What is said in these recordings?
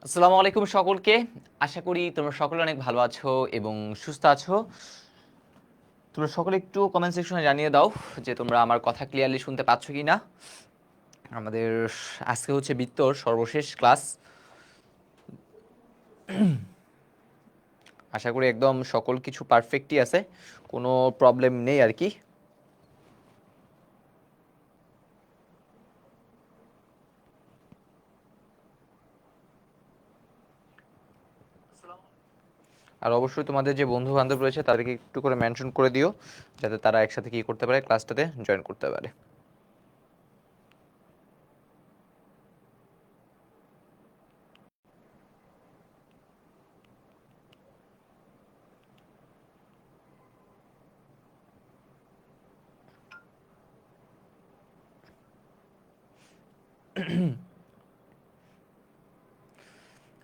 আসসালামু আলাইকুম সকলকে। আশা করি তোমরা সকলে অনেক ভালো আছো এবং সুস্থ আছো। তোমরা সকলে একটু কমেন্ট সেকশনে জানিয়ে দাও যে তোমরা আমার কথা ক্লিয়ারলি শুনতে পাচ্ছ কি না। আমাদের আজকে হচ্ছে বৃত্তর সর্বশেষ ক্লাস। আশা করি একদম সকল কিছু পারফেক্টই আছে, কোনো প্রবলেম নেই আর কি। আর অবশ্যই তোমাদের যে বন্ধু বান্ধব রয়েছে তাদেরকে একটু করে মেনশন করে দিও, যাতে তারা একসাথে কি করতে পারে, ক্লাসটাতে জয়েন করতে পারে।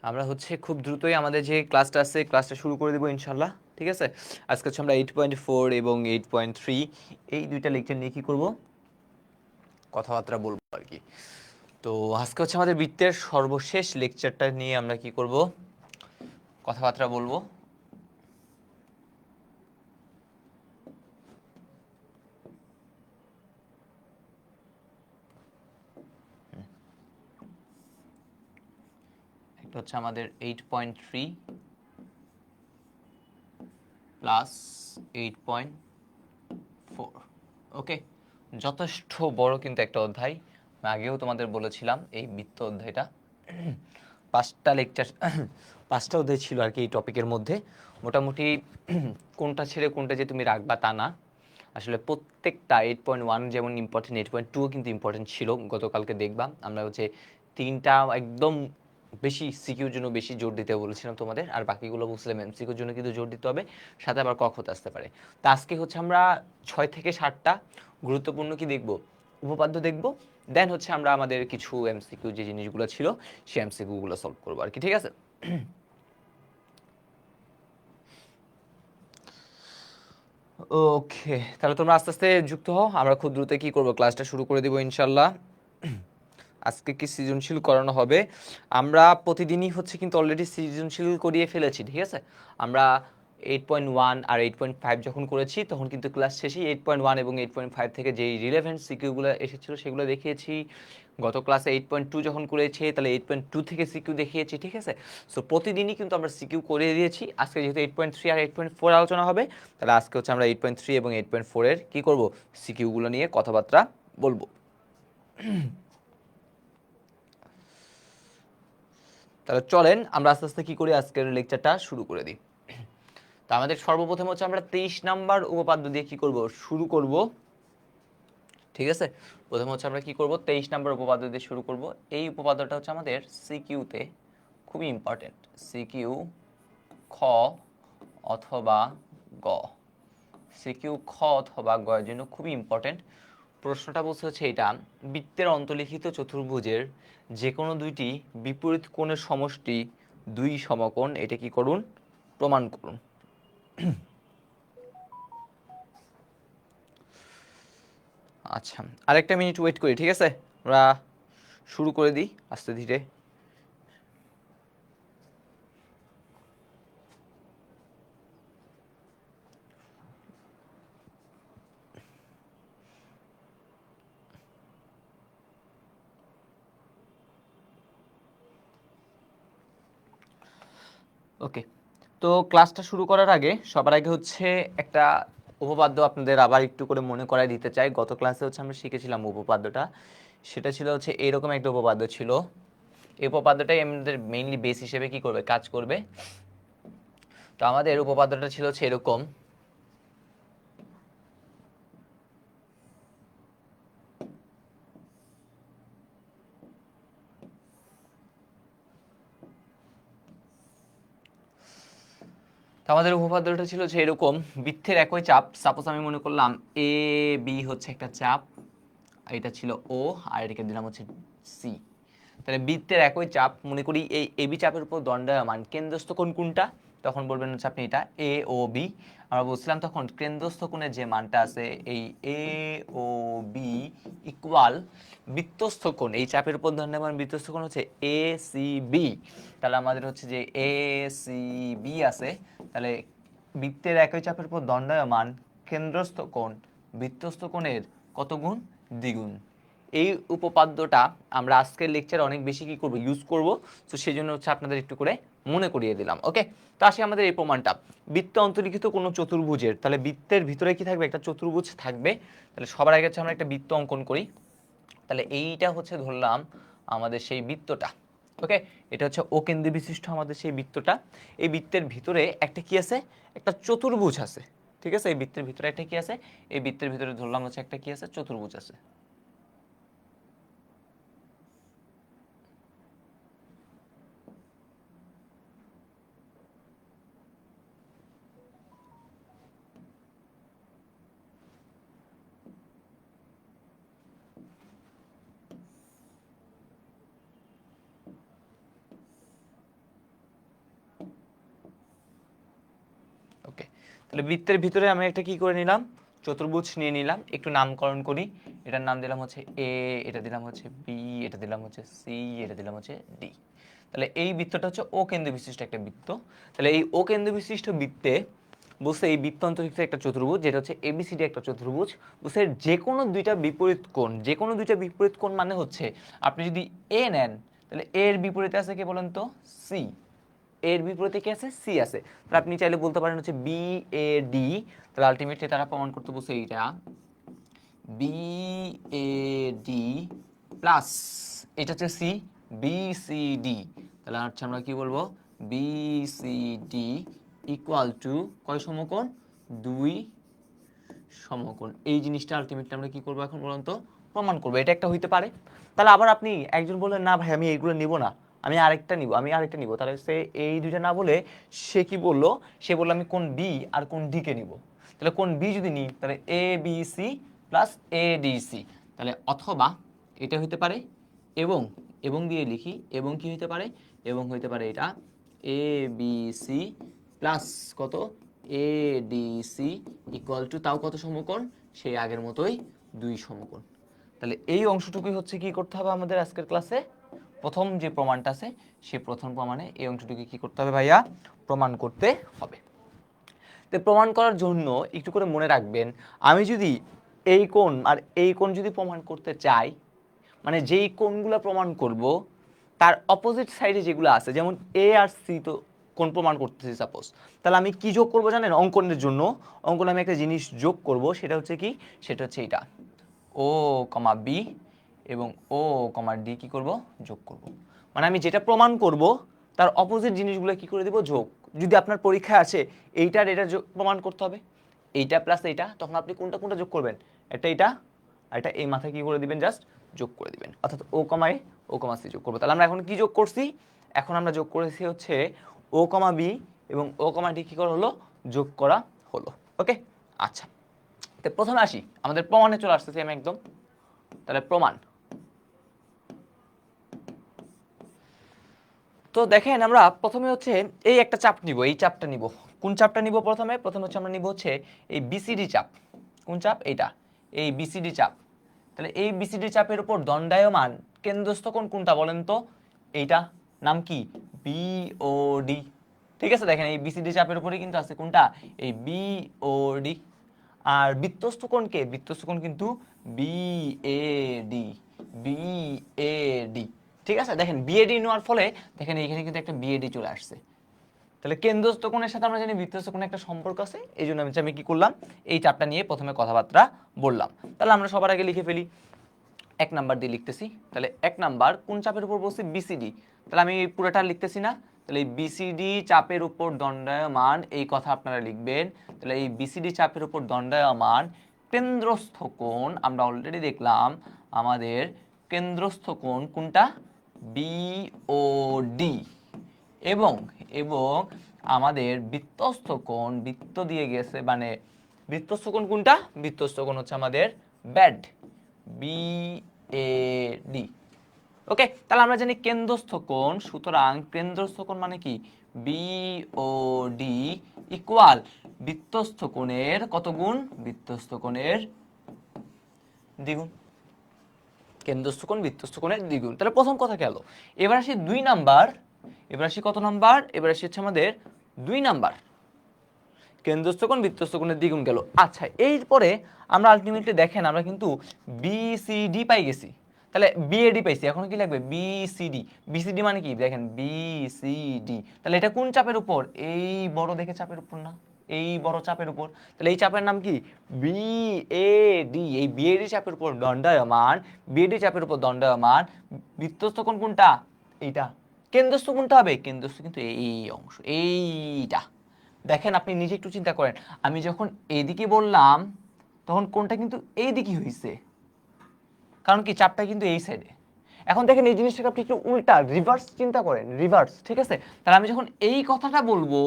আমরা হচ্ছে খুব দ্রুতই আমাদের যে ক্লাসটা আছে ক্লাসটা শুরু করে দেবো ইনশাল্লাহ। ঠিক আছে, আজকে হচ্ছে আমরা 8.4 এবং 8.3 এই দুইটা লেকচার নিয়ে কী করবো, কথাবার্তা বলবো আর কি। তো আজকে হচ্ছে আমাদের বৃত্তের সর্বশেষ লেকচারটা নিয়ে আমরা কি করব, কথাবার্তা বলবো। একটা হচ্ছে আমাদের 8.3 প্লাস 8.4। ওকে, যথেষ্ট বড় কিন্তু একটা অধ্যায়। আমি আগেও তোমাদের বলেছিলাম এই বৃত্ত অধ্যায়টা 5টা লেকচার 5টা অধ্যায় ছিল আর কি এই টপিকের মধ্যে। মোটামুটি কোনটা ছেড়ে কোনটা যে তুমি রাখবা তা না, আসলে প্রত্যেকটা 8.1 যেমন ইম্পর্টেন্ট, 8.2 কিন্তু ইম্পর্টেন্ট ছিল। গতকালকে দেখবা আমরা হচ্ছে 3টা একদম বেশি সিকিউর জন্য বেশি জোর দিতে বলেছিলাম তোমাদের, আর বাকিগুলো বলছিলাম এমসিকিউর জন্য কিন্তু জোর দিতে হবে, সাথে আবার ক খ আসতে পারে। তো আজকে হচ্ছে আমরা 6 থেকে 7টা গুরুত্বপূর্ণ কি দেখব, উপপাদ্য দেখব। দেন হচ্ছে আমরা আমাদের কিছু এমসিকিউ যে জিনিসগুলো ছিল সেই এমসিকিউগুলো সলভ করবো আর কি। ঠিক আছে, ওকে, তাহলে তোমরা আস্তে আস্তে যুক্ত হও। আমরা খুব দ্রুত কি করব, ক্লাসটা শুরু করে দেবো ইনশাল্লাহ। আজকে কি সৃজনশীল করানো হবে? আমরা প্রতিদিনই হচ্ছে কিন্তু অলরেডি সৃজনশীল করিয়ে ফেলেছি। ঠিক আছে, আমরা 8.1 আর 8.5 যখন করেছি তখন কিন্তু ক্লাস শেষেই 8.1 এবং 8.5 থেকে যেই রিলেভেন্ট সিকিউগুলো এসেছিল সেগুলো দেখিয়েছি। গত ক্লাসে 8.2 যখন করেছি তাহলে 8.2 থেকে সিকিউ দেখিয়েছি। ঠিক আছে, সো প্রতিদিনই কিন্তু আমরা সিকিউ করে দিয়েছি। আজকে যেহেতু 8.3 আর 8.4 আলোচনা হবে, তাহলে আজকে হচ্ছে আমরা 8.3 এবং 8.4 এর কী করব, সিকিউগুলো নিয়ে কথাবার্তা বলবো। তাহলে চলেন আমরা আস্তে আস্তে কী করি, আজকের লেকচারটা শুরু করে দিই। তা আমাদের সর্বপ্রথম হচ্ছে আমরা 23 নাম্বার উপপাদ্য দিয়ে কি করব, শুরু করব। ঠিক আছে, প্রথমে হচ্ছে আমরা কি করব, 23 নাম্বার উপপাদ্য দিয়ে শুরু করব। এই উপপাদ্যটা হচ্ছে আমাদের সিকিউতে খুবই ইম্পর্টেন্ট। সিকিউ খ অথবা গ, সিকিউ খ অথবা গ এর জন্য খুবই ইম্পর্টেন্ট। প্রশ্নটা বলছে হচ্ছে এটা, বৃত্তের অন্তর্লিখিত চতুর্ভুজের যে কোনো দুইটি বিপরীত কোণের সমষ্টি দুই সমকোণ, এটা কি করুন, প্রমাণ করুন। আচ্ছা, আরেকটা মিনিট ওয়েট করি। ঠিক আছে, আমরা শুরু করে দিই আস্তে ধীরে। ওকে, তো ক্লাসটা শুরু করার আগে সবার আগে হচ্ছে একটা উপপাদ্য আপনাদের আবার একটু করে মনে করাই দিতে চাই। গত ক্লাসে হচ্ছে আমরা শিখেছিলাম উপপাদ্যটা, সেটা ছিল হচ্ছে এরকম একটা উপপাদ্য ছিল। এই উপপাদ্যটাই আমাদের মেইনলি বেস হিসেবে কি করবে, কাজ করবে। তো আমাদের উপপাদ্যটা ছিল হচ্ছে এরকম, তো আমাদের উপপাদ্যটা ছিল যে এরকম, বৃত্তের একই চাপ, সাপোজ আমি মনে করলাম এ বি হচ্ছে একটা চাপ, এটা ছিল ও, আর এটাকে দিলাম হচ্ছে সি। তাহলে বৃত্তের একই চাপ, মনে করি এই এবি চাপের উপর দণ্ডায়মান কেন্দ্রস্থ কোণ কোনটা, তখন বলবেন হচ্ছে আপনি এটা এ ও বি। আমরা বলছিলাম তখন কেন্দ্রস্থ কোণের যে মানটা আছে এই এ ও বি ইকুয়াল বৃত্তস্থ কোণ, এই চাপের উপর দণ্ডায়মান বৃত্তস্থ কোণ হচ্ছে এ সি বি। তাহলে আমাদের হচ্ছে যে এ সি বি আছে, তাহলে বৃত্তের একই চাপের উপর দণ্ডায়মান কেন্দ্রস্থ কোণ বৃত্তস্থ কোণের কত গুণ? দ্বিগুণ। এই উপপাদ্যটা আমরা আজকের লেকচারে অনেক বেশি কি করব, ইউজ করব। তো সেই জন্য হচ্ছে আপনাদের একটু করে মনে করিয়ে দিলাম। ওকে, তো আসি আমাদের এই প্রমাণটা। বৃত্ত অন্তর্লিখিত কোনো চতুর্ভুজের, তাহলে বৃত্তের ভিতরে কি থাকবে? একটা চতুর্ভুজ থাকবে। তাহলে সবার আগে হচ্ছে আমরা একটা বৃত্ত অঙ্কন করি। তাহলে এইটা হচ্ছে ধরলাম আমাদের সেই বৃত্তটা। ওকে, এটা হচ্ছে ও কেন্দ্র বিশিষ্ট আমাদের সেই বৃত্তটা। এই বৃত্তের ভিতরে একটা কি আছে? একটা চতুর্ভুজ আছে। ঠিক আছে, এই বৃত্তের ভিতরে একটা কি আছে? এই বৃত্তের ভিতরে ধরলাম হচ্ছে একটা কি আছে? চতুর্ভুজ আছে। ওকে, তাহলে বৃত্তের ভিতরে আমি একটা কি করে নিলাম? চতুর্ভুজ নিয়ে নিলাম। একটু নামকরণ করি। এটার নাম দিলাম হচ্ছে এ, এটা দিলাম হচ্ছে বি, এটা দিলাম হচ্ছে সি, এটা দিলাম হচ্ছে ডি। তাহলে এই বৃত্তটা হচ্ছে ও কেন্দ্র বিশিষ্ট একটা বৃত্ত। তাহলে এই ও কেন্দ্র বিশিষ্ট বৃত্তে বুঝতে এই বৃত্ত অন্তর্ভুক্ত একটা চতুর্ভুজ, যেটা হচ্ছে এবিসিডি একটা চতুর্ভুজ। বুঝতে যে কোনো দুইটা বিপরীত কোণ, যে কোনো দুইটা বিপরীত কোণ মানে হচ্ছে আপনি যদি এ নেন, তাহলে এর বিপরীতে আছে কে বলেন তো? সি। এর বিপরীতে কি আছে? সি আছে। তাহলে আপনি চাইলে বলতে পারেন হচ্ছে বি এ ডি। তাহলে আলটিমেটলি তারা প্রমাণ করতে বলছে এইটা বি এ ডি প্লাস এটা হচ্ছে সি, বি সি ডি। তাহলে হচ্ছে আমরা কি বলবো? B C D equal to কয় সমকোণ? দুই সমকোণ। এই জিনিসটা আলটিমেটলি আমরা কি করবো এখন বলুন তো? প্রমাণ করবো। এটা একটা হইতে পারে। তাহলে আবার আপনি একজন বললেন না ভাই আমি এইগুলো নিব না, আমি আরেকটা নিব, আমি আরেকটা নিব। তাহলে সে এই দুইটা না বলে সে কি বললো? সে বললো আমি কোন বি আর কোন ডি কে নিব। তাহলে কোন বি যদি নিই, তাহলে A B C plus A D C. তাহলে অথবা এটা হইতে পারে, এবং এবং দিয়ে লিখি, এবং কি হইতে পারে? এবং হইতে পারে এটা এ বি সি প্লাস কত? A D C equal to তাও কত সমকোণ? সেই আগের মতোই দুই সমকোণ। তাহলে এই অংশটুকুই হচ্ছে কি করতে হবে আমাদের আজকের ক্লাসে? প্রথম যে প্রমাণটা আছে সেই প্রথম প্রমাণে এই অংশটুকু কি করতে হবে ভাইয়া? প্রমাণ করতে হবে। তো প্রমাণ করার জন্য একটু করে মনে রাখবেন, আমি যদি এই কোণ আর এই কোণ যদি প্রমাণ করতে চাই, মানে যেই কোণগুলো প্রমাণ করব তার অপোজিট সাইডে যেগুলো আছে, যেমন এ আর সি তো কোণ প্রমাণ করতেছি সাপোজ, তাহলে আমি কি যোগ করব জানেন? অঙ্কনের জন্য অঙ্কনে আমি একটা জিনিস যোগ করব, সেটা হচ্ছে কি? সেটা হচ্ছে এটা ও কমা বি এবং ও কমা ডি কি করব? যোগ করব। মানে আমি যেটা প্রমাণ করব তার অপোজিট জিনিসগুলো কি করে দেব? যোগ। যদি আপনার পরীক্ষায় আছে এইটার এটা প্রমাণ করতে হবে, এইটা প্লাস এইটা, তখন আপনি কোনটা কোনটা যোগ করবেন? একটা এইটা আর এটা এই মাথায় কি করে দিবেন? জাস্ট যোগ করে দিবেন। অর্থাৎ ও কমা এ ও কমা সি যোগ করবো। তাহলে আমরা এখন কি যোগ করছি? এখন আমরা যোগ করেছি হচ্ছে ও কমা বি এবং ও কমা ডি কি করা হলো? যোগ করা হলো। ওকে, আচ্ছা। তো প্রথমে আসি আমাদের প্রমাণে চলে আসতেছি আমি একদম। তাহলে প্রমাণ, তো দেখেন আমরা প্রথমে হচ্ছে এই একটা চাপ নিব, এই চাপটা নিব। কোন চাপটা নিব? প্রথমে হচ্ছে আমরা নিব হচ্ছে এই বিসিডি চাপ। কোন চাপ? এইটা, এই বিসিডি চাপ। তাহলে এই বিসিডি চাপের উপর দণ্ডায়মান কেন্দ্রস্থ কোণ কোনটা বলেন তো? এইটা, নাম কি? বিওডি। ঠিক আছে, দেখেন এই বিসিডি চাপের উপরে কিন্তু আছে কোনটা? এই বিওডি। আর বৃত্তস্থ কোণকে? বৃত্তস্থ কোণ কিন্তু বিএডি, বিএডি। ঠিক আছে, দেখেন বিএডি নেওয়ার ফলে দেখেন এইখানে কিন্তু একটা বিএডি চলে আসছে। তাহলে কেন্দ্রস্থ কোণের সাথে আমরা জানি বৃত্তস্থ কোণের একটা সম্পর্ক আছে, এই জন্য আমি কি করলাম? এই চাপটা নিয়ে প্রথমে কথাবার্তা বললাম। তাহলে আমরা সবার আগে লিখে ফেলি, এক নাম্বার দিয়ে লিখতেছি। তাহলে এক নাম্বার কোন চাপের উপর বলছি? বিসিডি। তাহলে আমি পুরোটা লিখতেছি না, তাহলে এই বিসিডি চাপের উপর দণ্ডায়মান, এই কথা আপনারা লিখবেন। তাহলে এই বিসিডি চাপের উপর দণ্ডায়মান কেন্দ্রস্থ কোণ, আমরা অলরেডি দেখলাম আমাদের কেন্দ্রস্থ কোণ কোনটা? বিওডি। এবং এবং আমাদের বৃত্তস্থ কোণ, বৃত্ত দিয়ে গেছে মানে বৃত্তস্থ কোণ কোনটা? বৃত্তস্থ কোণ হচ্ছে আমাদের ব্যাড, বিএডি। ওকে, তাহলে আমরা জানি কেন্দ্রস্থ কোণ, সুতরাং কেন্দ্রস্থ কোণ মানে কি বিওডি ইকুয়াল বৃত্তস্থ কোণের কত গুণ, বৃত্তস্থ কোণের দ্বিগুণ। কেন্দ্রস্থ কোণ বৃত্তস্থ কোণের দ্বিগুণ। তাহলে প্রথম কথা গেল। এবার আসি 2 নাম্বার, এবার আসি কত নাম্বার, এবার আসি হচ্ছে আমাদের 2 নাম্বার, কেন্দ্রস্থ কোণ বৃত্তস্থ কোণের দ্বিগুণ গেল। আচ্ছা, এরপরে আমরা আলটিমেটলি দেখেন আমরা কিন্তু বিসিডি পাই গেছি, তাহলে বিএডি পাইছি, এখন কি লাগবে বিসিডি। বিসিডি মানে কি দেখেন বিসিডি, তাহলে এটা কোন চাপের উপর, এই বড় দেখে চাপের উপর না, এই বড় চাপের উপর, তাহলে এই চাপের নাম কি বিএডি। এই বিএডি চাপের উপর দণ্ডায়মান, বিএডি চাপের উপর দণ্ডায়মান বৃত্তস্থ কোণ কোনটা, এইটা। কেন্দ্রস্থ কোনটা হবে, কেন্দ্রস্থ কিন্তু এই অংশ, এইটা। দেখেন আপনি নিজে একটু চিন্তা করেন, আমি যখন এইদিকে বললাম তখন কোনটা কিন্তু এইদিকে হয়েছে, কারণ কি চাপটা কিন্তু এই সাইডে। এখন দেখেন এই জিনিসটাকে আপনি একটু উল্টা রিভার্স চিন্তা করেন, রিভার্স, ঠিক আছে। তাহলে আমি যখন এই কথাটা বলবো,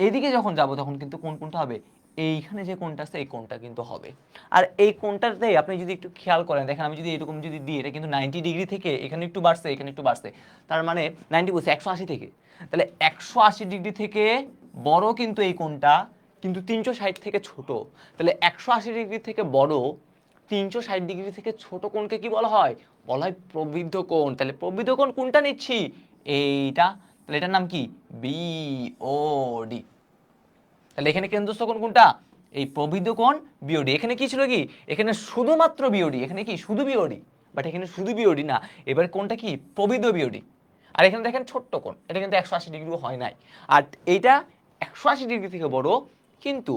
এইদিকে যখন যাব তখন কিন্তু কোন কোনটা হবে, এইখানে যে কোনটা আছে এই কোনটা কিন্তু হবে। আর এই কোনটাতে আপনি যদি একটু খেয়াল করেন, দেখেন আমি যদি এরকম যদি দিই, এটা কিন্তু 90 ডিগ্রি থেকে এখানে একটু বাড়ছে, এখানে একটু বাড়ছে, তার মানে 90 বলছে 180 থেকে, তাহলে 180 ডিগ্রি থেকে বড় কিন্তু এই কোনটা, কিন্তু 360 থেকে ছোট। তাহলে 180 ডিগ্রি থেকে বড়, 360 ডিগ্রি থেকে ছোট কোণকে কি বলা হয়, বলা হয় প্রবৃদ্ধ কোণ। তাহলে প্রবৃদ্ধ কোণ কোনটা নিচ্ছি, এইটা, তাহলে এটার নাম কি বিওডি। তাহলে এখানে কেন্দ্রস্থ কোণ কোনটা, এই প্রবৃদ্ধ কোণ বিওডি। এখানে কি ছিল কি, এখানে শুধুমাত্র বিওডি, এখানে কি শুধু বিওডি, বাট এখানে শুধু বিওডি না, এবার কোণটা কি প্রবৃদ্ধ বিওডি। আর এখানে দেখেন ছোট্ট কোণ, এটা কিন্তু 180 ডিগ্রিও হয় নাই, আর এইটা 180 ডিগ্রি থেকে বড়, কিন্তু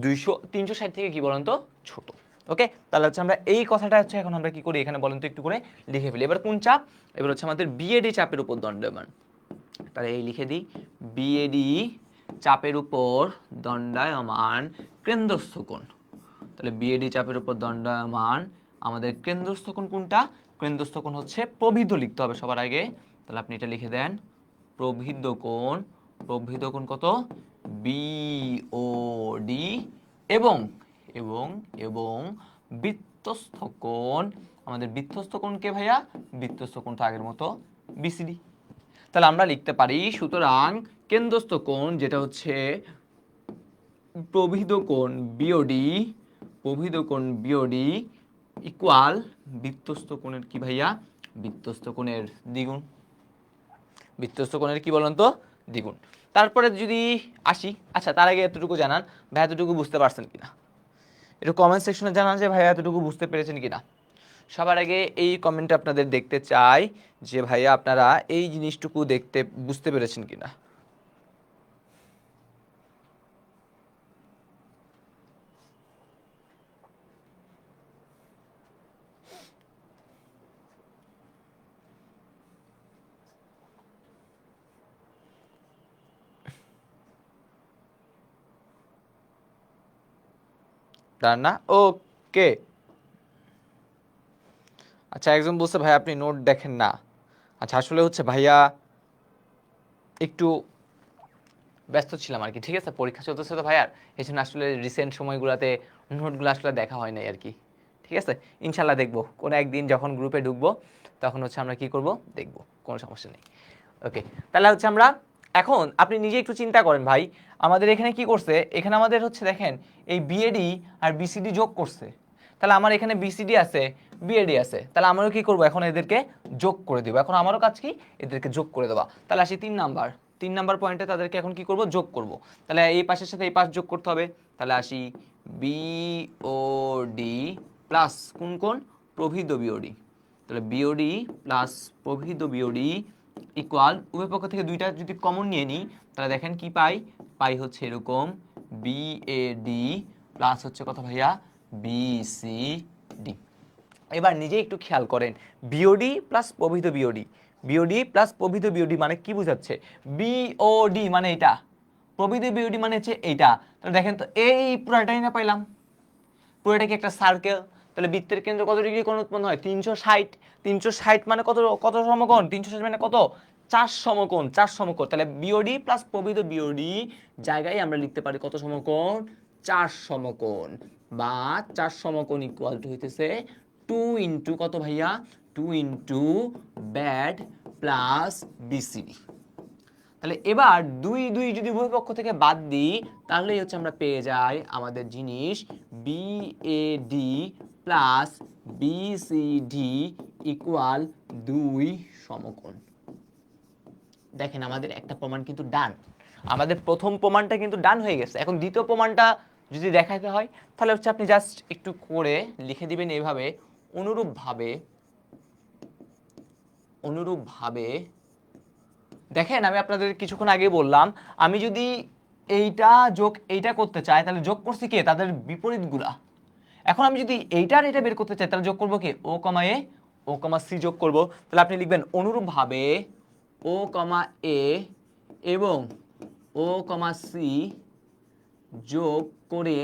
360 থেকে কি বলেন তো ছোট। ওকে, তাহলে হচ্ছে আমরা এই কথাটা হচ্ছে এখন আমরা কি করি, এখানে বলেন তো একটু করে লিখে ফেলি। এবার কোন চাপ, এবার হচ্ছে আমাদের বিএডি চাপের উপর দণ্ডায়মান, তাহলে এই লিখে দিই বিএডি চাপের উপর দণ্ডায়মান কেন্দ্রস্থ কোণ। তাহলে বিএডি চাপের উপর দণ্ডায়মান আমাদের কেন্দ্রস্থ কোণ কোনটা, কেন্দ্রস্থ কোণ হচ্ছে প্রবৃদ্ধ লিখতে হবে সবার আগে, তাহলে আপনি এটা লিখে দেন প্রবৃদ্ধ কোণ। প্রবৃদ্ধ কোণ কত, বিওডি, এবং এবং এবং বৃত্তস্থ কোণ, আমাদের বৃত্তস্থ কোণ কে ভাইয়া, বৃত্তস্থ কোণ তো আগের মতো বিসিডি। তাহলে আমরা লিখতে পারি সুতরাং কেন্দ্রস্থ কোণ যেটা হচ্ছে প্রবৃদ্ধ কোণ বিওডি, প্রবৃদ্ধ কোণ বিওডি ইকুয়াল বৃত্তস্থ কোণের কি ভাইয়া, বৃত্তস্থ কোণের দ্বিগুণ। বৃত্তস্থ কোণের কি বলেন তো দ্বিগুণ। তারপরে যদি আসি, আচ্ছা তার আগে এতটুকু জানান ভাই এতটুকু বুঝতে পারছেন কিনা, একটু কমেন্ট সেকশনে জানান যে ভাইয়া এতটুকু বুঝতে পেরেছেন কিনা। সবার আগে এই কমেন্টটা আপনাদের দেখতে চাই যে ভাইয়া আপনারা এই জিনিসটুকু দেখতে বুঝতে পেরেছেন কিনা। তার না, ওকে। আচ্ছা একজন বলছে ভাই আপনি নোট দেখেন না। আচ্ছা আসলে হচ্ছে ভাইয়া একটু ব্যস্ত ছিলাম আর কি, ঠিক আছে, পরীক্ষা চলতেছে তো ভাইয়ার, এই জন্য আসলে রিসেন্ট সময়গুলোতে নোটগুলো আসলে দেখা হয় নাই আর কি। ঠিক আছে, ইনশাল্লাহ দেখবো কোনো একদিন যখন গ্রুপে ঢুকবো তখন হচ্ছে আমরা কি করব দেখবো, কোনো সমস্যা নেই। ওকে, তাহলে হচ্ছে আমরা এখন আপনি নিজে একটু চিন্তা করেন ভাই, আমাদের এখানে কি করছে, এখানে আমাদের হচ্ছে দেখেন এই বিএডি আর বিসিডি যোগ করছে, তাহলে আমার এখানে বিসিডি আছে বিএডি আছে, তাহলে আমারও কি করব এখন এদেরকে যোগ করে দেবো। এখন আমারও কাজ কি, এদেরকে যোগ করে দেওয়া। তাহলে আসি 3 নাম্বার পয়েন্টে তাদেরকে এখন কি করব, যোগ করব। তাহলে এই পাশের সাথে এই পাশ যোগ করতে হবে, তাহলে আসি বিওডি প্লাস কোন কোন, প্রভৃত বিওডি, তাহলে বিওডি প্লাস প্রভৃত বিওডি ইকুয়াল উভয় পক্ষ থেকে দুইটা যদি কমন নিয়ে নিই তাহলে দেখেন কি পাই, পাই হচ্ছে এরকম বিএডি প্লাস হচ্ছে কত ভাইয়া বিসিডি। এবার নিজে একটু খেয়াল করেন বিওডি প্লাস প্রভৃত বিওডি, বিওডি প্লাস প্রভৃত বিওডি মানে কি বোঝাচ্ছে, বিওডি মানে এটা, প্রভৃত বিওডি মানে হচ্ছে এইটা। তাহলে দেখেন তো এই পুরাটাই না পাইলাম, পুরোটা কি একটা সার্কেল, তাহলে বৃত্তের কেন্দ্র কত ডিগ্রি কোণ উৎপন্ন হয় 360, 360 মানে কত, কত সমকোণ 360 মানে কত 4 সমকোণ, 4 সমকোণ। তাহলে বিওডি প্লাস প্রভৃত বিওডি জায়গায় আমরা লিখতে পারি কত সমকোণ, 4 সমকোণ, বা 4 সমকোণ ইকুয়াল টু হইতেছে 2 ইন্টু কত ভাইয়া 2 ব্যাড প্লাস বিসিডি। তাহলে এবার 2 যদি উভয় পক্ষ থেকে বাদ দিই তাহলেই হচ্ছে আমরা পেয়ে যাই আমাদের জিনিস বিএডি প্লাস বিসিডি ইকুয়াল 2 সমকোণ। দেখেন আমাদের একটা প্রমাণ কিন্তু ডান, আমাদের প্রথম প্রমাণটা কিন্তু ডান হয়ে গেছে। এখন দ্বিতীয় প্রমাণটা যদি দেখাতে হয় তাহলে হচ্ছে আপনি জাস্ট একটু করে লিখে দিবেন এইভাবে, অনুরূপভাবে দেখেন আমি আপনাদের কিছুক্ষণ আগে বললাম আমি যদি এইটা যোগ এইটা করতে চাই তাহলে যোগ করছি কে, তাদের বিপরীতগুলা। এখন আমি যদি এইটা আর এটা বের করতে চাই তাহলে যোগ করবো কে, ও কমা এ ও কমা সি যোগ করব। তাহলে আপনি লিখবেন অনুরূপভাবে ও কমা এ এবং ও কমা সি যোগ করে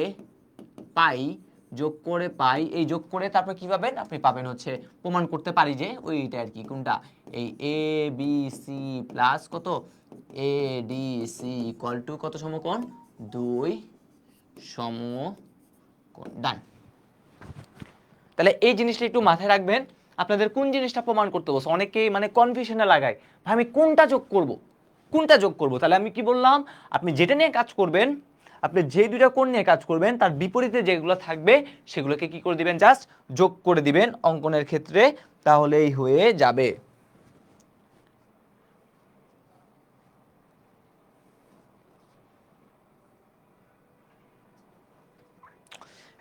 পাই, এই যোগ করে তারপর কি পাবেন, আপনি পাবেন হচ্ছে প্রমাণ করতে পারি যে ওইটা আর কি, কোনটা, এই এ বি সি প্লাস কত A D C equal to কত সমকোণ, 2 সমকোণ। ডান। তাহলে এই জিনিসটা একটু মাথায় রাখবেন, আপনাদের কোন জিনিসটা প্রমাণ করতে বলছে, অনেকেই মানে কনফিউশনে লাগায় ভাই আমি কোনটা যোগ করব। তাহলে আমি কি বললাম, আপনি যেটা নিয়ে কাজ করবেন, আপনি যে দুইটা কোণ নিয়ে কাজ করবেন তার বিপরীতে যেগুলো থাকবে সেগুলোকে কি করে দিবেন, জাস্ট যোগ করে দিবেন অঙ্কনের ক্ষেত্রে, তাহলেই হয়ে যাবে।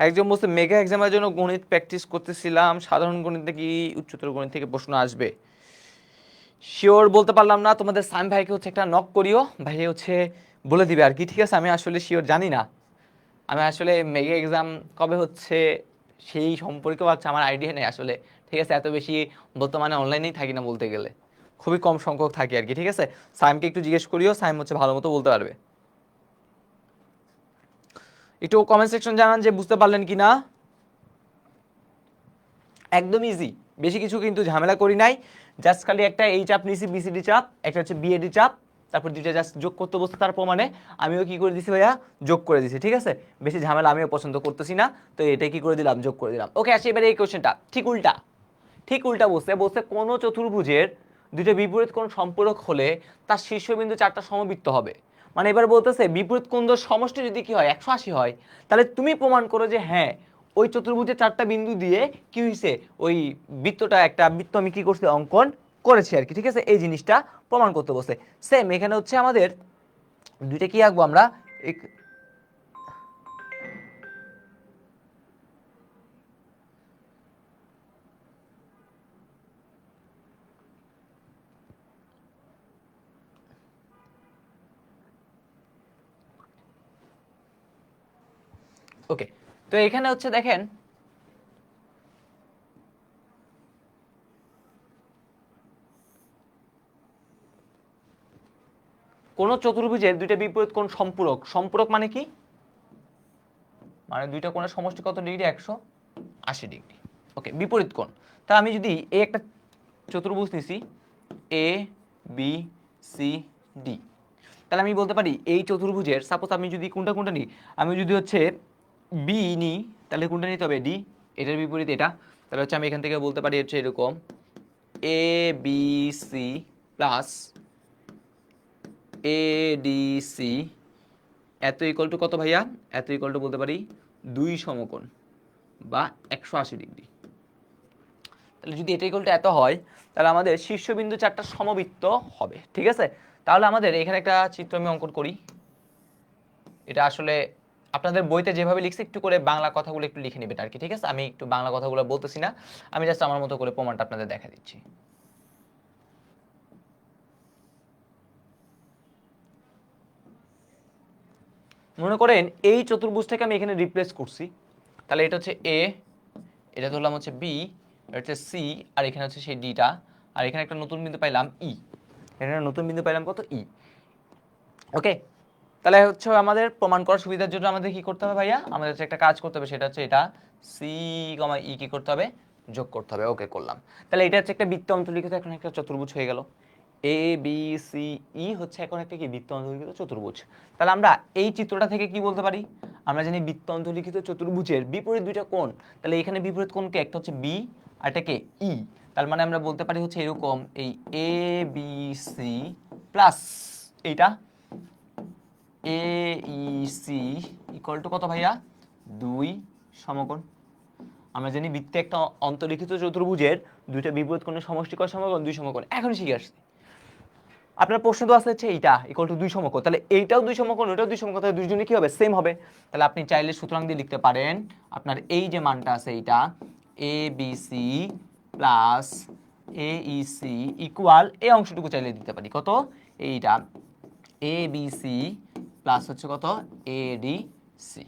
একজন বলছে মেগা এক্সামের জন্য গণিত প্র্যাকটিস করতেছিলাম, সাধারণ গণিত থেকে উচ্চতর গণিত থেকে প্রশ্ন আসবে শিওর বলতে পারলাম না। তোমাদের সাইম ভাইকে হচ্ছে একটা নক করিও, ভাই হচ্ছে বলে দিবে আর কি, ঠিক আছে। আমি আসলে শিওর জানি না, আমি আসলে মেগা এক্সাম কবে হচ্ছে সেই সম্পর্কেও হচ্ছে আমার আইডিয়া নেই আসলে, ঠিক আছে। এত বেশি বর্তমানে অনলাইনেই থাকি না বলতে গেলে, খুবই কম সংখ্যক থাকি আর কি, ঠিক আছে। সাইমকে একটু জিজ্ঞেস করিও, সাইম হচ্ছে ভালো মতো বলতে পারবে। একটু কমেন্ট সেকশন জানান যে বুঝতে পারলেন কি না। একদম ইজি, বেশি কিছু কিন্তু ঝামেলা করি নাই, জাস্ট খালি একটা এই চাপ নিছি বিসিডি চাপ, একটা হচ্ছে বিএডি চাপ, তারপর দুইটা জাস্ট যোগ করতে বসতে তার প্রমাণে আমিও কি করে দিছি ভাইয়া, যোগ করে দিছি, ঠিক আছে। বেশি ঝামেলা আমিও পছন্দ করতেছি না, তো এটাই কি করে দিলাম, যোগ করে দিলাম। ওকে, আসি এবারে এই কোশ্চেনটা ঠিক উল্টা বলছে কোনো চতুর্ভুজের দুইটা বিপরীত কোণ সম্পূরক হলে তার শীর্ষবিন্দু 4টা সমবৃত্ত হবে। মানে এবার বলতেছে বিপরীত কোণ সমষ্টি যদি কি হয় 180 হয়, তাহলে তুমি প্রমাণ করো যে হ্যাঁ ওই চতুর্ভুজের 4টা বিন্দু দিয়ে কি হয়েছে, ওই বৃত্তটা, একটা বৃত্ত আমি কি করছি, অঙ্কন করেছি আর কি, ঠিক আছে। এই জিনিসটা প্রমাণ করতে বসে সেম এখানে হচ্ছে আমাদের দুইটা কি আঁকবো আমরা, ওকে। তো এখানে হচ্ছে দেখেন কোন চতুর্ভুজের দুইটা বিপরীত কোণ সম্পূরক মানে কি, মানে দুইটা কোণের সমষ্টি কত ডিগ্রি, 180 ডিগ্রি। ওকে, বিপরীত কোণ। তাহলে আমি যদি এই একটা চতুর্ভুজ নিছি এ বি সি ডি, তাহলে আমি বলতে পারি এই চতুর্ভুজের, সাপোজ আমি যদি কোনটা নিই, আমি যদি হচ্ছে বি নিই তাহলে কোনটা নিতে হবে, ডি, এটার বিপরীত এটা। তাহলে হচ্ছে আমি এখান থেকে বলতে পারি হচ্ছে এরকম A B C plus A D C এত ইকুয়াল টু কত ভাইয়া, এত ইকুয়াল টু বলতে পারি 2 সমকোণ বা 180 ডিগ্রি। তাহলে যদি এটা ইকুয়াল টু এত হয় তাহলে আমাদের শীর্ষবিন্দু 4টা সমবৃত্ত হবে, ঠিক আছে। তাহলে আমাদের এখানে একটা চিত্র আমি অঙ্কন করি, এটা আসলে আপনাদের বইতে যেভাবে লিখছি একটু করে বাংলা কথাগুলো একটু লিখে নেবেন আর কি, ঠিক আছে। আমি একটু বাংলা কথাগুলো বলতেছি না, আমি জাস্ট আমার মতো করে প্রমাণটা আপনাদের দেখা দিচ্ছি। মনে করেন এই চতুর্ভুজটাকে আমি এখানে রিপ্লেস করছি, তাহলে এটা হচ্ছে এ, এটা ধরলাম হচ্ছে বি, এটা হচ্ছে সি, আর এখানে হচ্ছে সেই ডিটা, আর এখানে একটা নতুন বিন্দু পাইলাম ই, এখানে নতুন বিন্দু পাইলাম কত, ই। ওকে, তাহলে হচ্ছে আমাদের প্রমাণ করার সুবিধার জন্য আমাদের কি করতে হবে ভাইয়া, আমাদের হচ্ছে একটা কাজ করতে হবে, সেটা হচ্ছে এটা সি কমা ই কি করতে হবে, যোগ করতে হবে। ওকে, করলাম। তাহলে এটা হচ্ছে একটা বৃত্ত অন্তর্লিখিত এখন একটা চতুর্ভুজ হয়ে গেল, এ বি সি ই হচ্ছে এখন একটা কি বৃত্ত অন্তর্লিখিত চতুর্ভুজ। তাহলে আমরা এই চিত্রটা থেকে কি বলতে পারি, আমরা জানি বৃত্ত অন্তর্লিখিত চতুর্ভুজের বিপরীত দুইটা কোণ, তাহলে এখানে বিপরীত কোণকে একটা হচ্ছে বি আর এটাকে ই, তার মানে আমরা বলতে পারি হচ্ছে এরকম, এই এ বি সি প্লাস এইটা এ ই সি ইকুয়াল টু কত ভাইয়া 2 সমকোণ। আমরা জানি বৃত্তে একটা অন্তর্লিখিত চতুর্ভুজের দুইটা বিপরীত কোণের সমষ্টিকর সমকোণ 2 সমকোণ, এখন শিখে আসছি। আপনার প্রশ্ন তো আসছে এইটা ইকুয়াল টু 2 সমকোণ, তাহলে এইটাও 2 সমকোণ ওটাও 2 সমকোণ, তাহলে দুইজনে কি হবে সেম হবে। তাহলে আপনি চাইলে সুতরাং দিয়ে লিখতে পারেন আপনার এই যে মানটা আছে এইটা এ বি সি প্লাস এ ই সি ইকুয়াল এই অংশটুকু চাইলে দিতে পারি কত এইটা এ বি সি প্লাস হচ্ছে কত এ ডি সি।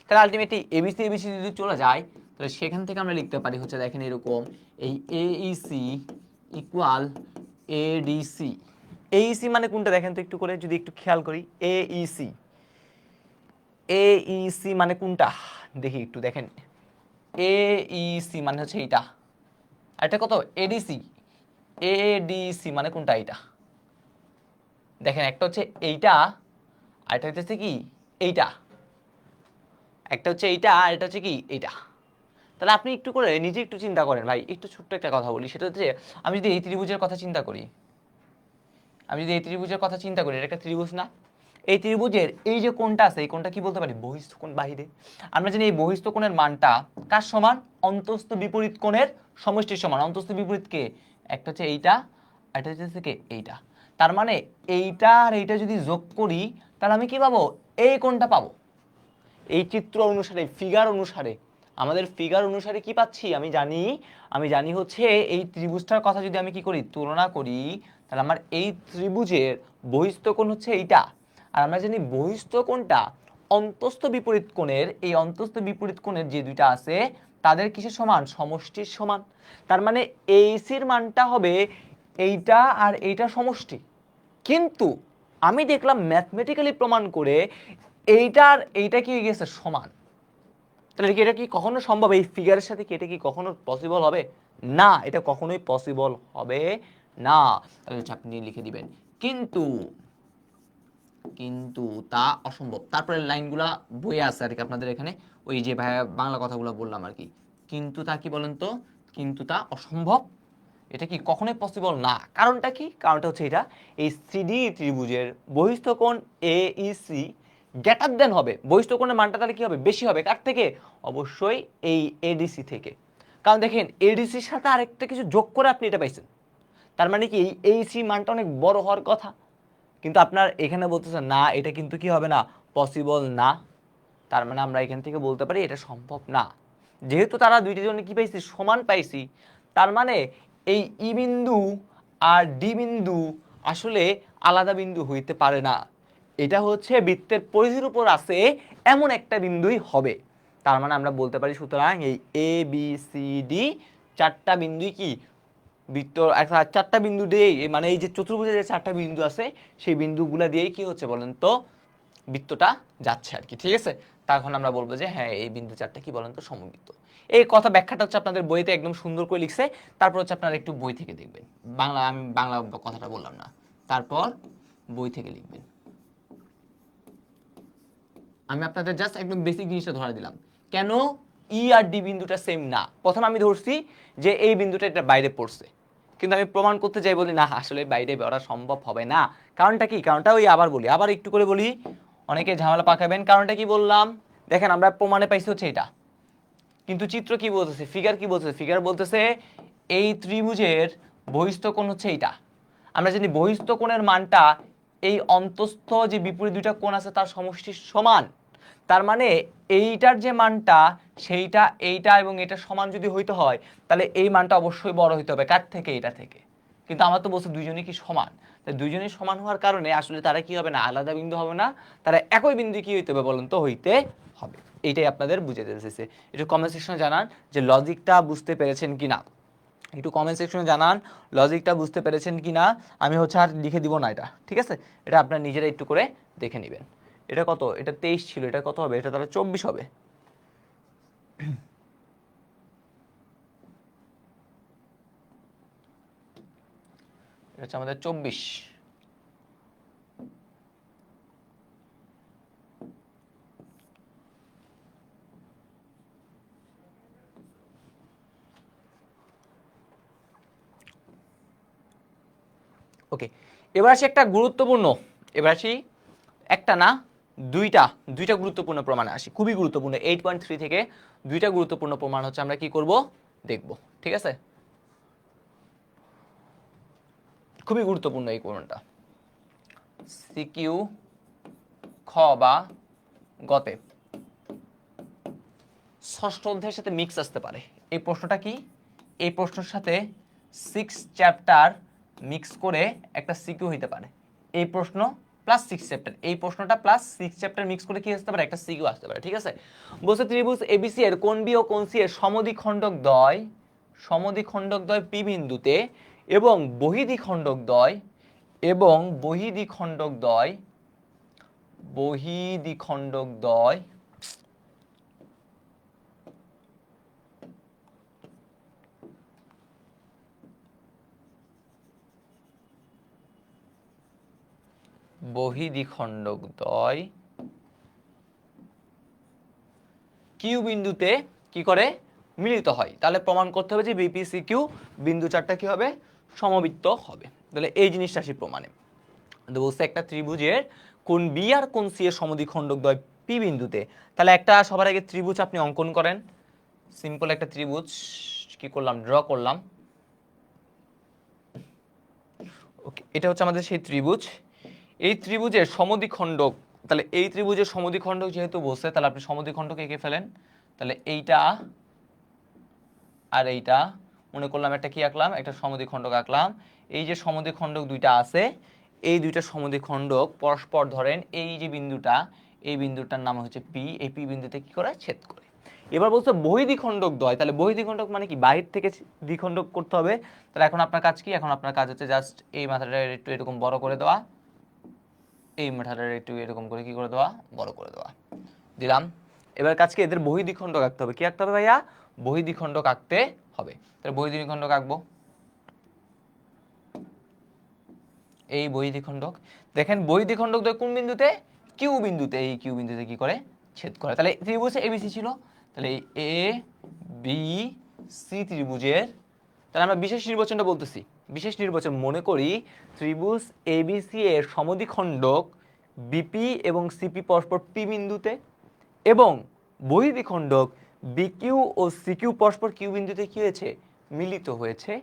তাহলে আলটিমেটলি এবিসি যদি চলে যায় তাহলে সেখান থেকে আমরা লিখতে পারি হচ্ছে দেখেন এরকম এই এইসি ইকুয়াল এডিসি। এইসি মানে কোনটা দেখেন তো একটু করে যদি একটু খেয়াল করি, এইসি এইসি মানে কোনটা দেখি একটু দেখেন, এইসি মানে হচ্ছে এইটা, আর এটা কত এডিসি, এডিসি মানে কোনটা এইটা দেখেন, একটা হচ্ছে এইটা আর একটা হচ্ছে কি এইটা, একটা হচ্ছে এইটা আর এটা হচ্ছে কি এইটা। তাহলে আপনি একটু করে নিজে একটু চিন্তা করেন ভাই, একটু ছোট্ট একটা কথা বলি, সেটা হচ্ছে আমি যদি এই ত্রিভুজের কথা চিন্তা করি, এটা একটা ত্রিভুজ না, এই ত্রিভুজের এই যে কোণটা আছে এই কোণটা কি বলতে পারি বহিস্থ কোণ বাহিরে। আমরা জানি এই বহিস্থ কোণের মানটা কার সমান অন্তস্থ বিপরীত কোণের সমষ্টির সমান। অন্তস্থ বিপরীত কে, একটা হচ্ছে এইটা আর একটা হচ্ছে কে এইটা। তার মানে এইটা আর এইটা যদি যোগ করি তাহলে আমি কি পাবো এই কোণটা পাবো। এই চিত্র অনুসারে ফিগার অনুসারে আমাদের ফিগার অনুসারে কি পাচ্ছি আমি জানি হচ্ছে এই ত্রিভুজটার কথা যদি আমি কি করি তুলনা করি তাহলে আমার এই ত্রিভুজের বহিস্থ কোণ হচ্ছে এইটা, আর আমরা জানি বহিস্থ কোণটা অন্তস্থ বিপরীত কোণের, এই অন্তস্থ বিপরীত কোণের যে দুইটা আছে তাদের কিসের সমান সমষ্টির সমান। তার মানে এইসির মানটা হবে এইটা আর এইটা সমষ্টি, কিন্তু আমি দেখলাম ম্যাথমেটিক্যালি প্রমাণ করে এইটার এইটা কি হয়ে গেছে সমান। তাহলে কি এটা কি কখনো সম্ভব এই ফিগারের সাথে কি এটা কি কখনো পসিবল হবে না, এটা কখনোই পসিবল হবে না। তাহলে আপনি লিখে দিবেন কিন্তু কিন্তু তা অসম্ভব। তারপরে লাইনগুলা বইয়ে আছে আর কি আপনাদের এখানে, ওই যে ভাইয়া বাংলা কথাগুলো বললাম আর কি। কিন্তু তা কি বলেন তো, কিন্তু তা অসম্ভব, এটা কি কখনোই পসিবল না। কারণটা কি, কারণটা হচ্ছে এটা এই সিডি ত্রিভুজের বহিস্থ কোণ এইসি গ্রেটার দেন হবে, বহিস্থ কোণের মানটা তাহলে কি হবে বেশি হবে কার থেকে, অবশ্যই এই এডিসি থেকে। কারণ দেখেন এডিসির সাথে আরেকটা কিছু যোগ করে আপনি এটা পাইছেন, তার মানে কি এই এইসি মানটা অনেক বড় হওয়ার কথা, কিন্তু আপনার এখানে বলতেছে না এটা কিন্তু কি হবে না পসিবল না। তার মানে আমরা এখান থেকে বলতে পারি এটা সম্ভব না। যেহেতু তারা দুইটি জন্য কি পাইছি সমান পাইছি, তার মানে এই ই বিন্দু আর ডি বিন্দু আসলে আলাদা বিন্দু হইতে পারে না, এটা হচ্ছে বৃত্তের পরিধির উপর আছে এমন একটা বিন্দুই হবে। তার মানে আমরা বলতে পারি সুতরাং এই এ বি সি ডি চারটা বিন্দুই কি বৃত্ত, চারটা বিন্দু দিয়েই মানে এই যে চতুর্ভুজের যে চারটা বিন্দু আছে সেই বিন্দুগুলা দিয়েই কি হচ্ছে বলেন তো বৃত্তটা যাচ্ছে আর কি, ঠিক আছে। তখন আমরা বলবো যে হ্যাঁ এই বিন্দু চারটা কি বলেন তো সমবৃত্ত। এই কথা ব্যাখ্যাটা হচ্ছে আপনাদের বইতে একদম সুন্দর করে লিখছে, তারপর হচ্ছে আপনারা একটু বই থেকে দেখবেন, বাংলা আমি বাংলা কথাটা বললাম না, তারপর বই থেকে লিখবেন। আমি আপনাদের জাস্ট একদম বেসিক জিনিসটা ধরা দিলাম, কেন ই আর ডি বিন্দুটা সেম না। প্রথমে আমি ধরছি যে এই বিন্দুটা এটা বাইরে পড়ছে, কিন্তু আমি প্রমাণ করতে যাই বলি না আসলে বাইরে বেরোটা সম্ভব হবে না। কারণটা কি, কারণটা ওই আবার বলি, আবার একটু করে বলি, অনেকে ঝামেলা পাকাবেন। কারণটা কি বললাম দেখেন, আমরা প্রমাণে পাইছি হচ্ছে এটা, কিন্তু চিত্র কি বলতেছে, ফিগার কি বলতেছে, ফিগার বলতেছে এই ত্রিভুজের বহিস্থ কোণ হচ্ছে এইটা। আমরা জানি বহিস্থ কোণের মানটা এই অন্তস্থ যে বিপরীত দুইটা কোণ আছে তার সমষ্টির সমান। তার মানে এইটার যে মানটা সেইটা এইটা এবং এটা সমান যদি হইতে হয় তাহলে এই মানটা অবশ্যই বড় হইতে হবে কার থেকে, এটা থেকে। কিন্তু আমার তো বলছে দুইজনই কি সমান, তাই দুইজনই সমান হওয়ার কারণে আসলে তারা কি হবে না আলাদা বিন্দু হবে না, তারা একই বিন্দু কি হইতে হবে বলেন তো হইতে হবে। এইটাই আপনাদের বুঝাতে চেয়েছে। একটু কমেন্ট সেকশনে জানান যে লজিকটা বুঝতে পেরেছেন কিনা, একটু কমেন্ট সেকশনে জানান লজিকটা বুঝতে পেরেছেন কিনা। আমি হচ্ছে আর লিখে দিব না এটা, ঠিক আছে, এটা আপনারা নিজেরা একটু করে দেখে নেবেন। এটা কত, এটা 23 ছিল, এটা কত হবে, এটা তাহলে 24 হবে। এটা হচ্ছে আমাদের 24। ওকে, এবার আসি একটা গুরুত্বপূর্ণ, এবার আসি একটা না দুইটা দুইটা গুরুত্বপূর্ণ প্রমাণে আসি, খুবই গুরুত্বপূর্ণ। 8.3 থেকে দুইটা গুরুত্বপূর্ণ প্রমাণ হচ্ছে আমরা কি করব দেখব, ঠিক আছে? খুবই গুরুত্বপূর্ণ এই প্রমাণটা। সিকিউ খ বা গতে ষষ্ঠ অধ্যায়ের সাথে মিক্স আসতে পারে। এই প্রশ্নটা কি? এই প্রশ্নের সাথে 6 চ্যাপ্টার মিক্স করে একটা সিকিউ হইতে পারে। এই প্রশ্ন প্লাস 6 চ্যাপ্টার, এই প্রশ্নটা প্লাস 6 চ্যাপ্টার মিক্স করে কি আসতে পারে, একটা সিকিউ আসতে পারে, ঠিক আছে? বলছে ত্রিভুজ এবিসি এর কোণ বি ও কোণ সি এর সমদ্বিখণ্ডক দ্বয় পি বিন্দুতে এবং বহিদ্বিখণ্ডক দ্বয় বহিদ্বিখণ্ডক দ্বয় কিউ বিন্দুতে কি করে মিলিত হয়, তাহলে প্রমাণ করতে হবে যে বিপিসি কিউ বিন্দু চারটা কি হবে, সমবৃত্ত হবে। তাহলে এই জিনিসটা আসি প্রমাণে। বলছে একটা ত্রিভুজের কোণ বি আর কোণ সি এর সমদ্বিখণ্ডক দ্বয় পি বিন্দুতে, তাহলে একটা সবার আগে ত্রিভুজ আপনি অঙ্কন করেন। সিম্পল একটা ত্রিভুজ কি করলাম, ড্র করলাম। ওকে, এটা হচ্ছে আমাদের সেই ত্রিভুজ। এই ত্রিভুজের সমদ্বিখণ্ডক, তাহলে এই ত্রিভুজের সমদ্বিখণ্ডক যেহেতু বলছে, তাহলে আপনি সমদ্বিখণ্ডক এঁকে ফেলেন। তাহলে এইটা আর এইটা মনে করলাম একটা কি আঁকলাম, একটা সমদ্বিখণ্ডক আঁকলাম। এই যে সমদ্বিখণ্ডক দুইটা আছে, এই দুইটা সমদ্বিখণ্ডক পরস্পর ধরেন এই যে বিন্দুটা, এই বিন্দুটার নাম হচ্ছে পি, এই পি বিন্দুতে কি করে ছেদ করে। এবার বলছে বহিদ্বিখণ্ডক দ্বয়, তাহলে বহিদ্বিখণ্ডক মানে কি, বাহির থেকে দ্বিখণ্ডক করতে হবে। তাহলে এখন আপনার কাজ কি, এখন আপনার কাজ হচ্ছে জাস্ট এই মাথাটা একটু এরকম বড় করে দেওয়া, এই মাথাটা একটু এরকম করে কি করে দেওয়া, বড় করে দেওয়া, দিলাম। এবার কাজকে এদের বহিদ্বিখণ্ডক আঁকতে হবে। কি আঁকতে হবে ভাইয়া, বহিদ্বিখণ্ডক আঁকতে হবে। তাহলে বহিদ্বিখণ্ডক আঁকবো, এই বহিদ্বিখণ্ডক দেখেন, বহিদ্বিখণ্ডক কোন বিন্দুতে, কিউ বিন্দুতে, এই কিউ বিন্দুতে কি করে ছেদ করে। তাহলে ত্রিভুজ এবিসি ছিল, তাহলে এ বি সি ত্রিভুজের, তাহলে আমরা বিশেষ নির্বাচনটা বলতেছি। বিশেষ নির্বাচন মনে করি ত্রিভুজ এবিসি এর সমদ্বিখণ্ডক বিপি এবং সিপি পরস্পর পি বিন্দুতে এবং বহির্দ্বিখণ্ডক বিকিউ ও সিকিউ পরস্পর কিউ বিন্দুতে কি হয়েছে, মিলিত হয়েছে।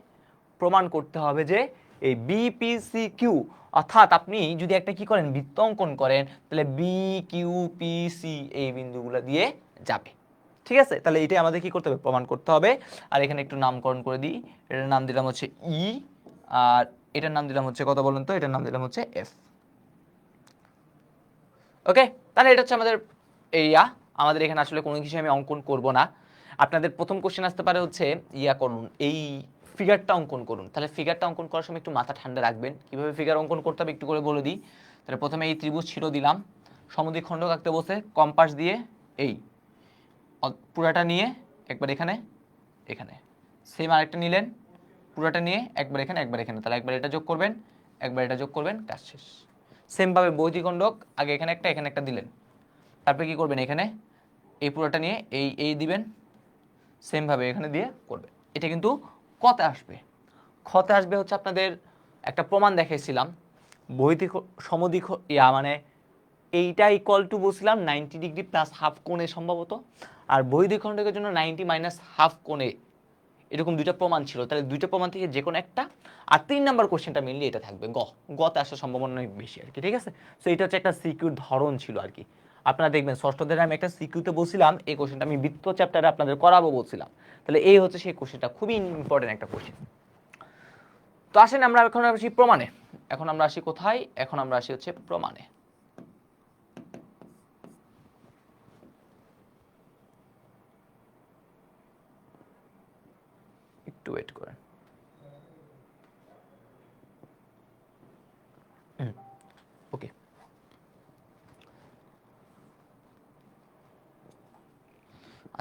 প্রমাণ করতে হবে যে এই বিপিসি কিউ, অর্থাৎ আপনি যদি একটা কি করেন, বৃত্ত অঙ্কন করেন, তাহলে বি কিউ পি সি এই বিন্দুগুলো দিয়ে যাবে, ঠিক আছে? তাহলে এটাই আমাদের কি করতে হবে, প্রমাণ করতে হবে। আর এখানে একটু নামকরণ করে দিই, এটার নাম দিলাম হচ্ছে ই, আর এটার নাম দিলাম হচ্ছে কত বলেন তো, এটার নাম দিলাম হচ্ছে এফ। ওকে, তাহলে এটা হচ্ছে আমাদের এরিয়া। আমাদের এখানে আসলে কোনো কিছু আমি অঙ্কন করব না। আপনাদের প্রথম কোশ্চেন আসতে পারে হচ্ছে ইয়া করুন, এই ফিগারটা অঙ্কন করুন। তাহলে ফিগারটা অঙ্কন করার সময় একটু মাথা ঠান্ডা রাখবেন, কিভাবে ফিগার অঙ্কন করতে হবে একটু করে বলে দিই। তাহলে প্রথমে এই ত্রিভুজ ছিল দিলাম, সমদ্বিখণ্ডক আঁকতে বসে কম্পাস দিয়ে এই পুরাটা নিয়ে একবার এখানে এখানে, সেম আরেকটা নিলেন, পুরাটা নিয়ে একবার এখানে একবার এখানে, তাহলে একবার এটা যোগ করবেন, একবার এটা যোগ করবেন, কাজ শেষ। সেমভাবে বহির্দ্বিখণ্ডক আগে এখানে একটা দিলেন, তারপরে কি করবেন, এখানে এই পুরোটা নিয়ে এই দিবেন, সেমভাবে এখানে দিয়ে করবেন। এটা কিন্তু কতে আসবে, খতে আসবে হচ্ছে আপনাদের একটা প্রমাণ দেখাইছিলাম, সমদ্বিখ মানে এইটা ইকুয়াল টু বলছিলাম 90 ডিগ্রি প্লাস হাফ কোণে সম্ভবত, আর বহির্দ্বিখণ্ডকের জন্য 90 মাইনাস হাফ কোণে, এরকম দুইটা প্রমাণ ছিল। তাহলে দুইটা প্রমাণ থেকে যে কোনো একটা, আর 3 নাম্বার কোশ্চেনটা মেনলি এটা থাকবে গতে আসার সম্ভাবনা অনেক বেশি আর কি, ঠিক আছে? সো এটা হচ্ছে একটা সিকিউর ধরন ছিল আর কি। আপনারা দেখবেন ষষ্ঠ অধ্যায়ে আমি একটা সিকিউতে বলছিলাম, এই কোশ্চেনটা আমি বৃত্ত চ্যাপ্টারে আপনাদের করাবো বলছিলাম। তাহলে এই হচ্ছে সেই কোশ্চেনটা, খুবই ইম্পর্টেন্ট একটা কোশ্চেন। তো আসেন আমরা এখন আসি প্রমাণে। এখন আমরা আসি কোথায়, এখন আমরা আসি হচ্ছে প্রমাণে। একটু ওয়েট করেন। ওকে,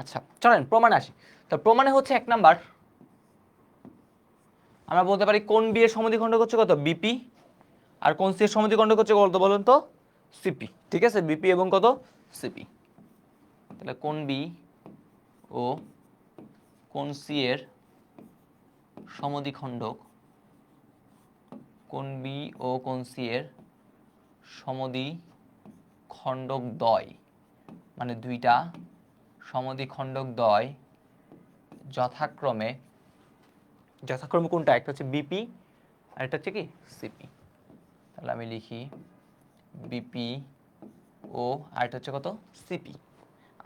আচ্ছা চলেন প্রমাণে আসি। তো প্রমাণে হচ্ছে 1 নাম্বার আমরা বলতে পারি কোন বি এর সমদ্বিখণ্ডক হচ্ছে কত, বিপি, আর কোন সি এর সমদ্বিখণ্ডক হচ্ছে কত বলুন তো, সিপি, ঠিক আছে? বিপি এবং কত, সিপি। তাহলে কোন বি ও কোন সি এর সমদ্বিখণ্ডক কোণ বি ও কোণ সি এর সমদ্বিখণ্ডক দ্বয়, মানে দুইটা সমদ্বিখণ্ডক দ্বয় যথাক্রমে কোনটা, একটা হচ্ছে বিপি আর একটা হচ্ছে কি সিপি। তাহলে আমি লিখি বিপি ও আরেকটা হচ্ছে কত সিপি।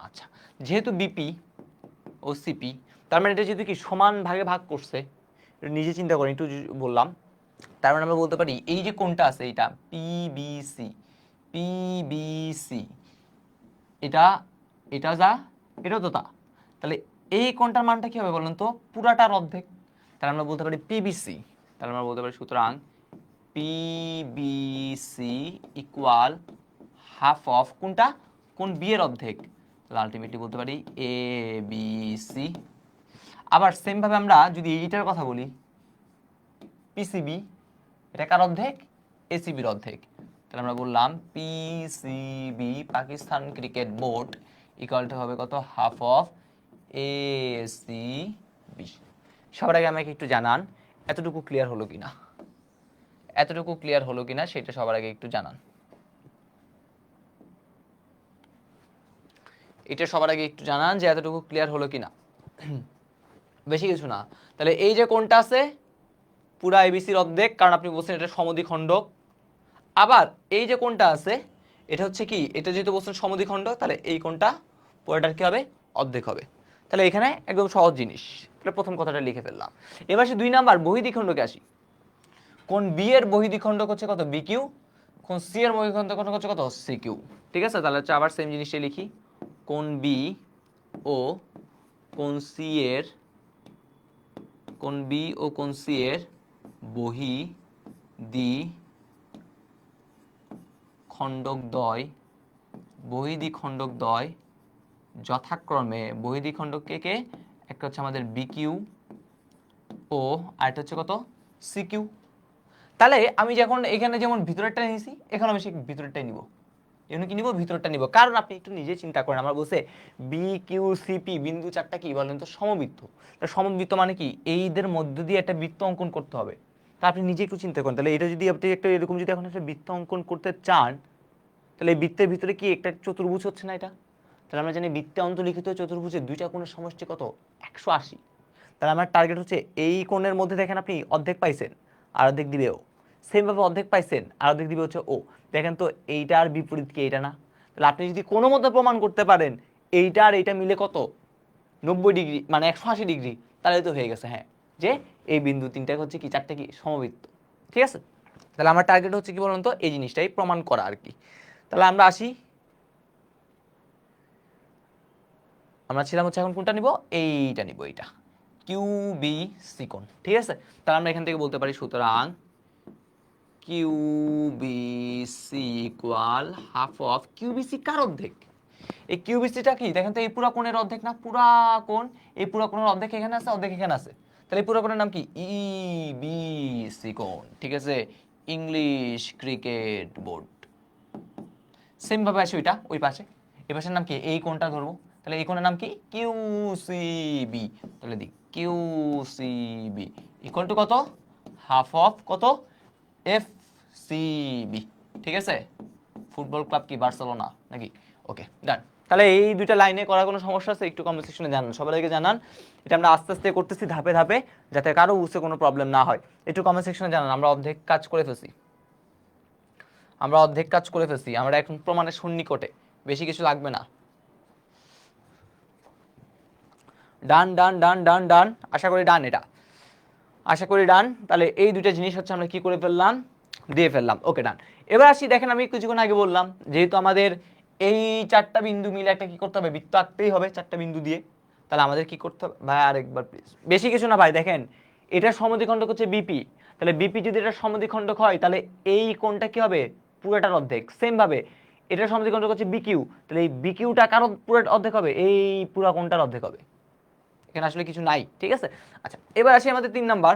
আচ্ছা, যেহেতু বিপি ও সিপি, তার মানে এটা যেহেতু কি সমান ভাগে ভাগ করছে, এটা নিজে চিন্তা করেন একটু বললাম। তার মানে আমরা বলতে পারি এই যে কোনটা আছে এটা পিবিসি, পিবিসি এটা এটা যা এটাও তো তা, তাহলে এই কোনটার মানটা কি হবে বলেন তো, পুরাটার অর্ধেক। তাহলে আমরা বলতে পারি পিবিসি, তাহলে আমরা বলতে পারি সুতরাং পিবিসি ইকুয়াল হাফ অফ কোনটা, কোন বি এর অর্ধেক, তাহলে আলটিমেটলি বলতে পারি এ বি সি। আবার সেম ভাবে আমরা যদি এইটার কথা বলি পিসিবি, এটা কার অর্ধেক, এসিবির অর্ধেক, তাহলে আমরা বললাম PCB Pakistan cricket board equal to হবে কত, হাফ অফ এসিবি। সবার আগে আমাকে একটু জানান এতটুকু ক্লিয়ার হলো কিনা, এতটুকু ক্লিয়ার হলো কিনা সেটা সবার আগে একটু জানান। এটা সবার আগে একটু জানান যে এতটুকু ক্লিয়ার হলো কিনা। বেশি কিছু না, তাহলে এই যে কোনটা আছে পুরা এবিসির অর্ধেক, কারণ আপনি বলছেন এটা সমদ্বিখণ্ডক। আবার এই যে কোনটা আছে এটা হচ্ছে কি, এটা যেহেতু বলছেন সমদ্বিখণ্ডক, তাহলে এই কোনটা পুরোটার কি হবে, অর্ধেক হবে। তাহলে এখানে একদম সহজ জিনিস, তাহলে প্রথম কথাটা লিখে ফেললাম। এবার সে 2 নাম্বার বহির্দ্বিখণ্ডকে আসি। কোন বি এর বহির্দ্বিখণ্ডক হচ্ছে কত, বি কিউ, কোন সি এর বহির্দ্বিখণ্ডক হচ্ছে কত, সি কিউ। ঠিক আছে, তাহলে হচ্ছে আবার সেম জিনিসটাই লিখি, কোন বি ও কোন সি এর, কোন বি ও কোন সি এর বহির্দ্বিখণ্ডকদ্বয়, বহির্দ্বিখণ্ডকদ্বয় যথাক্রমে বহির্দ্বিখণ্ডক কে কে, একটা হচ্ছে আমাদের বি কিউ ও আরেকটা হচ্ছে কত, সি কিউ। তাহলে আমি যখন এখানে যেমন ভিতরেরটা নিয়েছি, এখন আমি সেই ভিতরেরটাই নিব, এখানে কি নিব, ভিতরটা নিব। কারণ আপনি একটু নিজে চিন্তা করেন, আমার বলছে বি কিউ সিপি বিন্দু চারটা কি বলেন তো, সমবৃত্ত। সমবৃত্ত মানে কি, এইদের মধ্য দিয়ে একটা বৃত্ত অঙ্কন করতে হবে। তা আপনি নিজে একটু চিন্তা করেন, তাহলে এটা যদি আপনি একটা এরকম যদি এখন একটা বৃত্ত অঙ্কন করতে চান, তাহলে এই বৃত্তের ভিতরে কি একটা চতুর্ভুজ হচ্ছে না এটা। তাহলে আমরা জানি বৃত্তে অন্তর্লিখিত চতুর্ভুজের দুইটা কোণের সমষ্টি কত, 180। তাহলে আমার টার্গেট হচ্ছে এই কোণের মধ্যে দেখেন আপনি অর্ধেক পাইছেন আর অর্ধেক দিবে ও, সেমভাবে অর্ধেক পাইছেন আর অর্ধেক দিবে হচ্ছে ও। দেখেন তো এইটার বিপরীত কি, এইটা না। তাহলে আপনি যদি কোনো মতে প্রমাণ করতে পারেন এইটা আর এইটা মিলে কত, 90 ডিগ্রি, মানে 180 ডিগ্রি, তাহলে তো হয়ে গেছে হ্যাঁ, যে এই বিন্দু তিনটা হচ্ছে কি, চারটে কি সমবৃত্ত। ঠিক আছে, তাহলে আমার টার্গেট হচ্ছে কি বলুন তো, এই জিনিসটাই প্রমাণ করা আর কি। তাহলে আমরা আসি, আমরা ছিলাম হচ্ছে এখন কোনটা নিব, এইটা নিব, এইটা কিউ বি সি কোণ। ঠিক আছে, তাহলে আমরা এখান থেকে বলতে পারি সুতরাং Q B C equal half of QBC কার অর্ধেক, এই কিউবিসিটা কি দেখেন তো, এই পুরা কোণের অর্ধেক না, পুরা কোণ, এই পুরা কোণের অর্ধেক এখানে আছে, অর্ধেক এখানে আছে, তাহলে এই পুরা কোণের নাম কি, ই বি সি কোণ। ঠিক আছে, ইংলিশ ক্রিকেট বোর্ড। সেম ভাবে আসে ওইটা ওই পাশে, এই পাশের নাম কি, এই কোণটা ধরবো, তাহলে এই কোণের নাম কি, কিউ সি বি। তাহলে দিই Q C B equal to কত, হাফ অফ কত, এফ সি বি। ঠিক আছে, ফুটবল ক্লাব কি বার্সেলোনা নাকি, ওকে ডান। তাহলে এই দুইটা লাইনে করার কোনো সমস্যা আছে, একটু কমেন্ট সেকশনে জানান, সবার আগে জানান। এটা আমরা আস্তে আস্তে করতেছি ধাপে ধাপে, যাতে কারো বুঝতে কোনো প্রবলেম না হয়, একটু কমেন্ট সেকশনে জানান। আমরা অর্ধেক কাজ করে ফেলছি, আমরা অর্ধেক কাজ করে ফেলছি, আমরা এখন প্রমাণের সন্নিকটে, বেশি কিছু লাগবে না। ডান ডান ডান ডান ডান, আশা করি ডান, এটা আশা করি ডান। তাহলে এই দুইটা জিনিস হচ্ছে আমরা কি করে ফেললাম, দিয়ে ফেললাম, ওকে ডান। এবার আসি, দেখেন আমি কিছুক্ষণ আগে বললাম যেহেতু আমাদের এই চারটা বিন্দু মিলে একটা কি করতে হবে, বৃত্ত আঁকতেই হবে চারটা বিন্দু দিয়ে। তাহলে আমাদের কি করতে হবে ভাই, আরেকবার প্লিজ, বেশি কিছু না ভাই। দেখেন এটা সমদ্বিখণ্ডক হচ্ছে বিপি, তাহলে বিপি যদি এটা সমদ্বিখণ্ডক হয়, তাহলে এই কোণটা কি হবে, পুরোটার অর্ধেক। সেম ভাবে এটা সমদ্বিখণ্ডক হচ্ছে বিকিউ, তাহলে এই বিকিউটা কারো পুরো অর্ধেক হবে, এই পুরো কোণটার অর্ধেক হবে। এখানে আসলে কিছু নাই। ঠিক আছে, আচ্ছা এবার আসি আমাদের 3 নাম্বার।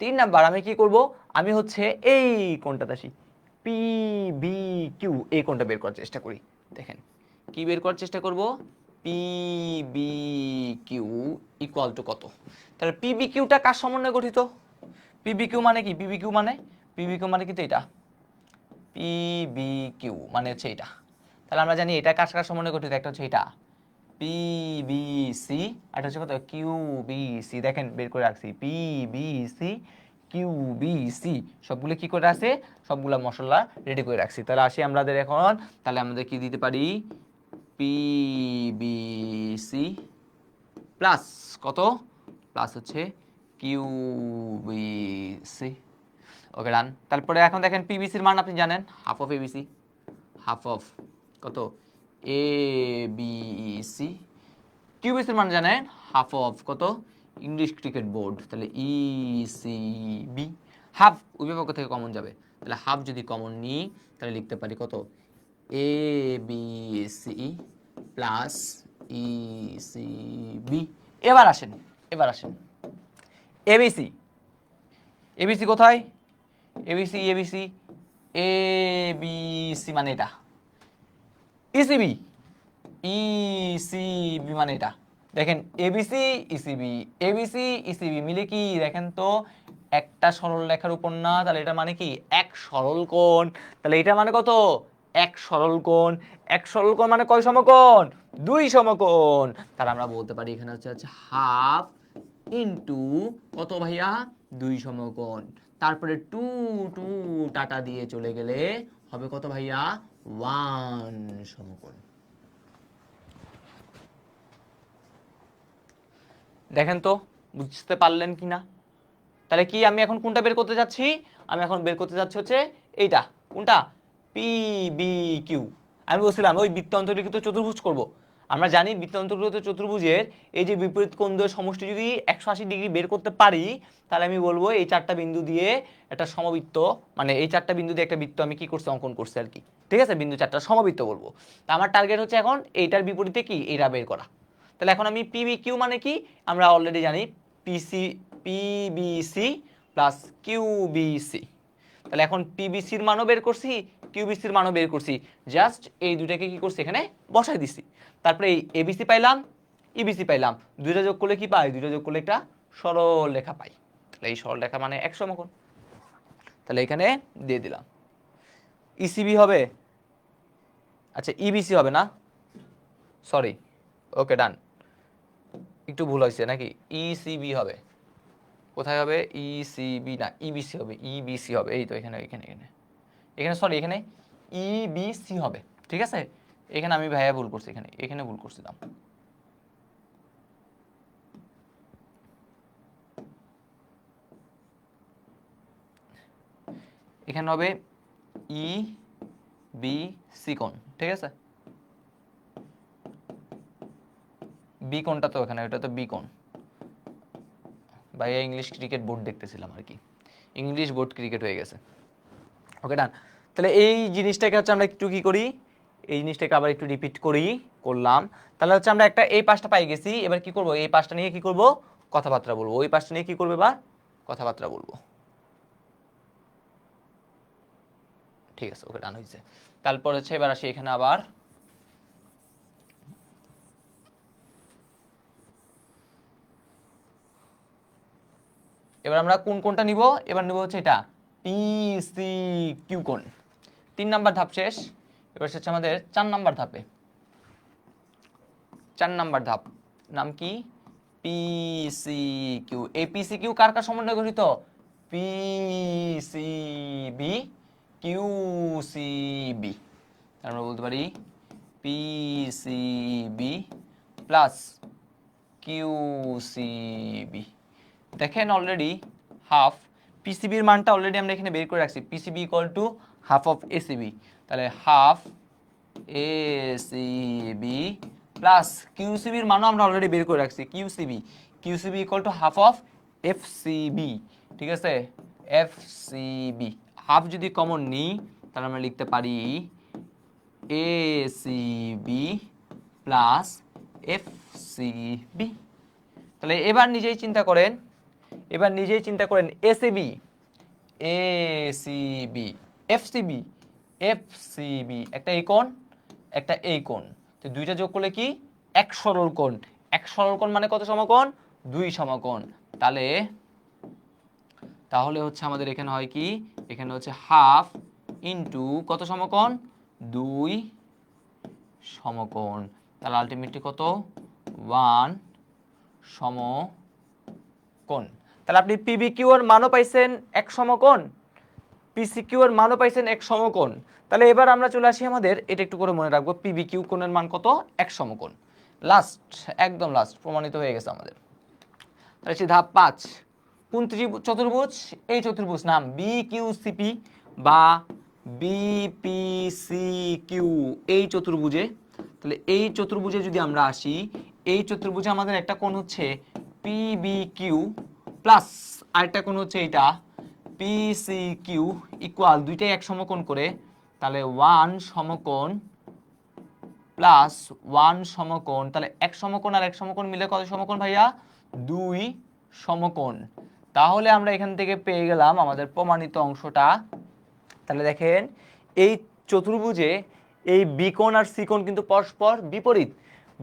3 নাম্বার আমি কি করব, আমি হচ্ছে এই কোণটাতে আসি, পি বি কিউ, এই কোণটা বের করার চেষ্টা করি। দেখেন কি বের করার চেষ্টা করব, P B Q equal to কত, তাহলে পি বি কিউটা কার সমন্বয়ে গঠিত, পিবি কিউ মানে কি? পিবি কিউ মানে কিন্তু এটা, পিবি কিউ মানে হচ্ছে এটা। তাহলে আমরা জানি এটা কার কার সমন্বয়ে গঠিত, একটা হচ্ছে এটা পিবিসি, আর হচ্ছে কত কিউবিসি। দেখেন বের করে রাখছি পিবিসি কিউবিসি, সবগুলো কি করে আছে, সবগুলা মশলা রেডি করে রাখছি। তাহলে আসি আমাদের এখন, তাহলে আমাদের কি দিতে পারি, পিবিসি প্লাস কত, প্লাস হচ্ছে কিউবিসি। ওকে ডান। তারপরে এখন দেখেন পিবিসির মান আপনি জানেন, half of ABC, half of কত এ বি সি। কিউবিসির মান জানেন হাফ অফ কত ইংলিশ ক্রিকেট বোর্ড, তাহলে ই সি বি। হাফ উভয় পক্ষ থেকে কমন যাবে, তাহলে হাফ যদি কমন নিই তাহলে লিখতে পারি কত A B C plus E C B. এবার আসেন, এবিসি, এবিসি কোথায়, এবিসি এবিসি মানে এটা, ইসিবি ইসিবি মানে এটা। দেখেন এবিসি ইসিবি মিলে কি দেখেন তো একটা সরল রেখার উপর না, তাহলে এটা মানে কি এক সরল কোণ। তাহলে এটা মানে কত এক সরল কোণ, এক সরল কোণ মানে কয় সমকোণ, দুই সমকোণ। তাহলে আমরা বলতে পারি এখানে হচ্ছে হাফ ইন্টু কত ভাইয়া, দুই সমকোণ। তারপরে টু টু টাটা দিয়ে চলে গেলে হবে কত ভাইয়া, ওয়ান সমকোণ। দেখেন তো বুঝতে পারলেন কি না? তাহলে কি আমি এখন কোনটা বের করতে যাচ্ছি, আমি এখন বের করতে যাচ্ছি হচ্ছে এইটা, কোনটা পি বি কিউ। আমি বলছিলাম ওই বৃত্ত অন্তর্লিখিত চতুর্ভুজ করব। আমরা জানি বৃত্ত অন্তর্লিখিত চতুর্ভুজের এই যে বিপরীত কোণদ্বয়ের সমষ্টি যদি 180 ডিগ্রি বের করতে পারি, তাহলে আমি বলবো এই চারটা বিন্দু দিয়ে একটা সমবৃত্ত, মানে এই চারটা বিন্দু দিয়ে একটা বৃত্ত আমি কি করছি, অঙ্কন করছি আর কি। ঠিক আছে, বিন্দু চারটা সমবৃত্ত বলবো। তা আমার টার্গেট হচ্ছে এখন এইটার বিপরীতে কি এটা বের করা। তাহলে এখন আমি পিবি কিউ মানে কি, আমরা অলরেডি জানি পিবিসি প্লাস কিউবিসি। তাহলে এখন পিবিসির মানও বের করছি, কিউবিসির মানও বের করছি, জাস্ট এই দুটাকে কি করছি এখানে বসাই দিছি। তারপরে এই এবিসি পাইলাম, ইবিসি পাইলাম, দুইটা যোগ করলে কি পাই, দুইটা যোগ করলে একটা সরল রেখা পাই। তাহলে এই সরল রেখা মানে এক সমকোণ, তাহলে এখানে দিয়ে দিলাম। ইসিবি হবে, আচ্ছা ইবিসি হবে না, সরি, ওকে ডান, একটু ভুল হয়েছে নাকি, ইসিবি হবে। কোথায় হবে, ইসিবি না ইবিসি হবে, ইবিসি হবে, এই তো এখানে এখানে এখানে এখানে সরি এখানে ইবিসি হবে। ঠিক আছে, এখানে আমি ভাইয়া ভুল করছি, এখানে এখানে ভুল করছিলাম। এখানে হবে ই বি সি কোণ। ঠিক আছে, বি কোণটা তো এখানে, এটা তো বি কোণ। ভাইয়া ইংলিশ ক্রিকেট বোর্ড দেখতেছিলাম আর কি, ইংলিশ বোর্ড ক্রিকেট হয়ে গেছে। ওকে ডান। তাহলে এই জিনিসটাকে হচ্ছে আমরা একটু কি করি, এই জিনিসটাকে আবার একটু রিপিট করলাম। তাহলে হচ্ছে আমরা একটা এই পাশটা পাই গেছি, এবার কি করব, এই পাশটা নিয়ে কি করব, কথাবার্তা বলবো। ওই পাশটা নিয়ে কি করবে, এবার কথাবার্তা বলবো। ঠিক আছে, ওকে ডান হয়েছে। তারপর হচ্ছে এবার আসি এখানে আবার, এবার আমরা কোন কোণটা নিব, এবার নিব হচ্ছে এটা পি সি কিউ কোণ। 3 নাম্বার ধাপ শেষ, এবার হচ্ছে আমাদের 4 নাম্বার ধাপে। 4 নাম্বার ধাপ নাম কি, পি সি কিউ। এই পি সি কিউ কার কার সমন্বয়ে গঠিত, P C B Q C B. আমরা বলতে পারি P C B plus Q C B. দেখেন অলরেডি হাফ, পিসিবির মানটা অলরেডি আমরা এখানে বের করে রাখছি, PCB equal to half of ACB. তাহলে হাফ এসিবি প্লাস কিউসিবির মানও আমরা অলরেডি বের করে রাখছি, QCB equal to half of FCB. ঠিক আছে, এফসিবি। হাফ যদি কমন নিই তাহলে আমরা লিখতে পারি এসিবি প্লাস এফসিবি। তাহলে এবার নিজেই চিন্তা করেন, এসিবি এসিবি এফসিবি এফসিবি, একটা এই কোণ একটা এই কোণ, তো দুইটা যোগ করলে কি এক সরল কোণ। এক সরল কোণ মানে কত সমকোণ, দুই সমকোণ। তাহলে তাহলে হচ্ছে আমাদের এখানে হয় কি, এখানে হচ্ছে হাফ ইন্টু কত সমকোণ, 2 সমকোণ, তাহলে আলটিমেটলি কত, 1 সমকোণ। তাহলে আপনি পিবি কিউ এর মানও পাইছেন এক সমকোণ, পিসি কিউ এর মানও পাইছেন এক সমকোণ। তাহলে এবার আমরা চলে আসি আমাদের, এটা একটু করে মনে রাখবো, পিবি কিউ কোণের মান কত, এক সমকোণ। লাস্ট, একদম লাস্ট প্রমাণিত হয়ে গেছে আমাদের। তাহলে হচ্ছে ধাপ 5, কোন চতুর্ভুজ, এই চতুর্ভুজ নাম বিকিউসিপি বা বিপিসিকিউ, এই চতুর্ভুজে। তাহলে এই চতুর্ভুজে যদি আমরা আসি, এই চতুর্ভুজে আমাদের একটা কোণ হচ্ছে পিবিকিউ প্লাস আরেকটা কোণ হচ্ছে এইটা পিসিকিউ ইকুয়াল, দুইটাই এক সমকোণ করে, তাহলে 1 সমকোণ প্লাস 1 সমকোণ। তাহলে এক সমকোণ আর এক সমকোণ মিলে কত সমকোণ ভাইয়া, 2 সমকোণ। তাহলে আমরা এখান থেকে পেয়ে গেলাম আমাদের প্রমাণিত অংশটা। তাহলে দেখেন এই চতুর্ভুজে এই বিকোণ আর ত্রিকোণ কিন্তু পরস্পর বিপরীত,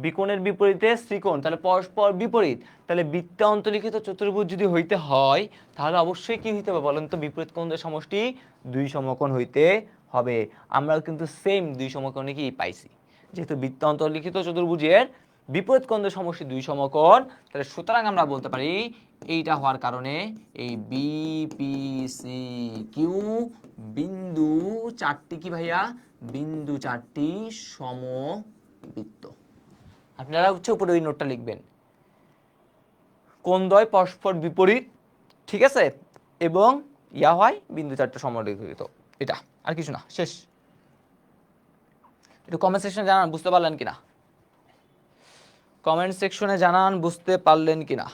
বিকোণের বিপরীতে ত্রিকোণ, তাহলে পরস্পর বিপরীত। তাহলে বৃত্তে অন্তর্লিখিত চতুর্ভুজ যদি হইতে হয় তাহলে অবশ্যই কি হইতে হবে বলেন তো, বিপরীত কোণের সমষ্টি 2 সমকোণ হইতে হবে। আমরা কিন্তু সেম 2 সমকোণে কি পাইছি, যেহেতু বৃত্তে অন্তর্লিখিত চতুর্ভুজের বিপরীত কোণের সমষ্টি 2 সমকোণ, তাহলে সুতরাং আমরা বলতে পারি এইটা হওয়ার কারণে এই বিপিসি কিউ বিন্দু চারটি কি ভাইয়া, বিন্দু চারটি সমবৃত্ত। আপনারা হচ্ছে উপরে ওই নোটটা লিখবেন, কোণদ্বয় পরস্পর বিপরীত, ঠিক আছে, এবং ইয়া হয় বিন্দু চারটা সমবৃত্ত, এটা আর কিছু না, শেষ। একটু কমেন্ট সেকশনে জানান বুঝতে পারলেন কিনা, কমেন্ট সেকশনে জানান বুঝতে পারলেন কিনা।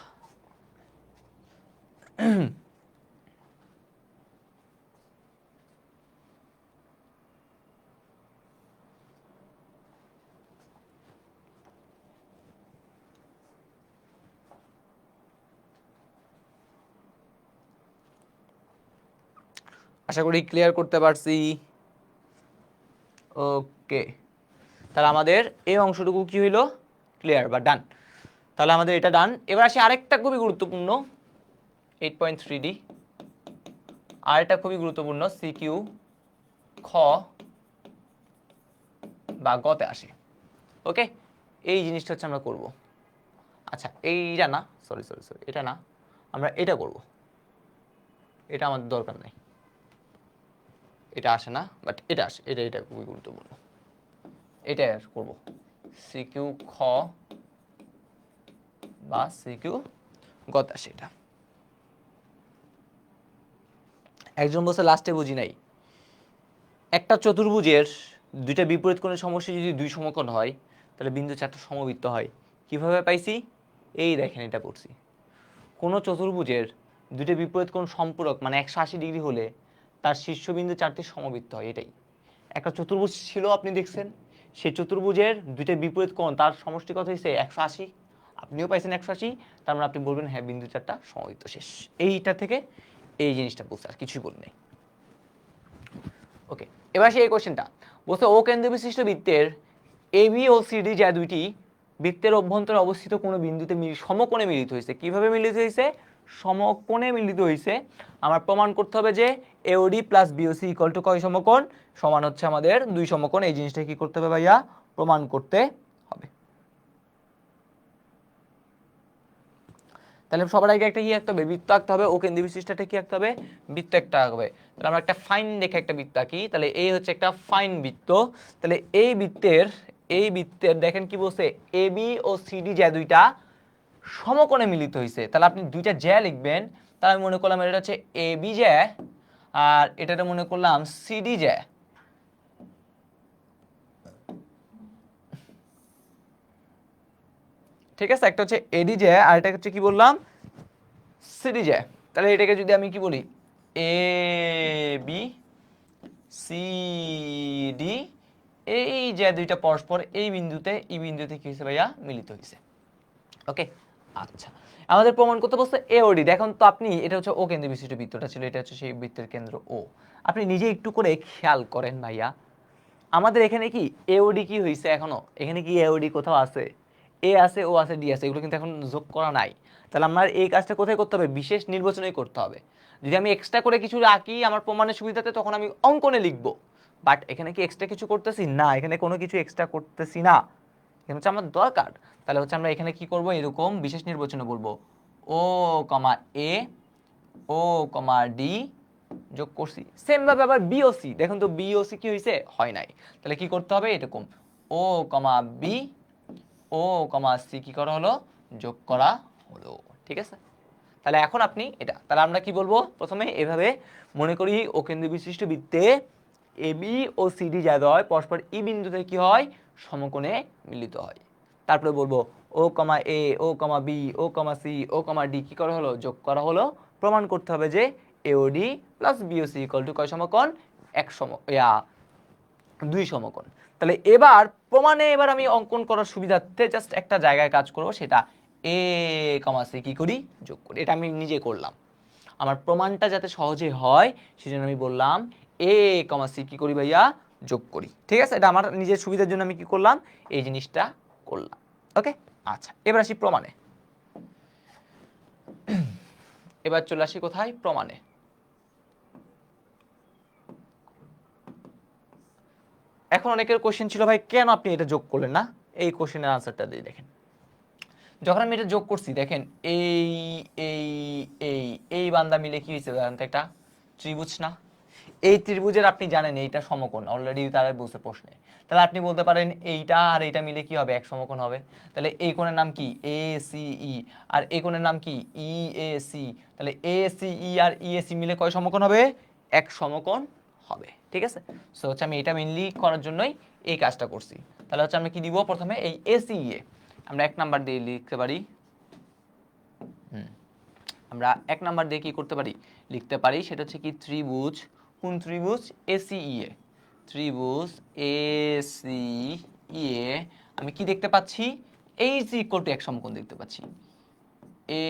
আশা করি ক্লিয়ার করতে পারছি। ওকে, তাহলে আমাদের এই অংশটুকু কি হইলো, ক্লিয়ার বা ডান। তাহলে আমাদের এটা ডান। এবার আসি আরেকটা খুবই গুরুত্বপূর্ণ 8.3D, আরেকটা খুবই গুরুত্বপূর্ণ সিকিউ খ বা গতে আসে। ওকে, এই জিনিসটা হচ্ছে আমরা করব। আচ্ছা এইটা না, সরি সরি সরি, এটা না, আমরা এটা করব, এটা আমাদের দরকার নেই, এটা আসে না, বাট এটা আসে, এটা এটা খুবই গুরুত্বপূর্ণ, এটা করব সিকিউ খ বা সিকিউ গত আসে। এটা একজন বলছে লাস্টে বুঝি নাই, একটা চতুর্ভুজের দুইটা বিপরীত কোণের সমষ্টি যদি 2 সমকোণ হয় তাহলে বিন্দু চারটা সমবৃত্ত হয়। কিভাবে পাইছি, এই দেখেন এটা করছি। কোনো চতুর্ভুজের দুইটা বিপরীত কোণ সম্পূরক মানে 180 ডিগ্রি হলে তার শীর্ষবিন্দু চারটি সমবৃত্ত হয়। এটাই একটা চতুর্ভুজ ছিল, আপনি দেখছেন সেই চতুর্ভুজের দুইটা বিপরীত কোণ তার সমষ্টি কত হয়েছে 180, আপনিও পাইছেন 180, তার মানে আপনি বলবেন হ্যাঁ বিন্দু চারটা সমবৃত্ত, শেষ। এইটা থেকে এই জিনিসটা বুঝতে আর কিছুই বলি নাই। ওকে, এবার সেই কোশ্চেনটা বলছে ও কেন্দ্র বিশিষ্ট বৃত্তের এবি ও সিডি যা দুইটি বৃত্তের অভ্যন্তরে অবস্থিত কোনো বিন্দুতে সমকোণে মিলিত হয়েছে। কিভাবে মিলিত হয়েছে, সমকোণে মিলিত হয়েছে। আমার প্রমাণ করতে হবে যে AOD plus BOC equal to কয় সমকোণ, সমান হচ্ছে আমাদের 2 সমকোণ। এই জিনিসটা কি করতে হবে ভাইয়া, প্রমাণ করতে হবে। তাহলে সবার আগে একটা কি আঁকতে হবে, বৃত্ত আঁকতে হবে। ও কেন্দ্র বিশিষ্টটা কি আঁকতে হবে, বৃত্ত একটা আঁকবে। তাহলে আমরা একটা ফাইন রেখে একটা বৃত্ত আঁকি। তাহলে এই হচ্ছে একটা ফাইন বৃত্ত। তাহলে এই বৃত্তের দেখেন কি বলছে, এবি ও সিডি জ্যা দুইটা সমকোণে মিলিত হয়েছে। তাহলে আপনি দুইটা জ্যা লিখবেন। তাহলে আমি মনে করলাম এটা হচ্ছে এবি জ্যা আর এটা মনে করলাম সিডি জ্যা। ঠিক আছে, একটা হচ্ছে এডি জ্যা আর এটা হচ্ছে কি বললাম, সিডি জ্যা। তাহলে এটাকে যদি আমি কি বলি, এ বি সি ডি, এই যে দুইটা পরস্পর এই বিন্দুতে কি হয়েছে ভাইয়া, মিলিত হয়েছে। ওকে, আচ্ছা আমাদের প্রমাণ করতে বলছে এওডি। দেখুন তো আপনি, এটা হচ্ছে ও কেন্দ্র বিশিষ্ট বৃত্তটা ছিল, এটা হচ্ছে সেই বৃত্তের কেন্দ্র ও। আপনি নিজে একটু করে খেয়াল করেন ভাইয়া, আমাদের এখানে কি এওডি কি হয়েছে, এখনো এখানে কি এওডি কোথাও আছে, এ আছে, ও আছে, ডি আছে, এগুলো কিন্তু এখন যোগ করা নাই। তাহলে আমার এই কাজটা কোথায় করতে হবে, বিশেষ নির্বাচনেই করতে হবে। যদি আমি এক্সট্রা করে কিছু রাখি আমার প্রমাণের সুবিধাতে তখন আমি অঙ্কনে লিখবো, বাট এখানে কি এক্সট্রা কিছু করতেছি না, এখানে কোনো কিছু এক্সট্রা করতেছি না, এখানে হচ্ছে আমার দরকার। তাহলে হচ্ছে আমরা এখানে কি করব, এরকম বিশেষ নির্বাচনে বলবো ও কমা এ ও কমা ডি যোগ করছি, সেম ভাবে আবার বি ও সি, দেখুন তো বি ও সি কি হয়েছে, হয় নাই, তাহলে কি করতে হবে, এরকম ও কমা বি ও কমা সি কি করা হলো, যোগ করা হলো। ঠিক আছে, তাহলে এখন আপনি এটা, তাহলে আমরা কি বলবো, প্রথমে এভাবে মনে করি ও কেন্দ্র বিশিষ্ট বৃত্তে এ বি ও সিডি যা হয় পরস্পর ই বিন্দুতে কি হয়, সমকোণে মিলিত হয়। তারপরে বলবো ও কমা এ ও কমা বি ও কমা সি ও কমা ডি কি করা হলো, যোগ করা হলো, প্রমাণ করতে হবে যে AOD plus BOC equal to কয় সমকোণ, এক দুই সমকোণ। তাহলে এবার প্রমাণে এবার আমি অঙ্কন করার সুবিধার্থে জাস্ট একটা জায়গায় কাজ করব, সেটা এ কমা সি কি করি, যোগ করি, এটা আমি নিজে করলাম। আমার প্রমাণটা যাতে সহজে হয় সেজন্য আমি বললাম এ কমা সি কি করি ভাইয়া, যোগ করি। ঠিক আছে, এটা আমার নিজের সুবিধার জন্য আমি কি করলাম, এই জিনিসটা করলাম। ওকে, আচ্ছা এবার আসি প্রমাণে। এবার চলে আসি কোথায়, প্রমাণে। এখন অনেকের কোশ্চেন ছিল ভাই কেন আপনি এটা যোগ করলেন না, এই কোশ্চেনের আনসারটা দিয়ে দেখেন। যখন আমি এটা যোগ করছি দেখেন এই এই এই এই বান্দা মিলে কি হয়েছে, জানেন তো একটা ত্রিভুজ না, এই ত্রিভুজের আপনি জানেন এইটা সমকোণ, অলরেডি তারা বলছে প্রশ্নে, তাহলে আপনি বলতে পারেন এইটা আর এইটা মিলে কি হবে, এক সমকোণ হবে। তাহলে এই কোণের নাম কি এ সি ই, আর এই কোণের নাম কি ই এ সি, তাহলে এ C E R E A C মিলে কয় সমকোণ হবে, এক সমকোণ হবে। ঠিক আছে, সো হচ্ছে আমি এটা মেইনলি করার জন্যই এই কাজটা করছি। তাহলে হচ্ছে আমরা কি দিব, প্রথমে এই এ সি ই এ আমরা এক নাম্বার দিয়ে লিখতে পারি, আমরা এক নাম্বার দিয়ে কি করতে পারি, লিখতে পারি, সেটা হচ্ছে কি ত্রিভুজ, কোন ত্রিভুজ, এসিইএ, ত্রিভুজ এসিইএ আমি কি দেখতে পাচ্ছি, এইচ ইকুয়াল টু এক সমকোণ দেখতে পাচ্ছি, এ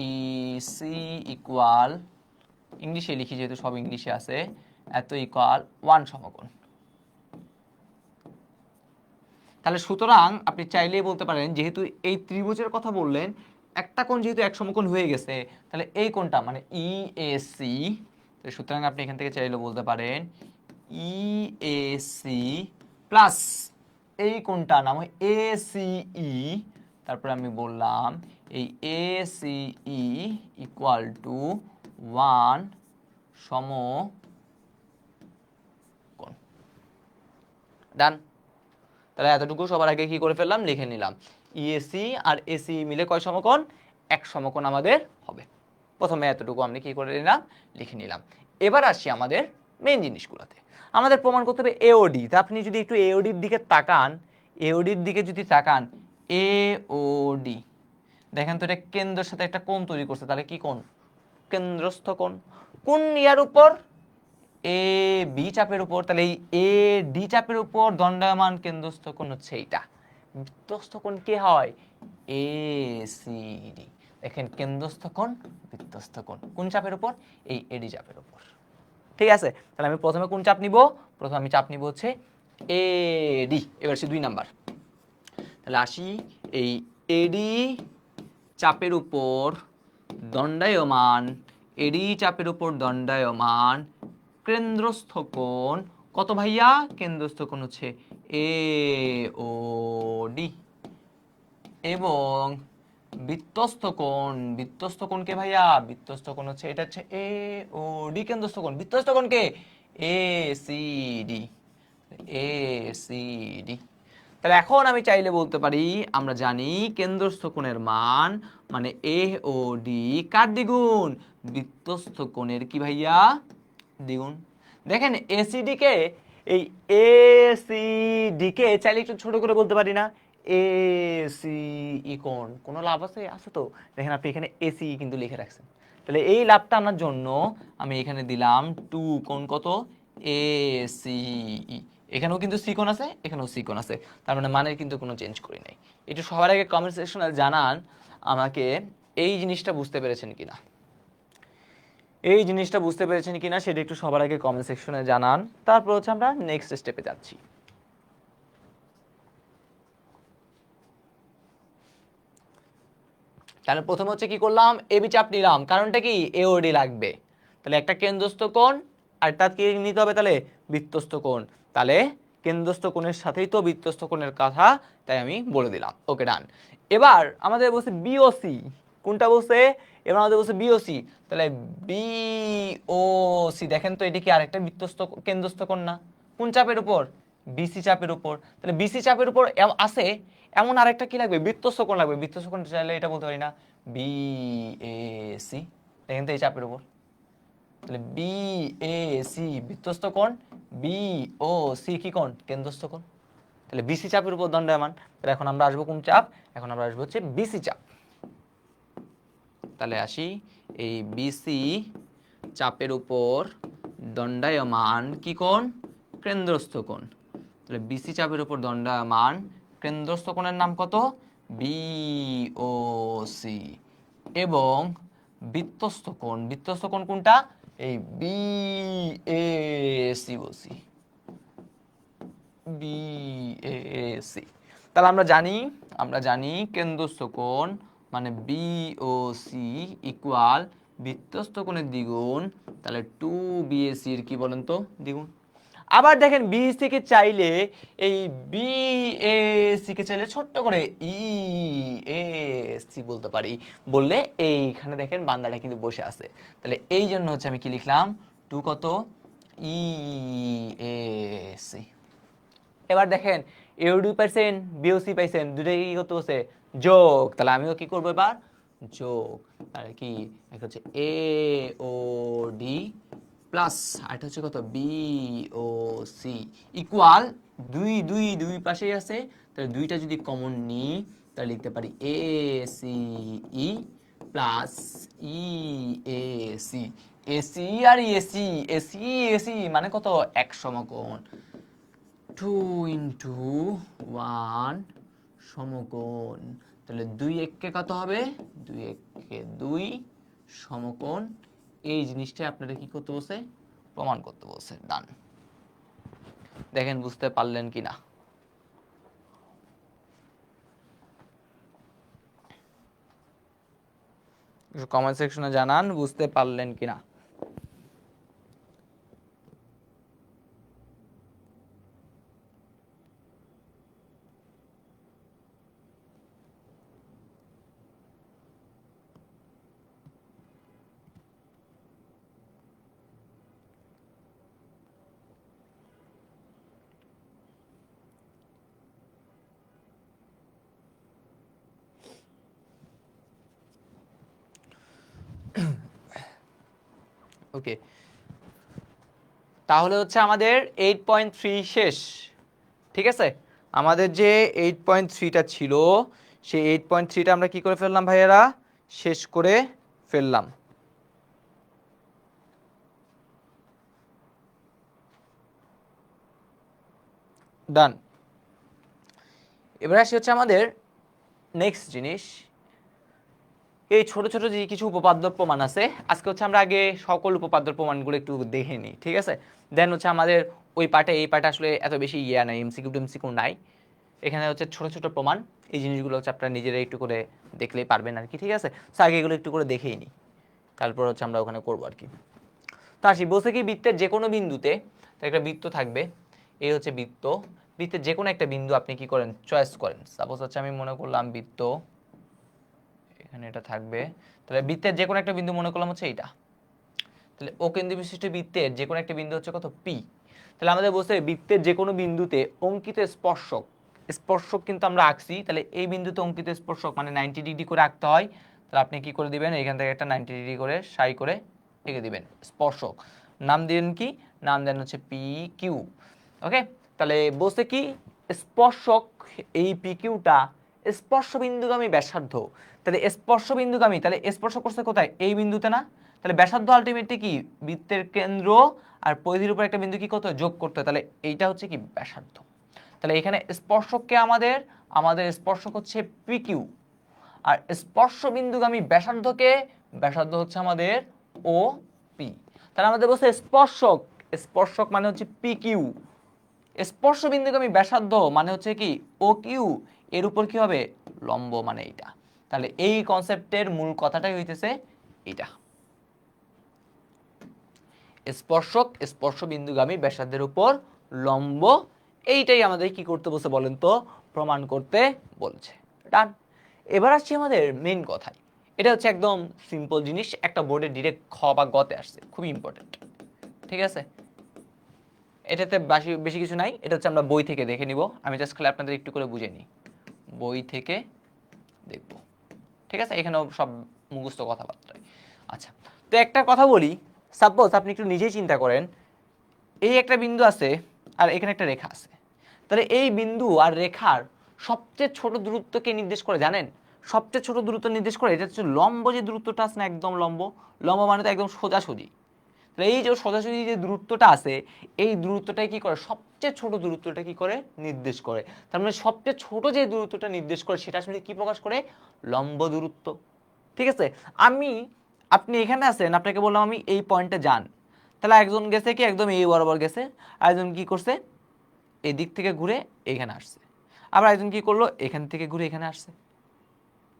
ই সি ইকুয়াল, ইংলিশে লিখি যেহেতু সব ইংলিশে আছে, এত ইকুয়াল 1 সমকোণ। তাহলে সুতরাং আপনি চাইলেই বলতে পারেন যেহেতু এই ত্রিভুজের কথা বললেন, একটা কোণ যেহেতু এক সমকোণ হয়ে গেছে, তাহলে এই কোণটা মানে ই এ সি, সুতরাং আপনি এখান থেকে চাইলে বলতে পারেন ই এ সি প্লাস এই কোণটা নাম হয় এ সি ই, তারপরে আমি বললাম এই A C E equal to 1 সমকোণ। ডান, তাহলে এতটুকু সবার আগে কি করে ফেললাম, লিখে নিলাম, ইএসি আর এসি মিলে কয় সমকোণ, এক সমকোণ আমাদের হবে। প্রথমে এতটুকু আমি কি করে নিলাম, লিখে নিলাম। এবার আসি আমাদের মেইন জিনিসগুলোতে, আমাদের প্রমাণ করতে হবে এওডি। তা আপনি যদি একটু এওডির দিকে তাকান, এওডির দিকে যদি তাকান, এওডি দেখেন তো এটা কেন্দ্রের সাথে একটা কোণ তৈরি করছে, তাহলে কি কোণ, কেন্দ্রস্থ কোণ। কোন ইয়ার উপর, এ বি চাপের উপর, তাহলে এই এ ডি চাপের উপর দণ্ডায়মান কেন্দ্রস্থ কোণ হচ্ছে এইটা, বৃত্তস্থ কোণ কে হয়, এ সি ডি। দেখেন কেন্দ্রস্থ কোণ বৃত্তস্থ কোণ কোন চাপের উপর, এই এডি চাপের উপর। ঠিক আছে, তাহলে আমি প্রথমে কোন চাপ নিব, প্রথমে আমি চাপ নিব হচ্ছে এ ডি। এবার সে 2 নাম্বার, তাহলে আসি এই এডি চাপের উপর দণ্ডায়মান, এডি চাপের উপর দণ্ডায়মান কেন্দ্রস্থ কোণ কত ভাইয়া, কেন্দ্রস্থ কোণ হচ্ছে এ ও ডি, এবং বৃত্তস্থ কোণ, বৃত্তস্থ কোণকে ভাইয়া, বৃত্তস্থ কোণ হচ্ছে এটা হচ্ছে এ ও ডি, কেন্দ্রস্থ কোণ, বৃত্তস্থ কোণকে A C D, A C D. তাহলে এখন আমি চাইলে বলতে পারি, আমরা জানি কেন্দ্রস্থ কোণের মান মানে এ ও ডি কার দ্বিগুণ, বৃত্তস্থ কোণের কি ভাইয়া, দ্বিগুণ। দেখেন এসিডি কে, এই এসিডি কে চাইলে একটু ছোট করে বলতে পারি না, এসি কোণ, কোনো লাভ আছে, আছে তো। দেখেন আপনি এখানে এসি কিন্তু লিখে রাখছেন, তাহলে এই লাভটা আনার জন্য আমি এখানে দিলাম 2 কোণ কত, এসি, এখানেও কিন্তু সি কোণ আছে, এখানেও সি কোণ আছে, তার মানে মানের কিন্তু কোনো চেঞ্জ করি নাই। একটু সবার আগে কমেন্ট সেকশনে জানান আমাকে এই জিনিসটা বুঝতে পেরেছেন কিনা, এই জিনিসটা বুঝতে পেরেছেন কিনা সেটা একটু সবার আগে কমেন্ট সেকশনে জানান। তারপর হচ্ছে আমরা নেক্সট স্টেপে যাচ্ছি। তাহলে প্রথমে হচ্ছে কি করলাম, এবি চাপ নিলাম, কারণটা কি এওডি লাগবে, তাহলে একটা কেন্দ্রস্থ কোণ আর তার কি নিতে হবে তাহলে বৃত্তস্থ কোণ, তাহলে কেন্দ্রস্থ কোণের সাথেই তো বৃত্তস্থ কোণের কথা, তাই আমি বলে দিলাম। ওকে ডান। এবার আমাদের বলছে বিওসি, কোনটা বলছে এবার আমাদের বলছে বিওসি, তাহলে বিওসি দেখেন তো এটা কি আরেকটা বৃত্তস্থ কেন্দ্রস্থ কোণ না? কোন চাপের উপর? বিসি চাপের উপর। তাহলে বিসি চাপের উপর আছে এমন আরেকটা কি লাগবে? বৃত্তস্থ কোণ লাগবে। বৃত্তস্থ কোণ চাইলে এটা বলতে পারি না বিএসি, দেখেন তো এই চাপের উপর, তাহলে বিএসি বৃত্তস্থ কোণ, বিওসি কি কোণ? কেন্দ্রস্থ কোণ। তাহলে বিসি চাপের উপর দণ্ডায়মান। তাহলে এখন আমরা আসবো কোন চাপ? এখন আমরা আসবো হচ্ছে বিসি চাপ। তাহলে আসি এই বিসি চাপের উপর দণ্ডায়মান কি কোণ? কেন্দ্রস্থ কোণ। তাহলে বিসি চাপের উপর দণ্ডায়মান কেন্দ্রস্থ কোণের নাম কত? বিওসি। এবং বৃত্তস্থ কোণ, বৃত্তস্থ কোণ কোনটা? এই বিএসি বলছি, বিএসি। তাহলে আমরা জানি কেন্দ্রস্থ কোণ মানে বিওসি ইকুয়াল বৃত্তস্থ কোণের দ্বিগুণ, তাহলে 2BAC এর কি বলেন তো? দ্বিগুণ। আবার দেখেন বিএসি কে চাইলে এই বিএসি কে চাইলে ছোট্ট করে ইএসি বলতে পারি, বললে এইখানে দেখেন বান্দাটা কিন্তু বসে আছে। তাহলে এই জন্য হচ্ছে আমি কি লিখলাম? 2 কত? ইএসি। এবার দেখেন এওডি পাইছেন, বিওসি পাইছেন, দুটাই কি করতে বসে? যোগ। তাহলে আমিও কি করবো এবার? যোগ। তাহলে কি একটা হচ্ছে এওডি প্লাস আরেকটা হচ্ছে কত? বিওসি ইকুয়াল 2 2 2 পাশেই আছে, তাহলে দুইটা যদি কমন নিই তাহলে লিখতে পারি এসিই প্লাস ইএসি। এসি আর এসি, এসি এসি মানে কত? এক সমকোণ। 2 ইন্টু 1 সমকোণ। তাহলে 2 এককে কত হবে? 2 এককে 2 সমকোণ। এই জিনিসটা আপনারা কি করতে বলছে? প্রমাণ করতে বলছে। ডান। দেখেন বুঝতে পারলেন কিনা? কমেন্ট সেকশনে জানান বুঝতে পারলেন কিনা। ওকে, তাহলে হচ্ছে আমাদের 8.3 শেষ। ঠিক আছে, আমাদের যে 8.3টা ছিল সেই 8.3টা আমরা কি করে ফেললাম ভাইয়েরা? শেষ করে ফেললাম। ডান। এবার আসি হচ্ছে আমাদের নেক্সট জিনিস, এই ছোট ছোট যে কিছু উপপাদ্য প্রমাণ আছে, আজকে হচ্ছে আমরা আগে সকল উপপাদ্য প্রমাণগুলো একটু দেখে নিই। ঠিক আছে, দেন হচ্ছে আমাদের ওই পার্টে, এই পার্টে আসলে এত বেশি ইয়া নাই, এমসিকিউ টেমসিকিউ নাই, এখানে হচ্ছে ছোট ছোট প্রমাণ। এই জিনিসগুলো হচ্ছে আপনারা নিজেরা একটু করে দেখলেই পারবেন আর কি। ঠিক আছে, তো আগে এগুলো একটু করে দেখেই নিই, তারপর হচ্ছে আমরা ওখানে করবো আর কি। তো আসি, বলছে কি বৃত্তের যে কোনো বিন্দুতে একটা বৃত্ত থাকবে, এই হচ্ছে বৃত্ত, বৃত্তের যে কোনো একটা বিন্দু আপনি কি করেন? চয়েস করেন। সাপোজ হচ্ছে আমি মনে করলাম বৃত্ত, এখানে এটা থাকবে, তাহলে বৃত্তের যে কোনো একটা বিন্দু মনে করলাম হচ্ছে এইটা, তাহলে ও কেন্দ্র বিশিষ্ট বৃত্তের যে কোনো একটা বিন্দু হচ্ছে কত? পি। তাহলে আমাদের বলছে বৃত্তের যে কোনো বিন্দুতে অঙ্কিত স্পর্শক, স্পর্শক কিন্তু আমরা আঁকছি, তাহলে এই বিন্দুতে অঙ্কিত স্পর্শক মানে 90 ডিগ্রি করে আঁকতে হয়। তাহলে আপনি কি করে দিবেন? এখান থেকে একটা 90 ডিগ্রি করে সাই করে এঁকে দিবেন স্পর্শক। নাম দিবেন কি? নাম দেন হচ্ছে পি কিউ। ওকে, তাহলে বলছে কি স্পর্শক এই পি কিউটা স্পর্শ বিন্দুগামী ব্যাসার্ধ। তাহলে স্পর্শ বিন্দুগামী, তাহলে স্পর্শ করছে কোথায়? এই বিন্দুতে না? তাহলে ব্যাসার্ধ আলটিমেটলি কি? বৃত্তের কেন্দ্র আর পরিধির উপর একটা বিন্দু কি করতে হয়? যোগ করতে হয়। তাহলে এইটা হচ্ছে কি? ব্যাসার্ধ। তাহলে এখানে স্পর্শককে আমাদের স্পর্শক হচ্ছে পি কিউ, আর স্পর্শ বিন্দুগামী ব্যাসার্ধকে, ব্যাসার্ধ হচ্ছে আমাদের ও পি। তাহলে আমাদের বলছে স্পর্শক, স্পর্শক মানে হচ্ছে পি কিউ, স্পর্শ বিন্দুগামী ব্যাসার্ধ মানে হচ্ছে কি? ও কিউ, এর উপর কি হবে? লম্ব মানে এইটা। তাহলে এই কনসেপ্টের মূল কথাটাই হইতেছে এইটা। স্পর্শক স্পর্শবিন্দুগামী ব্যাসার্ধের উপর লম্ব, এইটাই আমাদের কি করতে বলছে বলেন তো, প্রমাণ করতে বলছে। ডান। এবার আসছি আমাদের মেইন কথায়। এটা হচ্ছে একদম সিম্পল জিনিস, একটা বোর্ডে ডিরেক্ট খ বা গতে আসছে, খুবই ইম্পর্টেন্ট। ঠিক আছে, এটাতে বেশি কিছু নাই, এটা হচ্ছে আমরা বই থেকে দেখে নিব। আমি জাস্ট খালি আপনাদের একটু করে বুঝে নিই, বই থেকে দেখব। ঠিক আছে, এখানেও সব মুখস্থ কথাবার্তা। আচ্ছা, তো একটা কথা বলি, সাপোজ আপনি একটু নিজেই চিন্তা করেন, এই একটা বিন্দু আছে আর এখানে একটা রেখা আছে, তাহলে এই বিন্দু আর রেখার সবচেয়ে ছোট দূরত্বকে নির্দেশ করে জানেন? সবচেয়ে ছোট দূরত্ব নির্দেশ করে, এটা হচ্ছে লম্ব যে দূরত্বটা আছে না, একদম লম্ব। লম্ব মানে তো একদম সোজাসুজি। তাহলে এই যে সোজাসুজি যে দূরত্বটা আছে, এই দূরত্বটাই কি করে, সবচেয়ে ছোট দূরত্বটা কি করে নির্দেশ করে। তার মানে সবচেয়ে ছোট যে দূরত্বটা নির্দেশ করে সেটা আসলে কি প্রকাশ করে, লম্ব দূরত্ব। ঠিক আছে, আপনি এখানে আছেন, আপনাকে বললাম আমি এই পয়েন্টে যান, তাহলে একজন গেছে কি একদম এই বরাবর গেছে, আরেকজন কি করছে এই দিক থেকে ঘুরে এখানে আসছে, আবার একজন কি করলো এখান থেকে ঘুরে এখানে আসছে।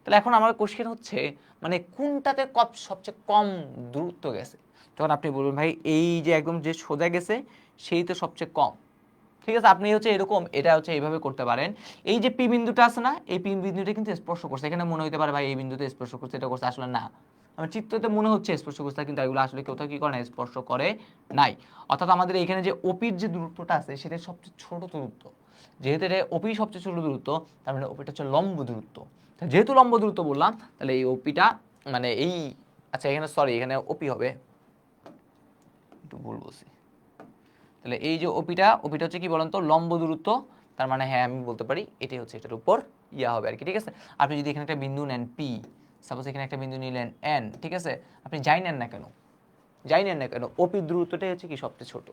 তাহলে এখন আমার কোশ্চেন হচ্ছে, মানে কোনটাতে সবচেয়ে কম দূরত্ব গেছে? তখন আপনি বলবেন ভাই এই যে একদম যে সোজা গেছে সেই তো সবচেয়ে কম। ঠিক আছে, আপনি হচ্ছে এরকম, এটা হচ্ছে এইভাবে করতে পারেন। এই যে পি বিন্দুটা আছে না, এই পি বিন্দুটা কিন্তু স্পর্শ করছে, এখানে মনে হতে পারে ভাই এই বিন্দুতে স্পর্শ করছে, এটা করছে, আসলে না। আমার চিত্রতে মনে হচ্ছে স্পর্শ করছে, কিন্তু এগুলো আসলে কোথাও কি করে না, স্পর্শ করে নাই। অর্থাৎ আমাদের এখানে যে ওপির যে দূরত্বটা আছে সেটা সবচেয়ে ছোট দূরত্ব। যেহেতু এটা ওপি সবচেয়ে ছোট দূরত্ব, তার মানে ওপিটা হচ্ছে লম্ব দূরত্ব। যেহেতু লম্ব দূরত্ব বললাম, তাহলে এই ওপিটা মানে এই, আচ্ছা এখানে সরি, এখানে ওপি হবে, একটু ভুল বলছি। তাহলে এই যে ওপিটা হচ্ছে কি বলেন তো, লম্ব দূরত্ব। তার মানে হ্যাঁ আমি বলতে পারি এটাই হচ্ছে এটার উপর ইয়া হবে আর কি। ঠিক আছে, আপনি যদি এখানে একটা বিন্দু নেন পি, সাপোজ এখানে একটা বিন্দু নিলেন এন, ঠিক আছে, আপনি যাই নেন না কেন, ওপির দূরত্বটাই হচ্ছে কি সবচেয়ে ছোট।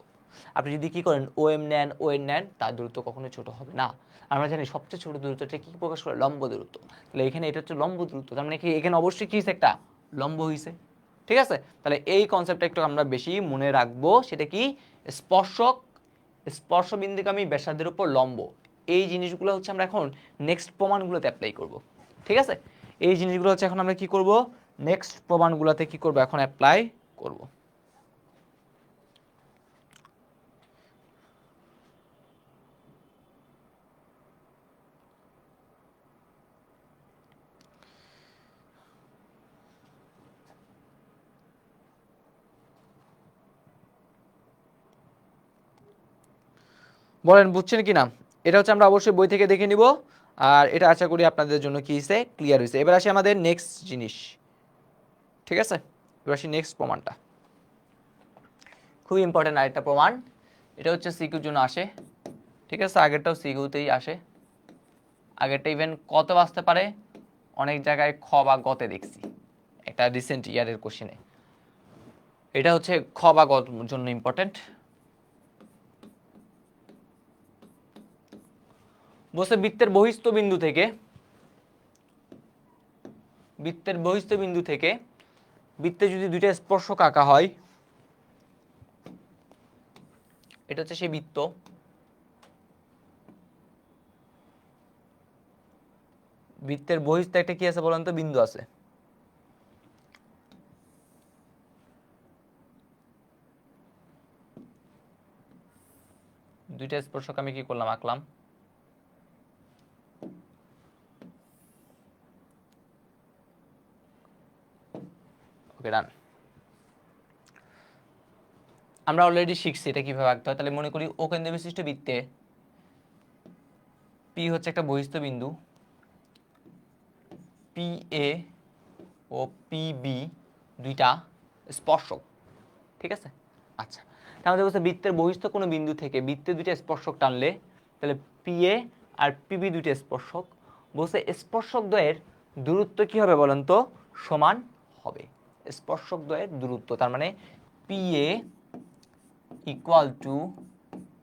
আপনি যদি কি করেন ও এম নেন, ও এন নেন, তার দূরত্ব কখনোই ছোট হবে না। আমরা জানি সবচেয়ে ছোট দূরত্বটা কি প্রকাশ করে, লম্ব দূরত্ব। তাহলে এখানে এটা হচ্ছে লম্ব দূরত্ব, তার মানে কি এখানে অবশ্যই কি হয়েছে, একটা লম্ব হয়েছে। ঠিক আছে, তাহলে এই কনসেপ্টটা একটু আমরা বেশি মনে রাখবো, সেটা কি, স্পর্শক স্পর্শবিন্দুগামী ব্যাসার্ধের উপর লম্ব। এই জিনিসগুলো হচ্ছে আমরা এখন নেক্সট প্রমাণগুলোতে অ্যাপ্লাই করব। ঠিক আছে, এই জিনিসগুলো হচ্ছে এখন আমরা কি করব, নেক্সট প্রমাণগুলোতে কি করব, এখন অ্যাপ্লাই করব। বলেন বুঝছেন কি না? এটা হচ্ছে আমরা অবশ্যই বই থেকে দেখে নিব, আর এটা আশা করি আপনাদের জন্য কি হয়েছে, ক্লিয়ার হয়েছে। এবার আসি আমাদের নেক্সট জিনিস। ঠিক আছে, এবার আসি নেক্সট প্রমাণটা, খুবই ইম্পর্টেন্ট আরেকটা প্রমাণ। এটা হচ্ছে সিকিউর জন্য আসে। ঠিক আছে, আগেরটাও সিকিউতেই আসে, আগেরটা ইভেন কত আসতে পারে, অনেক জায়গায় খ বা গতে দেখছি, একটা রিসেন্ট ইয়ারের কোশ্চেনে। এটা হচ্ছে খ বা গর জন্য ইম্পর্টেন্ট। বলছে বৃত্তের বহিস্থ বিন্দু থেকে, বৃত্তে যদি দুইটা স্পর্শক আঁকা হয়, এটা হচ্ছে সেই বৃত্ত, বৃত্তের বহিস্থ একটা কি আছে বলেন তো, বিন্দু আছে। দুইটা স্পর্শক আমি কি করলাম, আঁকলাম। ওকে ডান। আমরা অলরেডি শিখছি এটা কিভাবে আঁকতে হয়। তাহলে মনে করি ও কেন্দ্র বিশিষ্ট বৃত্তে পি হচ্ছে একটা বহিস্থ বিন্দু, P A O P B দুইটা স্পর্শক। ঠিক আছে, আচ্ছা তাহলে বলছে বৃত্তের বহিস্থ কোনো বিন্দু থেকে বৃত্তে দুইটা স্পর্শক টানলে, তাহলে পি এ আর পিবি দুইটা স্পর্শক, বলছে স্পর্শক দ্বয়ের দূরত্ব কি হবে বলেন তো, সমান হবে। স্পর্শক দ্বয়ের দূরত্ব, তার মানে P A equal two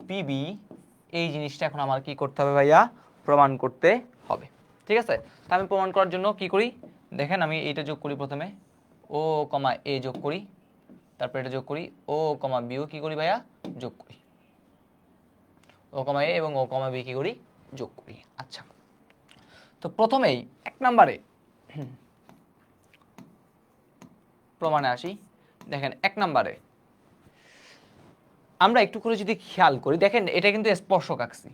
PB, এই জিনিসটা এখন আমার কি করতে হবে ভাইয়া, প্রমাণ করতে হবে। ঠিক আছে, তা আমি প্রমাণ করার জন্য কি করি দেখেন, আমি এইটা যোগ করি প্রথমে, ও কমা এ যোগ করি, তারপর এটা যোগ করি, ও কমা বিও কি করি ভাইয়া, যোগ করি, ও কমা এ এবং ও কমা বি কি করি, যোগ করি। আচ্ছা, তো প্রথমেই এক নম্বরে প্রমাণে আসি। দেখেন এক নম্বরে আমরা একটু করে যদি খেয়াল করি, দেখেন এটা কিন্তু স্পর্শক আঁকছি,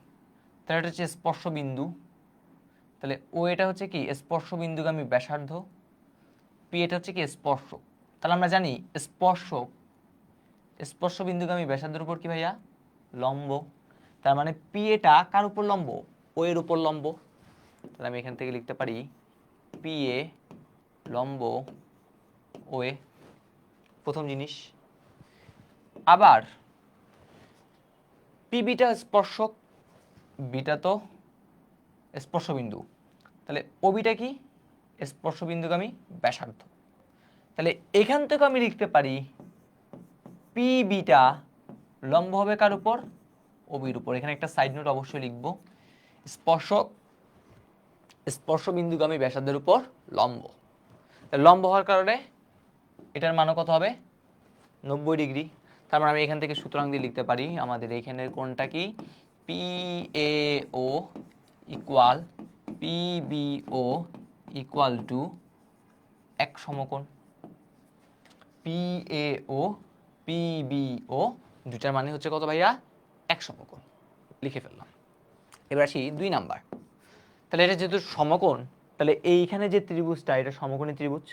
তাহলে এটা হচ্ছে স্পর্শ বিন্দু, তাহলে ও এটা হচ্ছে কি স্পর্শ বিন্দুগামী ব্যাসার্ধ, পি এটা হচ্ছে কি স্পর্শক। তাহলে আমরা জানি স্পর্শক স্পর্শ বিন্দুগামী ব্যাসার্ধের উপর কি ভাইয়া লম্ব, তার মানে পি এটা কার উপর লম্ব, ও এর উপর লম্ব। তাহলে আমি এখান থেকে লিখতে পারি পি এ লম্ব ও এ, প্রথম জিনিস। আবার পি বিটা স্পর্শক, বিটা তো স্পর্শ বিন্দু, তাহলে ও বিটা কি স্পর্শ বিন্দুগামী ব্যাসার্ধ। তাহলে এখান থেকে আমি লিখতে পারি পি বিটা লম্ব হবে কার উপর, ও বির উপর। এখানে একটা সাইড নোট অবশ্যই লিখবো, স্পর্শক স্পর্শ বিন্দুগামী ব্যাসার্ধের উপর লম্ব। লম্ব হওয়ার কারণে এটার মান কত হবে 90 ডিগ্রি। তারপর আমি এখান থেকে সুতরাং দিয়ে লিখতে পারি আমাদের এখানের কোণটা কি P A O equal P B O equal to এক সমকোণ। P A O P B O দুটার মানে হচ্ছে কত ভাইয়া এক সমকোণ, লিখে ফেললাম। এবার আসি 2 নাম্বার। তাহলে এটা যেহেতু সমকোণ, তাহলে এইখানে যে ত্রিভুজটা এটা সমকোণী ত্রিভুজ,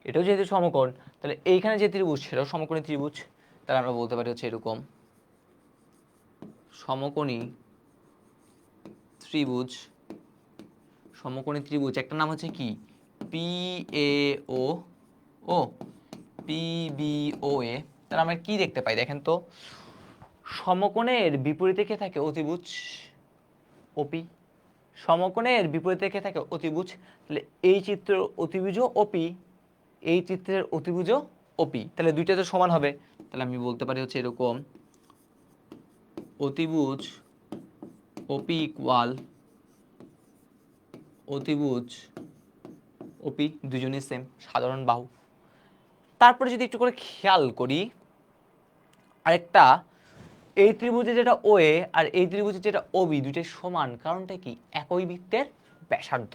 এটাও যেহেতু সমকোণ, তাহলে এইখানে যে ত্রিভুজ সেটাও সমকোণী ত্রিভুজ। তাহলে আমরা বলতে পারি হচ্ছে এরকম সমকোণী ত্রিভুজ, সমকোণী ত্রিভুজ একটা নাম হচ্ছে কি P A O O P B O A. তাহলে আমরা কি দেখতে পাই দেখেন তো, সমকোণের বিপরীতে কে থাকে অতিভুজ ওপি, সমকোণের বিপরীতে কে থাকে অতিভুজ। তাহলে এই চিত্র অতিভুজ ওপি, এই চিত্রের অতিভুজ ওপি, তাহলে দুইটা তো সমান হবে। তাহলে আমি বলতে পারি হচ্ছে এরকম অতিভুজ ওপি ইকুয়াল অতিভুজ ওপি, দুজনই সেম সাধারণ বাহু। তারপরে যদি একটু করে খেয়াল করি আরেকটা, এই ত্রিভুজে যেটা ও এ আর এই ত্রিভুজে যেটা ও বি দুইটাই সমান, কারণটা কি একই বৃত্তের ব্যাসার্ধ।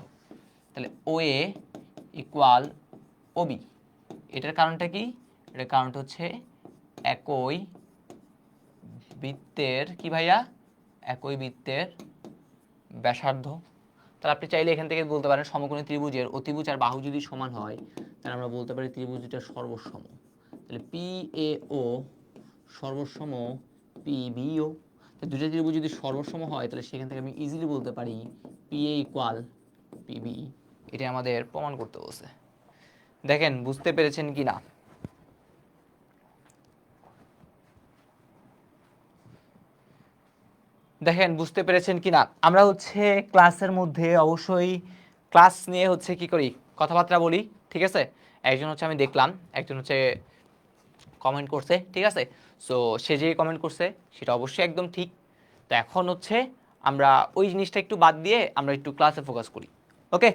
তাহলে ও এ ইকুয়াল ও বি, এটার কারণটা কি, এটার কারণটা হচ্ছে একই বৃত্তের কি ভাইয়া একই বৃত্তের ব্যাসার্ধ। তাহলে আপনি চাইলে এখান থেকে বলতে পারেন সমকোণী ত্রিভুজের অতিভুজ আর বাহু যদি সমান হয় তাহলে আমরা বলতে পারি ত্রিভুজ দুটা সর্বসম। তাহলে পি এ ও সর্বসম পি বি ও, দুটো ত্রিভুজ যদি সর্বসম হয় তাহলে সেখান থেকে আমি ইজিলি বলতে পারি P A equal P B. এটা আমাদের প্রমাণ করতে বলছে। দেখেন বুঝতে পেরেছেন কি না, দেখেন বুঝতে পেরেছেন কিনা। আমরা হচ্ছে ক্লাসের মধ্যে অবশ্যই ক্লাস নিয়ে হচ্ছে কি করি কথাবার্তা বলি, ঠিক আছে। একজন হচ্ছে আমি দেখলাম একজন হচ্ছে কমেন্ট করছে, ঠিক আছে। সো সে যে কমেন্ট করছে সেটা অবশ্যই একদম ঠিক। তো এখন হচ্ছে আমরা ওই জিনিসটা একটু বাদ দিয়ে আমরা একটু ক্লাসে ফোকাস করি, ওকে।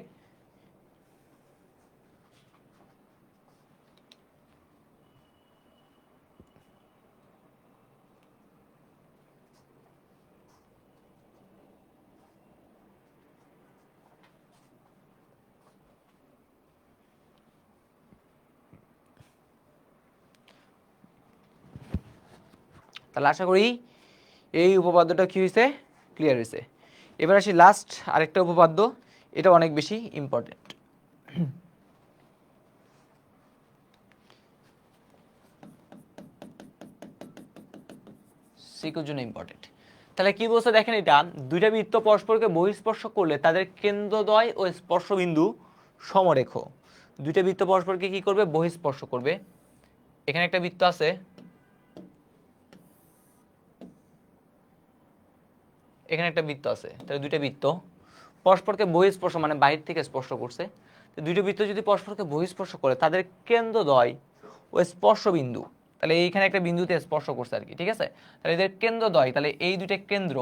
তাহলে আশা করি এই উপপাদ্যটা কি হয়েছে ক্লিয়ার হয়েছে। এবার আসি লাস্ট আরেকটা উপপাদ্য, এটা অনেক বেশি ইম্পর্টেন্ট, সিকুর জন্য ইম্পর্টেন্ট। তাহলে কি বলছে দেখেন, এটা দুইটা বৃত্ত পরস্পরকে বহিঃস্পর্শ করলে তাদের কেন্দ্রদ্বয় ও স্পর্শবিন্দু সমরেখ। দুইটা বৃত্ত পরস্পরকে কি করবে বহিঃস্পর্শ করবে। এখানে একটা বৃত্ত আছে, এখানে একটা বৃত্ত আছে, তাহলে দুইটা বৃত্ত পরস্পরকে বহিঃস্পর্শ মানে বাহির থেকে স্পর্শ করছে। তো দুইটা বৃত্ত যদি পরস্পরকে বহিঃস্পর্শ করে তাদের কেন্দ্রদ্বয় ও স্পর্শবিন্দু, তাহলে এইখানে একটা বিন্দুতে স্পর্শ করছে আর কি, ঠিক আছে। তাহলে এদের কেন্দ্রদ্বয়, তাহলে এই দুইটা কেন্দ্র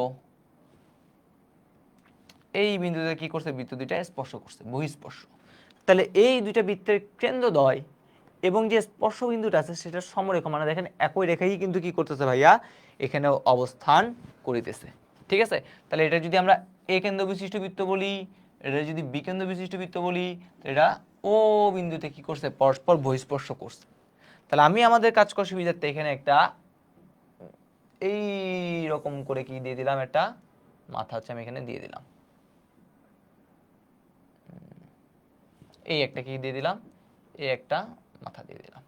এই বিন্দুতে কি করছে বৃত্ত দুইটা স্পর্শ করছে বহিঃস্পর্শ। তাহলে এই দুইটা বৃত্তের কেন্দ্রদ্বয় এবং যে স্পর্শ বিন্দুটা আছে সেটা সমরেখ, মানে দেখেন একই রেখাই কিন্তু কি করতেছে ভাইয়া এখানে অবস্থান করিতেছে, ঠিক আছে। তাহলে এটা যদি আমরা এ কেন্দ্র বিশিষ্ট বৃত্ত বলি, এটা যদি বি কেন্দ্র বিশিষ্ট বৃত্ত বলি, এটা ও বিন্দুতে কি করছে পরস্পর বহিঃস্পর্শ করছে। তাহলে আমি আমাদের কাজ করার সুবিধার্থে এখানে একটা এই রকম করে কি দিয়ে দিলাম, একটা মাথা হচ্ছে আমি এখানে দিয়ে দিলাম, এই একটা কি দিয়ে দিলাম, এই একটা মাথা দিয়ে দিলাম।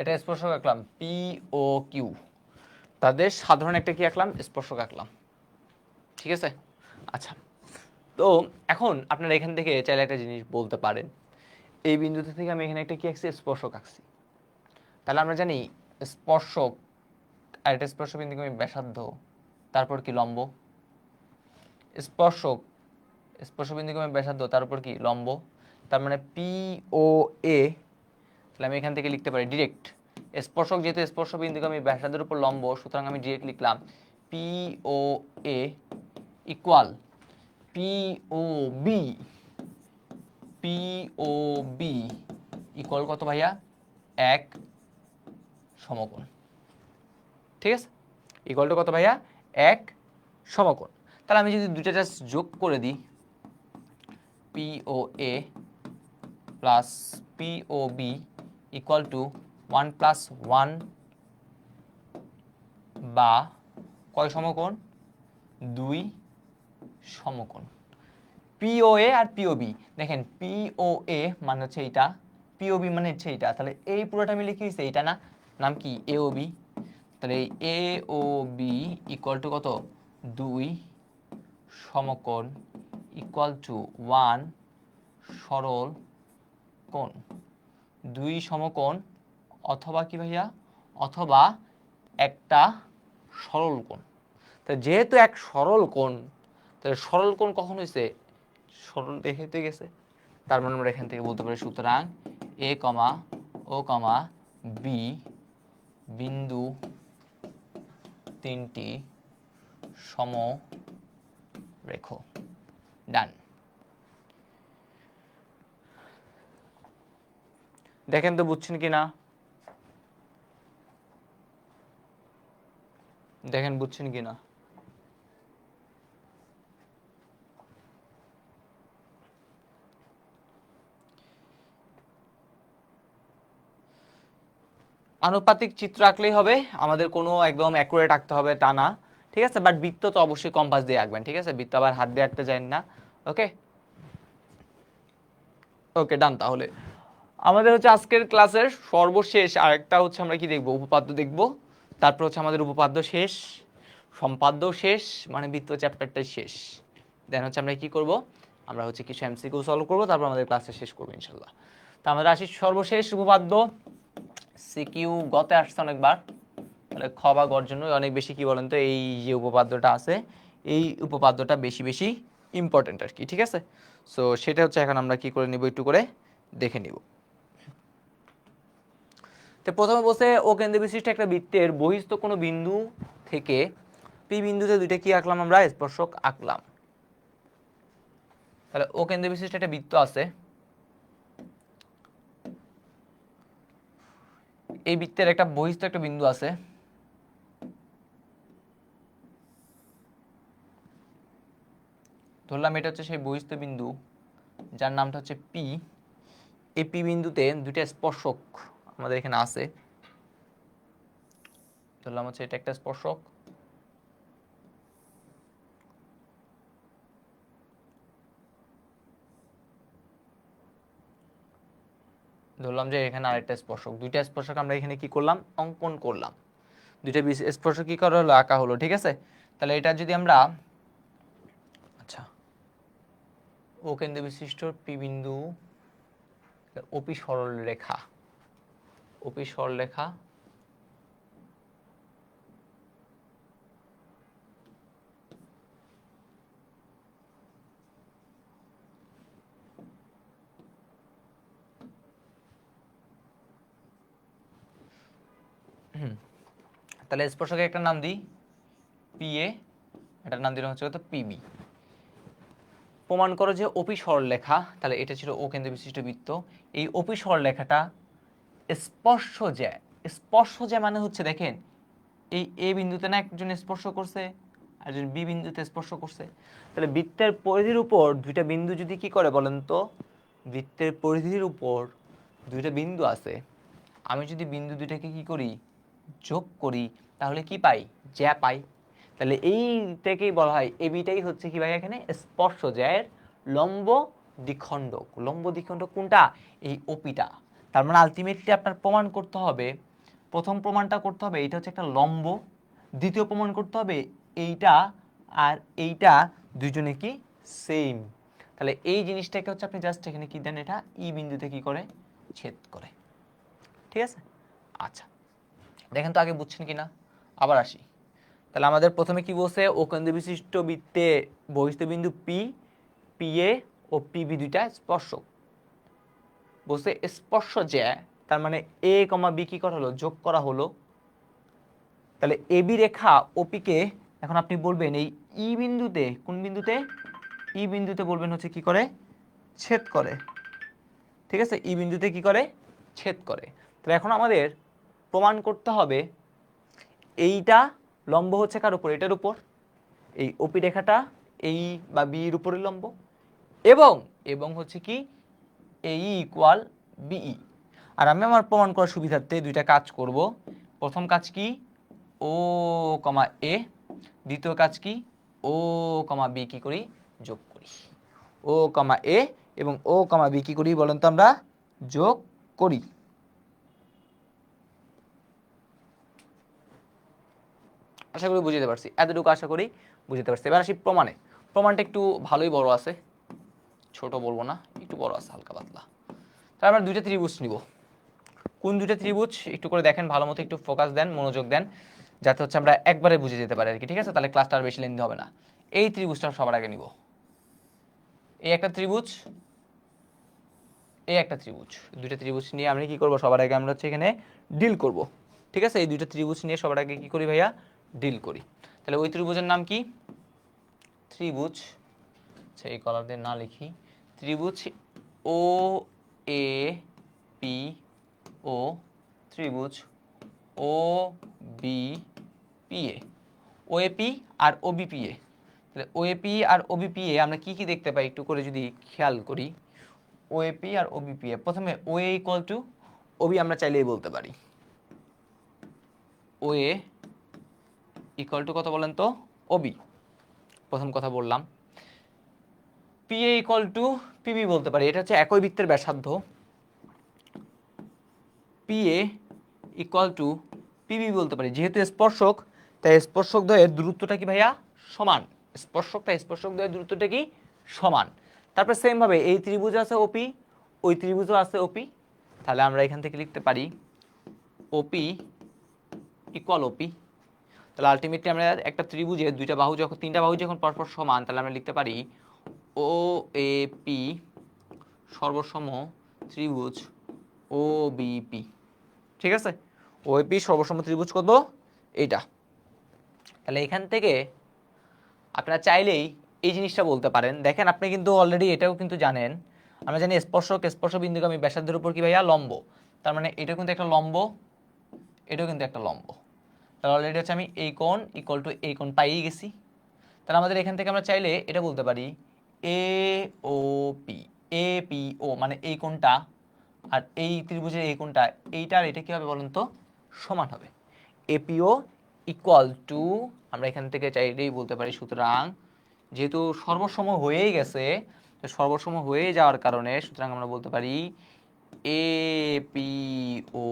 এটা স্পর্শক আঁকলাম পি ও কিউ, তাদের সাধারণ একটা কি আঁকলাম, স্পর্শক আঁকলাম, ঠিক আছে। আচ্ছা, তো এখন আপনারা এখান থেকে চাইলে একটা জিনিস বলতে পারেন, এই বিন্দুতে থেকে আমি এখানে একটা কি আঁকছি, স্পর্শক আঁকছি। তাহলে আমরা জানি স্পর্শক আর একটা স্পর্শ বিন্দুকে আমি ব্যাসার্ধ, তারপর কি লম্ব, স্পর্শক স্পর্শ বিন্দুকে আমি ব্যাসার্ধ, তার উপর কি লম্ব, তার মানে পি ও এ। তাহলে আমি এখান থেকে লিখতে পারি ডিরেক্ট, স্পর্শক যেহেতু স্পর্শ বিন্দুকে আমি ব্যাসার্ধের উপর লম্ব, সুতরাং আমি ডিরেক্ট লিখলাম P O A equal P O B, P O B equal কত ভাইয়া, এক সমকোণ, ঠিক আছে। ইকুয়াল টু কত ভাইয়া, এক সমকোণ। তাহলে আমি যদি দুইটা জাস্ট যোগ করে দিই, P O A plus P O B equal to 1+1, বা কয় সমকোণ, দুই সমকোণ। পিওএ আর পিওবি, দেখেন পিওএ মানে হচ্ছে এইটা, পিওবি মানে হচ্ছে এইটা, তাহলে এই পুরোটা মিলে কি হয়েছে, এইটা না, নাম কি এওবি। তাহলে এ ও বি ইকুয়াল টু কত, দুই সমকোণ ইকুয়াল টু 1 সরল কোণ, দুই সমকোণ অথবা কি ভাইয়া, অথবা একটা সরল কোণ। তা যেহেতু এক সরল কোণ, তাহলে সরল কোণ কখন হয়েছে, সরল রেখাতে গেছে, তার মানে আমরা এখান থেকে বলতে পারি সুতরাং এ কমা ও কমা বি বিন্দু তিনটি সমরেখ। ডান। দেখেন তো বুঝছেন কিনা, দেখেন বুঝছেন কিনা। আনুপাতিক চিত্র আঁকলেই হবে, আমাদের কোনো একদম অ্যাকুরেট আঁকতে হবে তা না, ঠিক আছে। বাট বৃত্ত তো অবশ্যই কম্পাস দিয়ে আঁকবেন, ঠিক আছে, বৃত্ত আবার হাত দিয়ে আঁকতে যান না। ওকে ওকে ডান। তাহলে আমাদের হচ্ছে আজকের ক্লাসের সর্বশেষ আরেকটা হচ্ছে আমরা কি দেখব, উপপাদ্য দেখব, তারপর হচ্ছে আমাদের উপপাদ্য শেষ, সম্পাদ্য শেষ, মানে বৃত্ত চ্যাপ্টারটাই শেষ। দেন হচ্ছে আমরা কি করব, আমরা হচ্ছে কিছু এমসিকিউ সলভ করব, তারপর আমাদের ক্লাসটা শেষ করবো ইনশাল্লাহ। তা আমাদের আসি সর্বশেষ উপপাদ্য, সিকিউ গতে আসছে অনেকবার, তাহলে খ বা গর জন্য অনেক বেশি কি বলেন তো, এই যে উপপাদ্যটা আছে, এই উপপাদ্যটা বেশি বেশি ইম্পর্টেন্ট আর কি, ঠিক আছে। সো সেটা হচ্ছে এখন আমরা কি করে নিব, একটু করে দেখে নিব। তো প্রথমে বলছে ও কেন্দ্র বিশিষ্ট একটা বৃত্তের বহিস্থ কোনো বিন্দু থেকে পি বিন্দুতে দুইটা কি আঁকলাম, আমরা স্পর্শক আঁকলাম। তাহলে ও কেন্দ্র বিশিষ্ট একটা বৃত্ত আছে, এই বৃত্তের একটা বহিস্থ একটা বিন্দু আছে, ধরলাম এটা হচ্ছে সেই বহিস্থ বিন্দু যার নামটা হচ্ছে পি। এই পি বিন্দুতে দুইটা স্পর্শক আমাদের এখানে আছে, ধরলাম হচ্ছে এটা একটা স্পর্শক, ধরলাম যে এখানে আরেকটা স্পর্শক, দুইটা স্পর্শক আমরা এখানে কি করলাম, অঙ্কন করলাম, দুইটা স্পর্শক কি করা হলো, আঁকা হলো, ঠিক আছে। তাহলে এটা যদি আমরা, আচ্ছা, ও কেন্দ্র বিশিষ্ট পি বিন্দু, ওপি সরল রেখা, ওপি সরল রেখা তাহলে স্পর্শকের একটা নাম দিই পিএ, এটার নাম দিলাম হচ্ছে কত পিবি। প্রমাণ করো যে ওপি সরলরেখা, তাহলে এটা ছিল ও কেন্দ্র বিশিষ্ট বৃত্ত, এই ওপি সরলরেখাটা স্পর্শ মানে হচ্ছে দেখেন এই এ বিন্দুতে না একজন স্পর্শ করছে আর একজন বি বিন্দুতে স্পর্শ করছে, তাহলে বৃত্তের পরিধির উপর দুইটা বিন্দু যদি কি করে বলেন তো, বৃত্তের পরিধির উপর দুইটা বিন্দু আছে, আমি যদি বিন্দু দুইটাকে কি করি যোগ করি তাহলে কি পাই, জ্যা পাই। তাহলে এইটাকেই বলা হয় এবিটাই হচ্ছে কি ভাই এখানে স্পর্শজ্যায়ের লম্ব দ্বিখণ্ডক। লম্ব দ্বিখণ্ডক কোনটা, এই ওপিটা। তার মানে আলটিমেটলি আপনার প্রমাণ করতে হবে, প্রথম প্রমাণটা করতে হবে এইটা হচ্ছে একটা লম্ব, দ্বিতীয় প্রমাণ করতে হবে এইটা আর এইটা দুইজনে কি সেম। তাহলে এই জিনিসটাকে হচ্ছে আপনি জাস্ট এখানে কি দেন, এটা ই বিন্দুতে কি করে ছেদ করে। ঠিক আছে, আচ্ছা দেখেন তো আগে বুঝছেন কিনা, আবার আসি। তাহলে আমাদের প্রথমে কি বলছে, ও কেন্দ্র বিশিষ্ট বৃত্তে বহিস্থ বিন্দু পি, পিএ ও পিবি দুইটা স্পর্শক বলছে, স্পর্শ যে তার মানে এ কমা বি কি করা হলো, যোগ করা হলো। তাহলে এবি রেখা ওপিকে এখন আপনি বলবেন এই ই বিন্দুতে, কোন বিন্দুতে, ই বিন্দুতে বলবেন হচ্ছে কি করে ছেদ করে। ঠিক আছে, ই বিন্দুতে কি করে ছেদ করে। তাহলে এখন আমাদের প্রমাণ করতে হবে এইটা লম্ব হচ্ছে কার উপর, এটার উপর, এই ওপি রেখাটা এই বা বির উপরে লম্ব, এবং এবং হচ্ছে কি এই ইকুয়াল বিই। আর আমি আমার প্রমাণ করার সুবিধার্থে দুইটা কাজ করব। প্রথম কাজ কি, ও কমা এ, দ্বিতীয় কাজ কি, ও কমা বি কি করি যোগ করি। ও কমা এ এবং ও কমা বি কি করি বলেন তো আমরা যোগ করি। আশা করি বুঝতে পারছি, এতটুকু আশা করি বুঝতে পারছি। এবার আসি প্রমাণে। প্রমাণটা একটু ভালোই বড় আছে, ছোট বলবো না, একটু বড় আছে হালকা পাতলা। তাহলে আমরা দুইটা ত্রিভুজ নিব। কোন দুইটা ত্রিভুজ একটু করে দেখেন, ভালো মতো একটু ফোকাস দেন, মনোযোগ দেন, যাতে হচ্ছে আমরা একবারে বুঝে যেতে পারি আর কি। ঠিক আছে, তাহলে ক্লাসটা আর বেশি লেন্দি হবে না। এই ত্রিভুজটা সবার আগে নিব, এই একটা ত্রিভুজ, এই একটা ত্রিভুজ, দুইটা ত্রিভুজ নিয়ে আমরা কি করব, সবার আগে আমরা হচ্ছে এখানে ডিল করব। ঠিক আছে, এই দুইটা ত্রিভুজ নিয়ে সবার আগে কি করি ভাইয়া, ডিল করি। তাহলে ওই ত্রিভুজের নাম কি, ত্রিভুজ, আচ্ছা এই কলার দিয়ে না লিখি, ত্রিভুজ ও এ পি ও ত্রিভুজ ও বি পি এ, ওএপি আর ওবিপিএ। তাহলে ওএপি আর ওবিপিএ আমরা কি কি দেখতে পাই একটু করে যদি খেয়াল করি, ওএপি আর ওবিপিএ, প্রথমে ওএ ইকুয়াল টু ওবি আমরা চাইলেই বলতে পারি, ওএ ইকুয়াল টু কত বলেন তো ওবি, প্রথম কথা বললাম। পিএ ইকুয়াল টু পিবি বলতে পারি, এটা হচ্ছে একই বৃত্তের ব্যাসার্ধ, পিএ ইকুয়াল টু পিবি বলতে পারি, যেহেতু স্পর্শক তাই স্পর্শক দ্বয়ের দূরত্বটা কি ভাইয়া সমান, স্পর্শক তাই স্পর্শক দ্বয়ের দূরত্বটা কি সমান। তারপর সেম ভাবে এই ত্রিভুজ আছে ওপি, ওই ত্রিভুজও আছে ওপি, তাহলে আমরা এখান থেকে লিখতে পারি ওপি ইকুয়াল ওপি। তাহলে আলটিমেটলি আমরা একটা ত্রিভুজের দুইটা বাহু যখন, তিনটা বাহু যখন পরপর সমান, তাহলে আমরা লিখতে পারি ও এ পি সর্বসম ত্রিভুজ ও বিপি। ঠিক আছে, ওএপি সর্বসম ত্রিভুজ কত এইটা। তাহলে এখান থেকে আপনারা চাইলেই এই জিনিসটা বলতে পারেন, দেখেন আপনি কিন্তু অলরেডি এটাও কিন্তু জানেন, আমরা জানি স্পর্শক স্পর্শ বিন্দুগামী ব্যাসার্ধের উপর কি ভাইয়া লম্ব, তার মানে এটাও কিন্তু একটা লম্ব, এটাও কিন্তু একটা লম্ব। তাহলে অলরেডি হচ্ছে আমি এই কোণ ইকুয়াল টু এই কোণ পাইয়ে গেছি। তাহলে আমাদের এখান থেকে আমরা চাইলে এটা বলতে পারি এ ও পি, এ পি ও মানে এই কোণটা আর এই ত্রিভুজের এই কোণটা, এইটা আর এটা কি হবে বলুন তো সমান হবে, এপিও ইকুয়াল টু, আমরা এখান থেকে চাইলেই বলতে পারি, সুতরাং যেহেতু সর্বসম হয়েই গেছে, তো সর্বসম হয়ে যাওয়ার কারণে সুতরাং আমরা বলতে পারি এ পি ও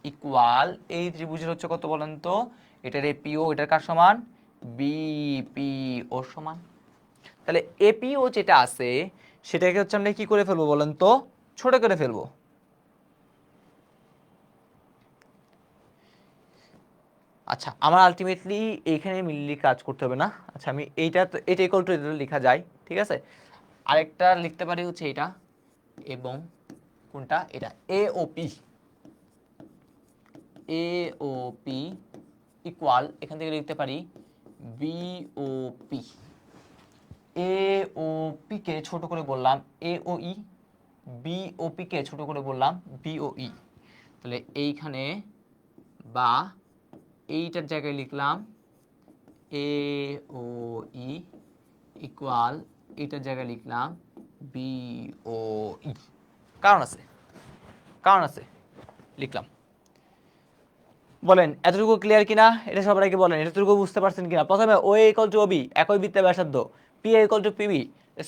ইকুয়াল, এই ত্রিভুজের হচ্ছে কত বলেন তো, এটার এপিও এটার কার সমান, বিপিও সমান। তাহলে এপিও যেটা আছে সেটাকে হচ্ছে আমরা কি করে ফেলবো বলেন তো, ছোট করে ফেলবো। আচ্ছা আমার আলটিমেটলি এইখানে মিলিয়ে কাজ করতে হবে না, আচ্ছা আমি এইটা এটা ইকুয়াল টু এটা লেখা যায়। ঠিক আছে, আরেকটা লিখতে পারি হচ্ছে এটা, এবং কোনটা এটা এ O P, A O P equal এখান থেকে লিখতে পারি B O P. A O P K ছোট করে বললাম এ ও ই, বি ও পি কে ছোট করে বললাম বি ও ই। তাহলে এইখানে বা এইটার জায়গায় লিখলাম এ ও ই ইকুয়াল এইটার জায়গায় লিখলাম বি ও ই। কারণ আছে, কারণ আছে, লিখলাম। বলেন এতটুকু ক্লিয়ার কিনা? এটা সবার আগে বলেন এতটুকু বুঝতে পারছেন কিনা? প্রথমে ও ইকুয়াল টু ওবি একই বৃত্তের ব্যাসার্ধ, পি ইকুয়াল টু পিবি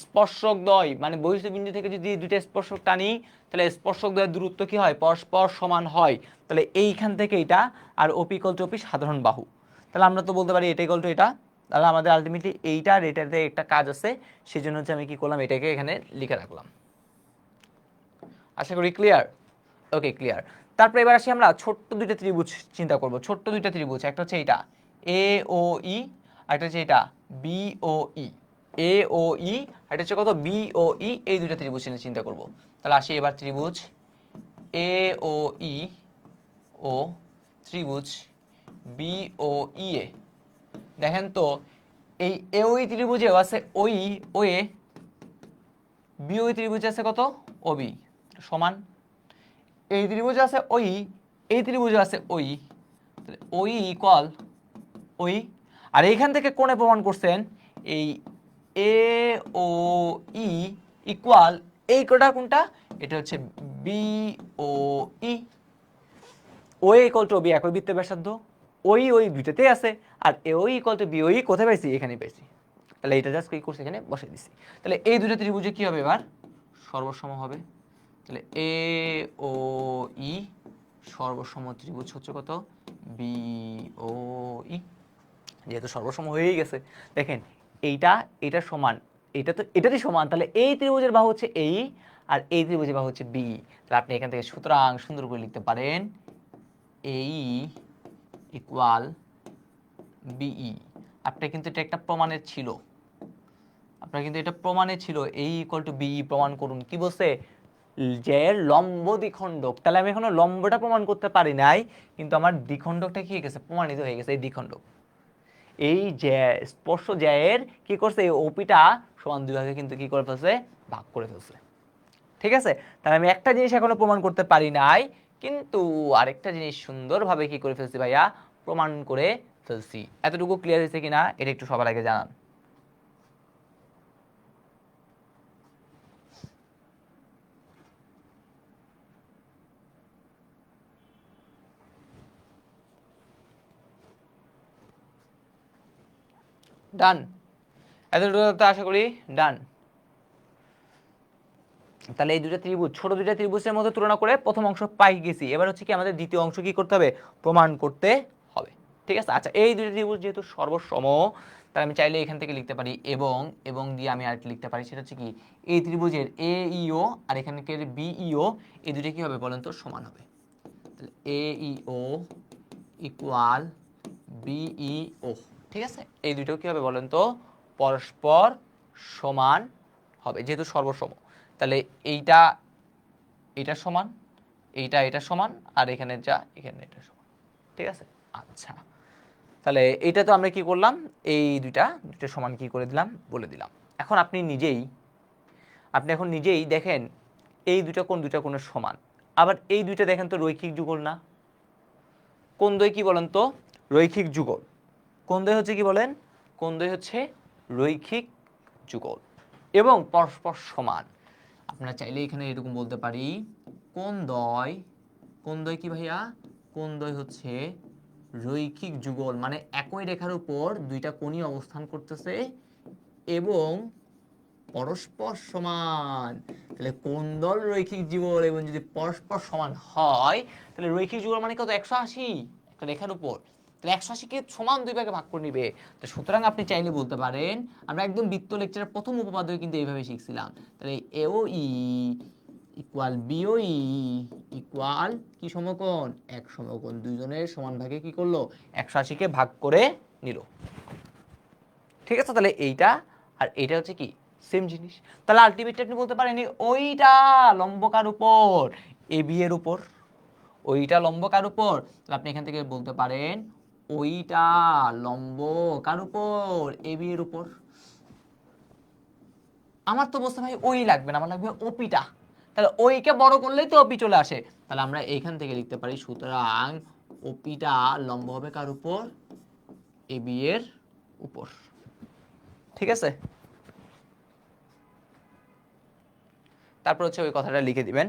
স্পর্শক দ্বয় মানে বহিঃস্থ বিন্দু থেকে যদি দুইটা স্পর্শক টানি তাহলে স্পর্শক দ্বয়ের দূরত্ব কি হয়? পরস্পর সমান হয়। তাহলে এইখান থেকে এটা আর ওপি ইকুয়াল টু ওপি সাধারণ বাহু। তাহলে আমরা তো বলতে পারি এটা ইকুয়াল টু এটা। তাহলে আমাদের আলটিমেটলি এইটা আর এটাতে একটা কাজ আছে, সেই জন্য হচ্ছে আমি কি করলাম এটাকে এখানে লিখে রাখলাম। আশা করি ক্লিয়ার। Okay clear. তারপর এবার আসি আমরা ছোট্ট দুইটা ত্রিভুজ চিন্তা করব। ছোট্ট দুইটা ত্রিভুজ, একটা হচ্ছে এইটা এ ও ই, একটা হচ্ছে এটা বি ও ই। এ ও ই এটা হচ্ছে কত? বি ও ই। এই দুইটা ত্রিভুজ নিয়ে চিন্তা করব। তাহলে আসি এবার ত্রিভুজ এ ও ই ও ত্রিভুজ বি ও ই এ। দেখেন তো এই এ ও ই ত্রিভুজে আছে ওই ও এ, বি ও ই ত্রিভুজে আছে কত? ও বি সমান। এই ত্রিভুজে আছে ওই, এই ত্রিভুজে আছে ওই, তাহলে ওই ইকুয়াল ওই। আর এইখান থেকে কোণে প্রমাণ করছেন এই এ ও ই ইকুয়াল এই কোণটা কোনটা? এটা হচ্ছে B O E. O equal to B একই বৃত্তের ব্যাসার্ধ, ওই ওই দুইটাতেই আছে। আর A O equal to B O E কোথায় পাইছি? এখানেই পাইছি। তাহলে এটা জাস্ট কি করছি এখানে বসে দিছি। তাহলে এই দুটো ত্রিভুজে কি হবে এবার? সর্বসম হবে। তাহলে এ ও ই সর্বসম ত্রিভুজ হচ্ছে কত? বি ও ই। যেহেতু সর্বসম হয়েই গেছে, দেখেন এইটা এটা সমান, এটা তো এটারই সমান, তাহলে এই ত্রিভুজের বাহু হচ্ছে এই আর এই ত্রিভুজের বাহু হচ্ছে বি। তাহলে আপনি এখান থেকে সুতরাং সুন্দর করে লিখতে পারেন এই ইকুয়াল বিই। আপনার কিন্তু এটা একটা প্রমাণের ছিল, আপনার কিন্তু এটা প্রমাণে ছিল এই ইকুয়াল টু বিই প্রমাণ করুন। কি বলছে? যে লম্ব দ্বিখণ্ডক। তাহলে আমি এখনো লম্বটা প্রমাণ করতে পারি নাই, কিন্তু আমার দ্বিখণ্ডকটা কি হয়ে গেছে? প্রমাণিত হয়ে গেছে। এই দ্বিখণ্ডক এই যে স্পর্শ জ্যায়ের কি করছে? এই ওপিটা সমান দুই ভাগে কিন্তু কি করে ফেলছে? ভাগ করে ফেলছে। ঠিক আছে? তাহলে আমি একটা জিনিস এখনো প্রমাণ করতে পারি নাই, কিন্তু আরেকটা জিনিস সুন্দরভাবে কি করে ফেলছি ভাইয়া? প্রমাণ করে ফেলছি। এতটুকু ক্লিয়ার হয়েছে কিনা এটা একটু সবার আগে জানান। ডান? এতটুকু তো আশা করি ডান। তাহলে এই দুটো ত্রিভুজ ছোট দুইটা ত্রিভুজের মধ্যে তুলনা করে প্রথম অংশ পাই গেছি। এবার হচ্ছে কি আমাদের দ্বিতীয় অংশ কি করতে হবে? প্রমাণ করতে হবে। ঠিক আছে? আচ্ছা এই দুটো ত্রিভুজ যেহেতু সর্বসম, তাহলে আমি চাইলে এখান থেকে লিখতে পারি এবং এবং দিয়ে আমি আরেকটা লিখতে পারি, সেটা হচ্ছে কি এই ত্রিভুজের এ ইও আর এখানকার বি ইও এই দুটো কি হবে বলেন তো? সমান হবে। তাহলে এ ইও ইকুয়াল বিইও। ঠিক আছে? এই দুটো কি হবে বলেন তো? পরস্পর সমান হবে যেহেতু সর্বসম। তাহলে এইটা এটা সমান, এইটা এটা সমান, আর এখানে যা এখানে এটা সমান। ঠিক আছে? আচ্ছা তাহলে এইটা তো আমরা কি করলাম? এই দুইটা সমান কি করে দিলাম? বলে দিলাম। এখন আপনি এখন নিজেই দেখেন এই দুইটা কোণের সমান। আবার এই দুইটা দেখেন তো রৈখিক যুগল না? কোণ দ্বয় কি বলেন তো? রৈখিক যুগল। কোণ দ্বয় হচ্ছে কি বলেন? কোণ দ্বয় হচ্ছে রৈখিক যুগল এবং পরস্পর সমান। আপনারা চাইলে এখানে এরকম বলতে পারি কোণ দ্বয় কি ভাইয়া? কোণ দ্বয় হচ্ছে রৈখিক যুগল, মানে একই রেখার উপর দুইটা কোণই অবস্থান করতেছে এবং পরস্পর সমান। তাহলে কোণদ্বয় রৈখিক যুগল এবং যদি পরস্পর সমান হয় তাহলে রৈখিক যুগল মানে কত? 180 একটা রেখার উপর। তাহলে 180কে সমান দুই ভাগে ভাগ করে নিবে। তো সুতরাং আপনি চাইলে বলতে পারেন, আমরা একদম বৃত্ত লেকচারের প্রথম উপপাদ্য কিন্তু এইভাবে শিখছিলাম। তাহলে AO E equal BO E equal কি সমকোণ? এক সমকোণ। দুইজনের সমান ভাগে কি করলো? 180কে ভাগ করে নিল। ঠিক আছে? তাহলে এইটা আর এইটা হচ্ছে কি সেম জিনিস। তাহলে আলটিমেটলি আপনি বলতে পারেন ওইটা লম্বকার উপর এ বি এর উপর, ওইটা লম্ব কার উপর, তাহলে আপনি এখান থেকে বলতে পারেন ওইটা লম্ব কার উপর, এবি এর উপর। আমার তো বলতে ভাই ওই লাগবে না, আমার লাগবে ওপিটা। তাহলে ওইকে বড় করলেই তো ওপি চলে আসে। তাহলে আমরা এইখান থেকে লিখতে পারি সুতরাং ওপিটা লম্ব হবে কার উপর, এবি এর উপর। ঠিক আছে, তারপর হচ্ছে ওই কথাটা লিখে দিবেন।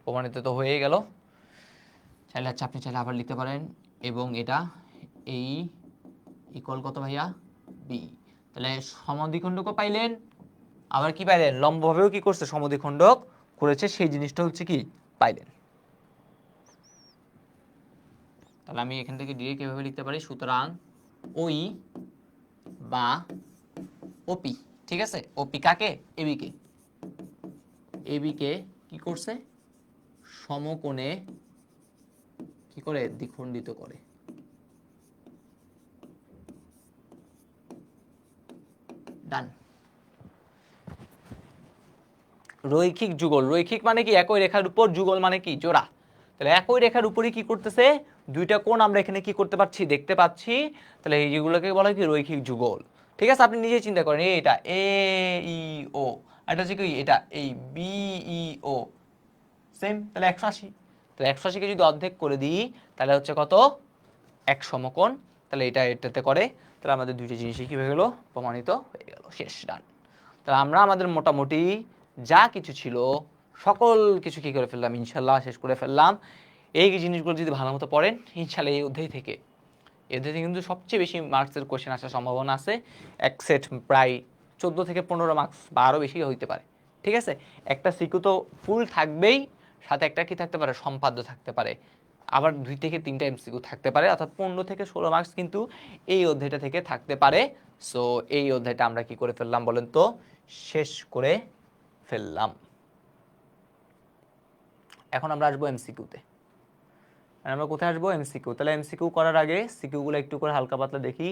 প্রমাণিত তো হয়ে গেল। চাইলে আচ্ছা আপনি চাইলে আবার লিখতে পারেন এবং এটা এই ইকুয়াল কত ভাইয়া, বি। তাহলে সমদ্বিখণ্ডকও পাইলেন, আবার কি পাইলেন, লম্বভাবেও কি করছে, সমদ্বিখণ্ডক করেছে, সেই জিনিসটা হচ্ছে কি পাইলেন। তাহলে আমি এখান থেকে ডিরেক্ট এভাবে লিখতে পারি সুতরাং ওই বা ওপি, ঠিক আছে, ওপি কাকে, এবি কে, এবি কে কি করছে, সমকোণে কি করে দ্বিখণ্ডিত করে। ডান। রৈখিক যুগল, রৈখিক মানে কি একই রেখার উপর, যুগল মানে কি জোড়া। তাহলে একই রেখার উপরই কি করতেছে, দুইটা কোণ আমরা এখানে কি করতে পারছি, দেখতে পাচ্ছি। তাহলে এই যেগুলোকে বলা হয় কি রৈখিক যুগল। ঠিক আছে, আপনি নিজে চিন্তা করেন, এটা এ ই ও, এটা হচ্ছে কি এটা এই বি ই ও, সেম। তাহলে 180, তাহলে 180কে যদি অর্ধেক করে দিই তাহলে হচ্ছে কত, এক সমকোণ। তাহলে এটা এটাতে করে, তাহলে আমাদের দুইটা জিনিসই কি হয়ে গেল, প্রমাণিত হয়ে গেল, শেষ, ডান। তাহলে আমরা আমাদের মোটামুটি যা কিছু ছিল সকল কিছু কি করে ফেললাম, ইনশাল্লাহ শেষ করে ফেললাম। এই জিনিসগুলো যদি ভালো মতো পড়েন ইনশাল্লাহ এই অধ্যায় থেকে, এদের থেকে কিন্তু সবচেয়ে বেশি মার্কসের কোশ্চেন আসার সম্ভাবনা আছে। এক সেট প্রায় 14 থেকে 15 মার্কস বা আরও বেশি হইতে পারে। ঠিক আছে, একটা সিকিউ তো ফুল থাকবেই, সাথে একটা কি থাকতে পারে, সম্পাদ্য থাকতে পারে, আবার 2 থেকে 3টা এমসিকিউ থাকতে পারে, অর্থাৎ 15 থেকে 16 মার্কস কিন্তু এই অধ্যায়টা থেকে থাকতে পারে। সো এই অধ্যায়টা আমরা কি করে ফেললাম বলেন তো, শেষ করে ফেললাম। এখন আমরা আসবো এমসিকিউতে। আমরা কোথায় আসবো, এমসিকিউ। তাহলে এমসিকিউ করার আগে সিকিউগুলো একটু করে হালকা পাতলা দেখি,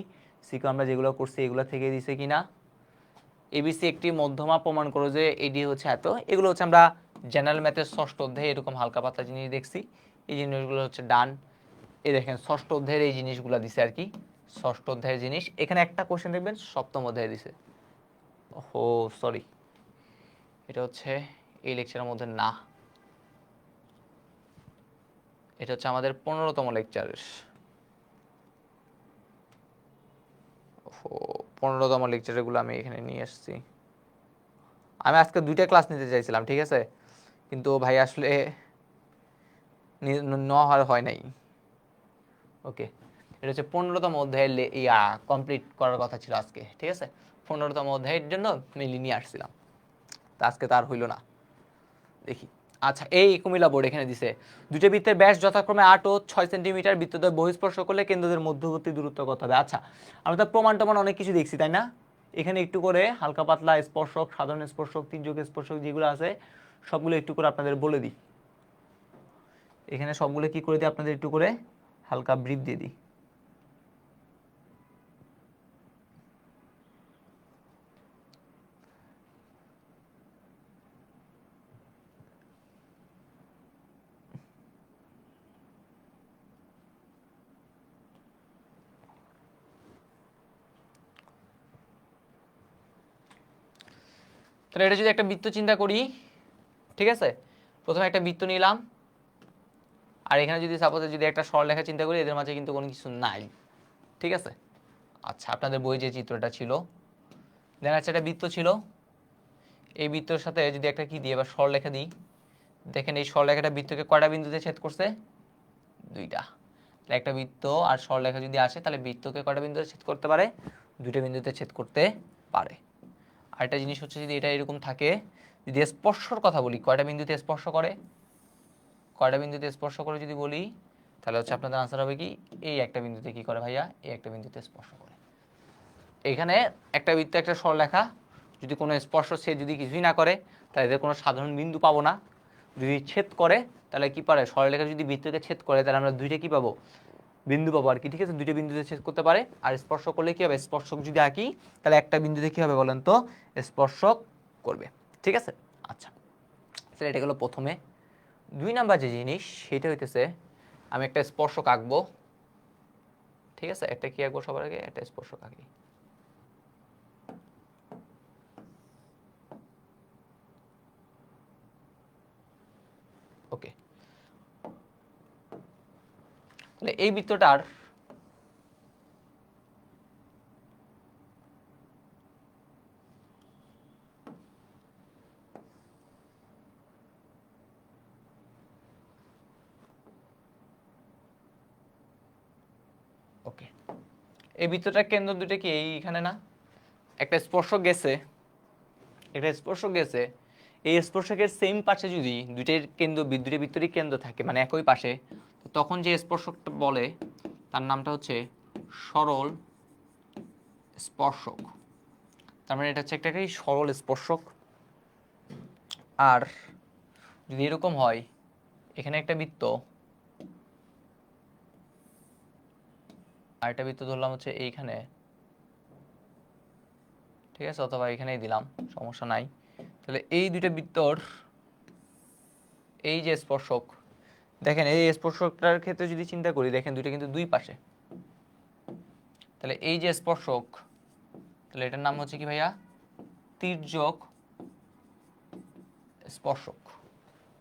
সিকিউ আমরা যেগুলো করছি এগুলো থেকে দিছে কিনা। এবিসি একটি মধ্যমা প্রমাণ করো যে এডি হচ্ছে এত, এগুলো হচ্ছে আমরা জেনারেল ম্যাথের ষষ্ঠ অধ্যায়ে এরকম হালকা পাতলা জিনিস দেখছি, এই জিনিসগুলো হচ্ছে ডান। এই দেখেন ষষ্ঠ অধ্যায়ের এই জিনিসগুলো দিছে আর কি, ষষ্ঠ অধ্যায়ের জিনিস। এখানে একটা কোশ্চেন দেখবেন সপ্তম অধ্যায়ে দিছে, ও সরি, এটা হচ্ছে এই লেকচারের মধ্যে না, এটা হচ্ছে আমাদের 15তম লেকচারের, 15তম লেকচারগুলো আমি এখানে নিয়ে আসছি। আমি আজকে 2টা ক্লাস নিতে চাইছিলাম, ঠিক আছে, কিন্তু ভাই আসলে নেওয়া হয় নাই। ওকে, এটা হচ্ছে 15তম অধ্যায়ের কমপ্লিট করার কথা ছিল আজকে, ঠিক আছে, 15তম অধ্যায়ের জন্য মেনলি নিয়ে আসছিলাম, তা আজকে তার হইল না। দেখি, আচ্ছা এই কুমিল্লা বোর্ড এখানে দিছে, দুটো বৃত্তের ব্যাস যথাক্রমে 8 ও 6 সেন্টিমিটার, বৃত্তদ্বয় বহিঃস্পর্শ করলে কেন্দ্রদের মধ্যবর্তী দূরত্ব কত হবে। আচ্ছা আমরা তো প্রমাণ টমান অনেক কিছু দেখছি তাই না, এখানে একটু করে হালকা পাতলা স্পর্শক, সাধারণ স্পর্শক, তির্যক স্পর্শক যেগুলো আছে সবগুলো একটু করে আপনাদের বলে দিই। এখানে সবগুলো কি করে দিই, আপনাদের একটু করে হালকা ব্রিফ দিয়ে দিই। তাহলে এটা যদি একটা বৃত্ত চিন্তা করি, ঠিক আছে, প্রথমে একটা বৃত্ত নিলাম, আর এখানে যদি সাপোজ যদি একটা সরলরেখা চিন্তা করি, এদের মাঝে কিন্তু কোনো কিছু নাই, ঠিক আছে। আচ্ছা আপনাদের বই যে চিত্রটা ছিল, দেখা যাচ্ছে একটা বৃত্ত ছিল, এই বৃত্তর সাথে যদি একটা কি দিই, এবার সরলরেখা দিই, দেখেন এই সরলরেখাটা বৃত্তকে কয়টা বিন্দুতে ছেদ করছে, 2টা। তাহলে একটা বৃত্ত আর সরলরেখা যদি আসে তাহলে বৃত্তকে কয়টা বিন্দুতে ছেদ করতে পারে, 2টা বিন্দুতে ছেদ করতে পারে। আরেকটা জিনিস হচ্ছে যদি এটা এরকম থাকে, যদি স্পর্শর কথা বলি, কয়টা বিন্দুতে স্পর্শ করে, কয়টা বিন্দুতে স্পর্শ করে যদি বলি, তাহলে হচ্ছে আপনাদের আনসার হবে কি, এই একটা বিন্দুতে কি করে ভাইয়া, এই একটা বিন্দুতে স্পর্শ করে। এখানে একটা বৃত্ত একটা সরলরেখা যদি কোনো স্পর্শ ছেদ যদি কিছুই না করে, তাহলে এদের কোনো সাধারণ বিন্দু পাবো না। যদি ছেদ করে তাহলে কি পারে, সরলরেখা যদি বৃত্তকে ছেদ করে তাহলে আমরা 2টা কি পাবো, বিন্দু পাবো আর কি, ঠিক আছে, 2টা বিন্দুতে ছেদ করতে পারে। আর স্পর্শ করলে কি হবে, স্পর্শক যদি আঁকি তাহলে একটা বিন্দুতে কি হবে বলেন তো, স্পর্শক করবে, ঠিক আছে। আচ্ছা তাহলে এটা গেলো প্রথমে। 2 নাম্বার যে জিনিস সেটা হইতেছে আমি একটা স্পর্শক আঁকবো, ঠিক আছে? একটা কি আঁকবো সবার আগে? একটা স্পর্শক আঁকি। ওকে, তাহলে এই বৃত্তটার ওকে, এই বৃত্তটার কেন্দ্র দুটো কি এইখানে না? একটা স্পর্শক গেছে, একটা স্পর্শক গেছে, এই স্পর্শকের সেম পাশে যদি দুইটার কেন্দ্র, দুইটা বৃত্তেরই কেন্দ্র থাকে, মানে একই পাশে, তখন যে স্পর্শকটা বলে তার নামটা হচ্ছে সরল স্পর্শক। তার মানে এটা হচ্ছে একটা কি সরল স্পর্শক। আর যদি এরকম হয়, এখানে একটা বৃত্ত আর একটা বৃত্ত ধরলাম হচ্ছে এইখানে, ঠিক আছে, অথবা এখানেই দিলাম, সমস্যা নাই। তাহলে এই দুইটা বৃত্তর এই যে স্পর্শক, দেখেন এই স্পর্শকটার ক্ষেত্রে যদি চিন্তা করি, দেখেন দুইটা কিন্তু দুই পাশে। তাহলে এই যে স্পর্শক, তাহলে এটার নাম হচ্ছে কি ভাইয়া? তির্যক স্পর্শক।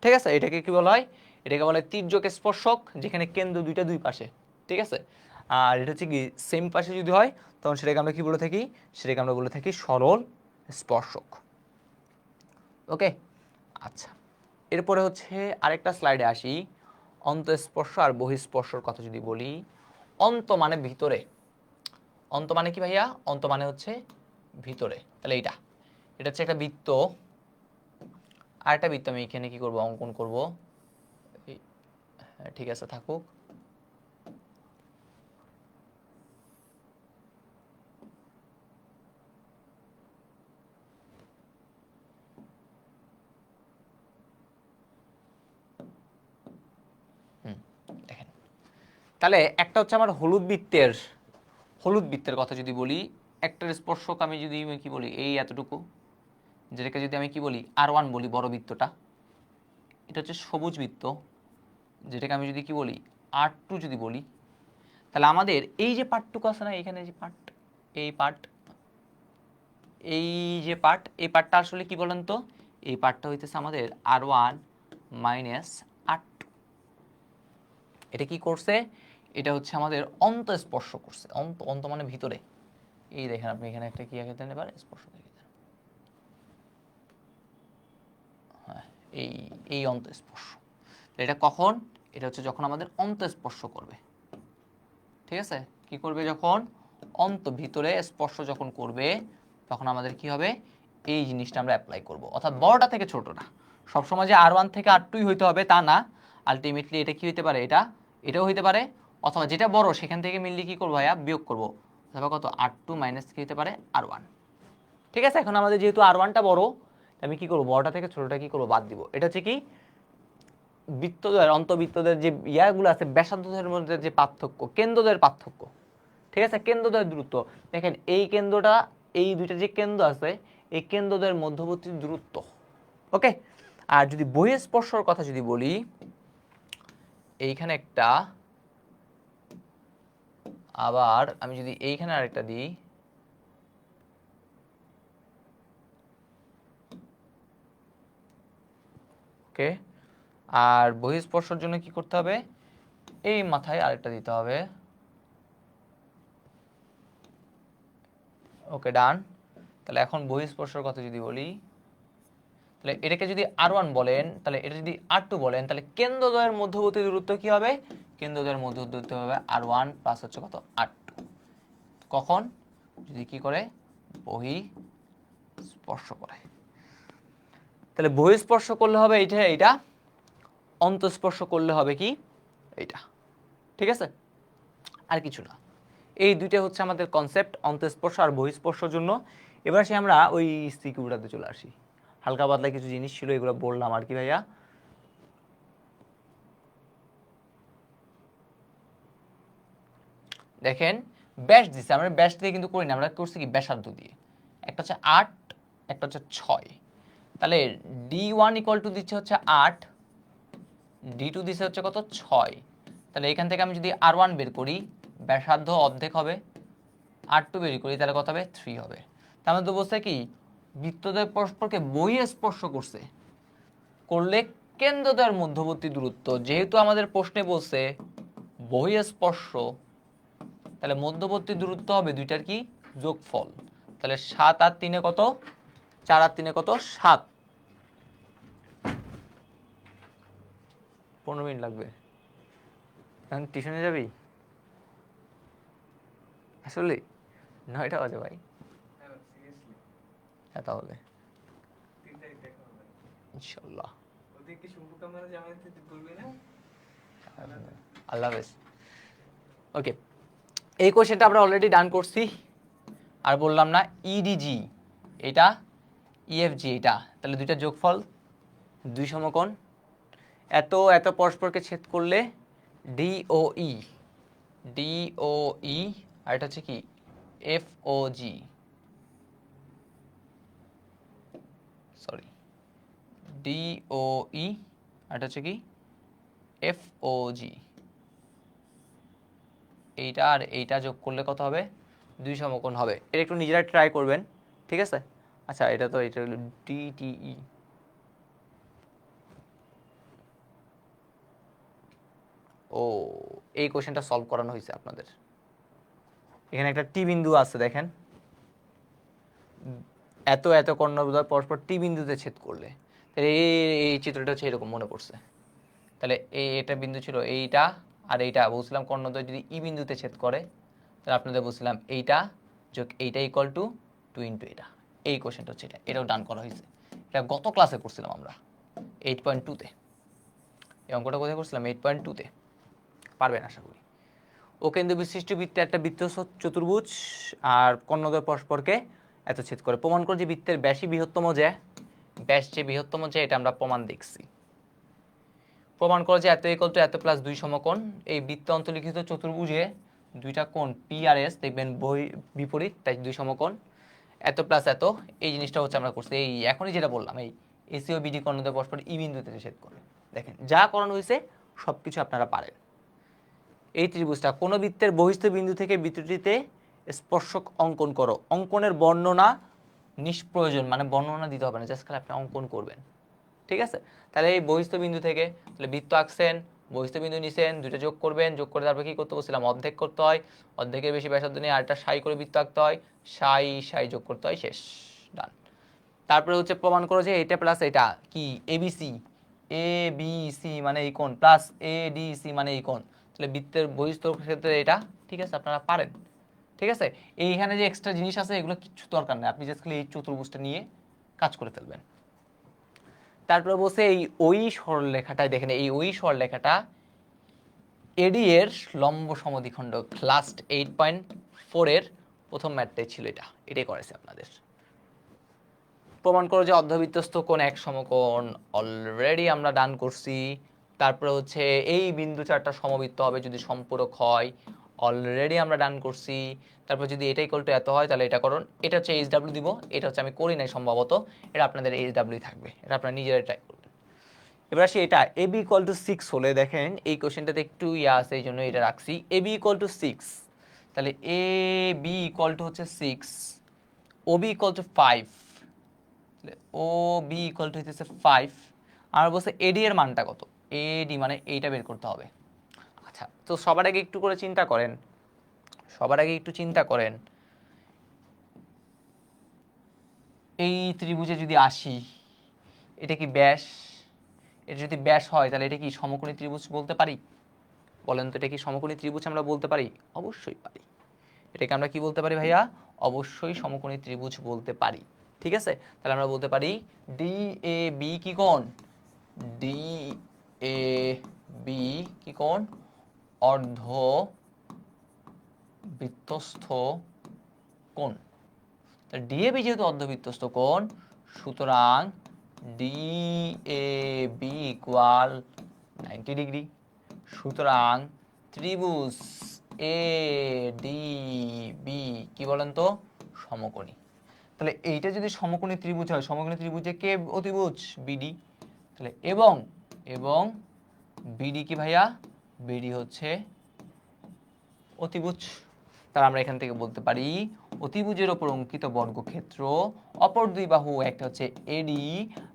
ঠিক আছে, এটাকে কি বলা হয়? এটাকে বলা হয় তির্যক স্পর্শক, যেখানে কেন্দ্র দুইটা দুই পাশে। ঠিক আছে, আর এটা হচ্ছে কি সেম পাশে যদি হয় তখন সেটাকে আমরা কি বলে থাকি? সেটাকে আমরা বলে থাকি সরল স্পর্শক। ওকে, আচ্ছা, এরপরে হচ্ছে আরেকটা স্লাইডে আসি। অন্তঃস্পর্শ আর বহিঃস্পর্শর কথা যদি বলি, অন্ত মানে ভিতরে। অন্ত মানে কি ভাইয়া? অন্ত মানে হচ্ছে ভিতরে। তাহলে এটা এটা হচ্ছে একটা বৃত্ত, আর একটা বৃত্ত আমি এখানে কি করব? অঙ্কন করব। হ্যাঁ, ঠিক আছে, থাকুক। দেখেন, তাহলে একটা হচ্ছে আমার হলুদ বৃত্তের কথা যদি বলি, একটার স্পর্শক আমি যদি কি বলি, এই এতটুকু, যেটাকে যদি আমি কি বলি R1 বলি, বড় বৃত্তটা। এটা হচ্ছে সবুজ বৃত্ত, যেটাকে আমি যদি কি বলি R2 যদি বলি। তাহলে আমাদের এই যে পার্টটুকু আছে না, এখানে যে পার্ট, এই পার্ট, এই যে পার্ট, এই পার্টটা আসলে কি বলেন তো? এই পার্টটা হইতেছে আমাদের R1 মাইনাস R2। এটা কি করছে? এটা হচ্ছে আমাদের অন্তঃস্পর্শ করছে। অন্ত, অন্ত মানে ভিতরে। এই দেখেন আপনি এখানে একটা কি আঁকে দেন, এবার স্পর্শ দেখে দেন। হ্যাঁ, এই এই অন্তঃস্পর্শ। এটা কখন? এটা হচ্ছে যখন আমাদের অন্তঃস্পর্শ করবে। ঠিক আছে, কি করবে? যখন ভিতরে স্পর্শ যখন করবে, তখন আমাদের কি হবে? এই জিনিসটা আমরা অ্যাপ্লাই করব, অর্থাৎ বড়টা থেকে ছোটটা। সবসময় যে R1 থেকে R2 হইতে হবে তা না, আলটিমেটলি এটা কি হইতে পারে? এটাও হইতে পারে, অথবা যেটা বড় সেখান থেকে মিললে কি করবো ভাইয়া? বিয়োগ করবো। অথবা কত? R2 মাইনাস কি হতে পারে? R1। ঠিক আছে, এখন আমাদের যেহেতু R1টা বড়, আমি কি করবো? বড়টা থেকে ছোটটা কি করবো? বাদ দিব। এটা হচ্ছে কি বৃত্তদ্বয়, অন্তবৃত্তদের যে ইয়াগুলো আছে, ব্যাসার্ধদের মধ্যে যে পার্থক্য, কেন্দ্রদের পার্থক্য। ঠিক আছে, কেন্দ্রদ্বয়ের দূরত্ব। দেখেন এই কেন্দ্রটা, এই দুইটা যে কেন্দ্র আছে, এই কেন্দ্রদের মধ্যবর্তী দূরত্ব। ওকে, আর যদি বহিঃস্পর্শর কথা যদি বলি, এইখানে একটা, আবার আমি যদি এইখানে আরেকটা দিই, ওকে, আর বহিঃস্পর্শের জন্য কি করতে হবে? এই মাথায় আরেকটা দিতে হবে। ওকে, ডান। তাহলে এখন বহিঃস্পর্শের কথা যদি বলি, তাহলে এটাকে যদি R1 বলেন, তাহলে এটা যদি R2 বলেন, তাহলে কেন্দ্রদ্বয়ের মধ্যবর্তী দূরত্ব কি হবে? কেন্দ্রদ্বয়ের মধ্যবর্তী দূরত্ব হবে R1 প্লাস হচ্ছে কত? R2। কখন? যদি কি করে? বহিঃস্পর্শ করে। তাহলে বহিঃস্পর্শ করলে হবে এইটা, অন্তঃস্পর্শ করলে হবে কি? এইটা। ঠিক আছে, আর কিছু না। এই দুইটা হচ্ছে আমাদের কনসেপ্ট, অন্তঃস্পর্শ আর বহিঃস্পর্শের জন্য। এবার সে আমরা ওই সিকিউরিটাতে চলে আসি। হালকা পাতলা কিছু জিনিস ছিল, এগুলো বললাম আর কি ভাইয়া। দেখেন, ব্যাস দিচ্ছে, আমরা ব্যাস দিয়ে কিন্তু করি না, আমরা করছি কি ব্যাসার্ধ দিয়ে। একটা হচ্ছে 8, একটা হচ্ছে 6। তাহলে D1 ইকুয়াল টু দিচ্ছে হচ্ছে 8, D2 দিচ্ছে হচ্ছে কত 6। তাহলে এখান থেকে আমি যদি R1 বের করি, ব্যাসার্ধ অর্ধেক হবে, R2 বের করি তাহলে কত হবে 3 হবে। তার মধ্যে বলছে কি বৃত্তদ্বয় পরস্পরকে বহিঃস্পর্শ করছে, করলে কেন্দ্রদ্বয়ের মধ্যবর্তী দূরত্ব, যেহেতু আমাদের প্রশ্নে বলছে বহিঃস্পর্শ, তাহলে মধ্যবর্তী দূরত্ব হবে দুইটার কি যোগফল। তাহলে 7 আর 3 কত, 4 আর 3 কত 7। 15 মিনিট লাগবে, এখন টিউশনে যাবি আসলে? 9টা বাজে ভাই। হ্যাঁ তাহলে ইনশাল্লাহ, আল্লাহ হাফেজ। ওকে, এই কোশ্চেনটা আমরা অলরেডি ডান করছি, আর বললাম না ইডিজি এটা, ইএফজি এটা, তাহলে দুইটা যোগফল 2 সমকোণ, এত এত পরস্পরকে ছেদ করলে ডিওই, ডিওই, আর এটা হচ্ছে কি এফওজি, সরি ডিওই, আর এটা হচ্ছে কি এফওজি। এইটা আর এইটা যোগ করলে কত হবে 2 সমকোণ হবে। এটা একটু নিজেরা ট্রাই করবেন, ঠিক আছে? আচ্ছা এটা তো এটা হলো ডিটিই, ও এই কোশ্চেনটা সলভ করানো হয়েছে আপনাদের। এখানে একটা টি বিন্দু আছে দেখেন, এত এত কর্ণদ্বয় পরস্পর টি বিন্দুতে ছেদ করলে, তাহলে এই চিত্রটা হচ্ছে এরকম মনে পড়ছে। তাহলে এটা বিন্দু ছিল এইটা, আর এইটা বলছিলাম কর্ণদ্বয় যদি ই বিন্দুতে ছেদ করে, তাহলে আপনাদের বলছিলাম এইটা যোগ এইটা ইকুয়াল টু 2 ইন্টু এটা। এই কোশ্চেনটা হচ্ছে এটা, এটাও ডান করা হয়েছে। এটা গত ক্লাসে করছিলাম আমরা 8.2-তে। এই অঙ্কটা কোথায় করছিলাম 8.2-তে, পারবেন আশা করি। ও কেন্দ্র বিশিষ্ট বৃত্তে একটা বৃত্ত চতুর্ভুজ আর কর্ণদ্বয় পরস্পরকে এত ছেদ করে, প্রমাণ করে যে বৃত্তের ব্যাসই বৃহত্তম, যে ব্যাস যে বৃহত্তম, যে এটা আমরা প্রমাণ দেখছি। প্রমাণ করে যে এত ইকুয়াল টু এত প্লাস 2 সমকোণ, এই বৃত্ত অন্তর্লিখিত চতুর্ভুজে দুইটা কোণ পি আর এস দেখবেন বিপরীত, তাই 2 সমকোণ, এত প্লাস এত, এই জিনিসটা হচ্ছে আমরা করছি। এই এখনই যেটা বললাম, এই এসি ও বিডি কর্ণদ্বয় পরস্পর ই বিন্দুতে ছেদ করে, দেখেন যা করানো হয়েছে সবকিছু আপনারা পারেন। এই ত্রিভুজটা কোন বৃত্তের বহিস্থ বিন্দু থেকে বৃত্তটিতে স্পর্শক অঙ্কন করো। অঙ্কনের বর্ণনা নিষ্প্রয়োজন, মানে বর্ণনা দিতে হবে না, জাস্ট খালি আপনি অঙ্কন করবেন, ঠিক আছে? তাহলে এই বহিস্থ বিন্দু থেকে তাহলে বৃত্ত আঁকছেন, বহিস্থ বিন্দু নিছেন, দুইটা যোগ করবেন, যোগ করে তারপর কি করতে বলছিলাম অর্ধেক করতে হয়, অর্ধেকের বেশি ব্যাসার্ধ নিয়ে আরেকটা সাই করে বৃত্ত আঁকতে হয়, সাই সাই যোগ করতে হয়, শেষ, ডান। তারপরে হচ্ছে প্রমাণ করো যে এটা প্লাস এটা কি এবিসি, এ বি সি মানে এই কোণ, প্লাস এ ডি সি মানে এই কোণ, তাহলে বৃত্তের বহিস্থ ক্ষেত্রে এটা, ঠিক আছে আপনারা পারেন, ঠিক আছে? এইখানে যে এক্সট্রা জিনিস আছে এগুলো কিছু দরকার নেই, আপনি জাস্ট খালি এই চতুর্ভুজটা নিয়ে কাজ করে ফেলবেন। তারপরে বলছে এই ওই সরলরেখাটায় দেখেন, এই ওই সরলরেখাটা এডি এর লম্ব সমদ্বিখণ্ড, লাস্ট 8.4 এর প্রথম ম্যাথটাই ছিল এটা, এটাই করেছে আপনাদের। প্রমাণ করো যে অর্ধবৃত্তস্থ কোণ এক সমকোণ, অলরেডি আমরা ডান করছি। তারপরে হচ্ছে এই বিন্দু চারটা সমবৃত্ত হবে যদি সম্পূরক হয়, অলরেডি আমরা ডান করছি। তারপর যদি এটা ইকুয়াল টু এত হয় তাহলে এটা করুন, এটা হচ্ছে এইচ ডাব্লিউ দিব, এটা হচ্ছে আমি করি নাই সম্ভবত, এটা আপনাদের এইচ ডাব্লিউ থাকবে, এটা আপনারা নিজেরাই ট্রাই করবেন। এবার আসি এটা এ বি ইকুয়াল টু 6 হলে, দেখেন এই কোশ্চেনটাতে একটু ইয়া আছে এই জন্য এটা রাখছি, এ বি ইকুয়াল টু 6, তাহলে এ বি ইকুয়াল টু হচ্ছে 6, O B equal to 5, O B equal to হচ্ছে 5, আর বলছে এডি এর মানটা কত, এডি মানে এইটা বের করতে হবে। আচ্ছা তো সবার আগে একটু করে চিন্তা করেন, সবার আগে একটু চিন্তা করেন, এই ত্রিভুজে যদি আসি, এটা কি ব্যাস? এটা যদি ব্যাস হয় তাহলে এটা কি সমকোণী ত্রিভুজ বলতে পারি? বলেন তো এটা কি সমকোণী ত্রিভুজ আমরা বলতে পারি? অবশ্যই পারি। এটাকে আমরা কি বলতে পারি ভাইয়া? অবশ্যই সমকোণী ত্রিভুজ বলতে পারি, ঠিক আছে? তাহলে আমরা বলতে পারি ডি এ বি কি কোণ, ডি এ বি কি কোণ, অর্ধ বৃত্তস্থ কোণ। ডি এ বি যেহেতু অর্ধবৃত্তস্থ কোণ, সুতরাং D A B equal 90 degree. সুতরাং ত্রিভুজ এ ডি বি কি বলেন তো? সমকোণী। তাহলে এইটা যদি সমকোণী ত্রিভুজ হয়, সমকোণী ত্রিভুজে কে অতিভুজ? বিডি। তাহলে এবং এবং বিডি কি ভাইয়া? বিডি হচ্ছে অতিভুজ। তাহলে আমরা এখান থেকে বলতে পারি অতিভুজের ওপর অঙ্কিত বর্গক্ষেত্র অপর দুই বাহু, একটা হচ্ছে এডি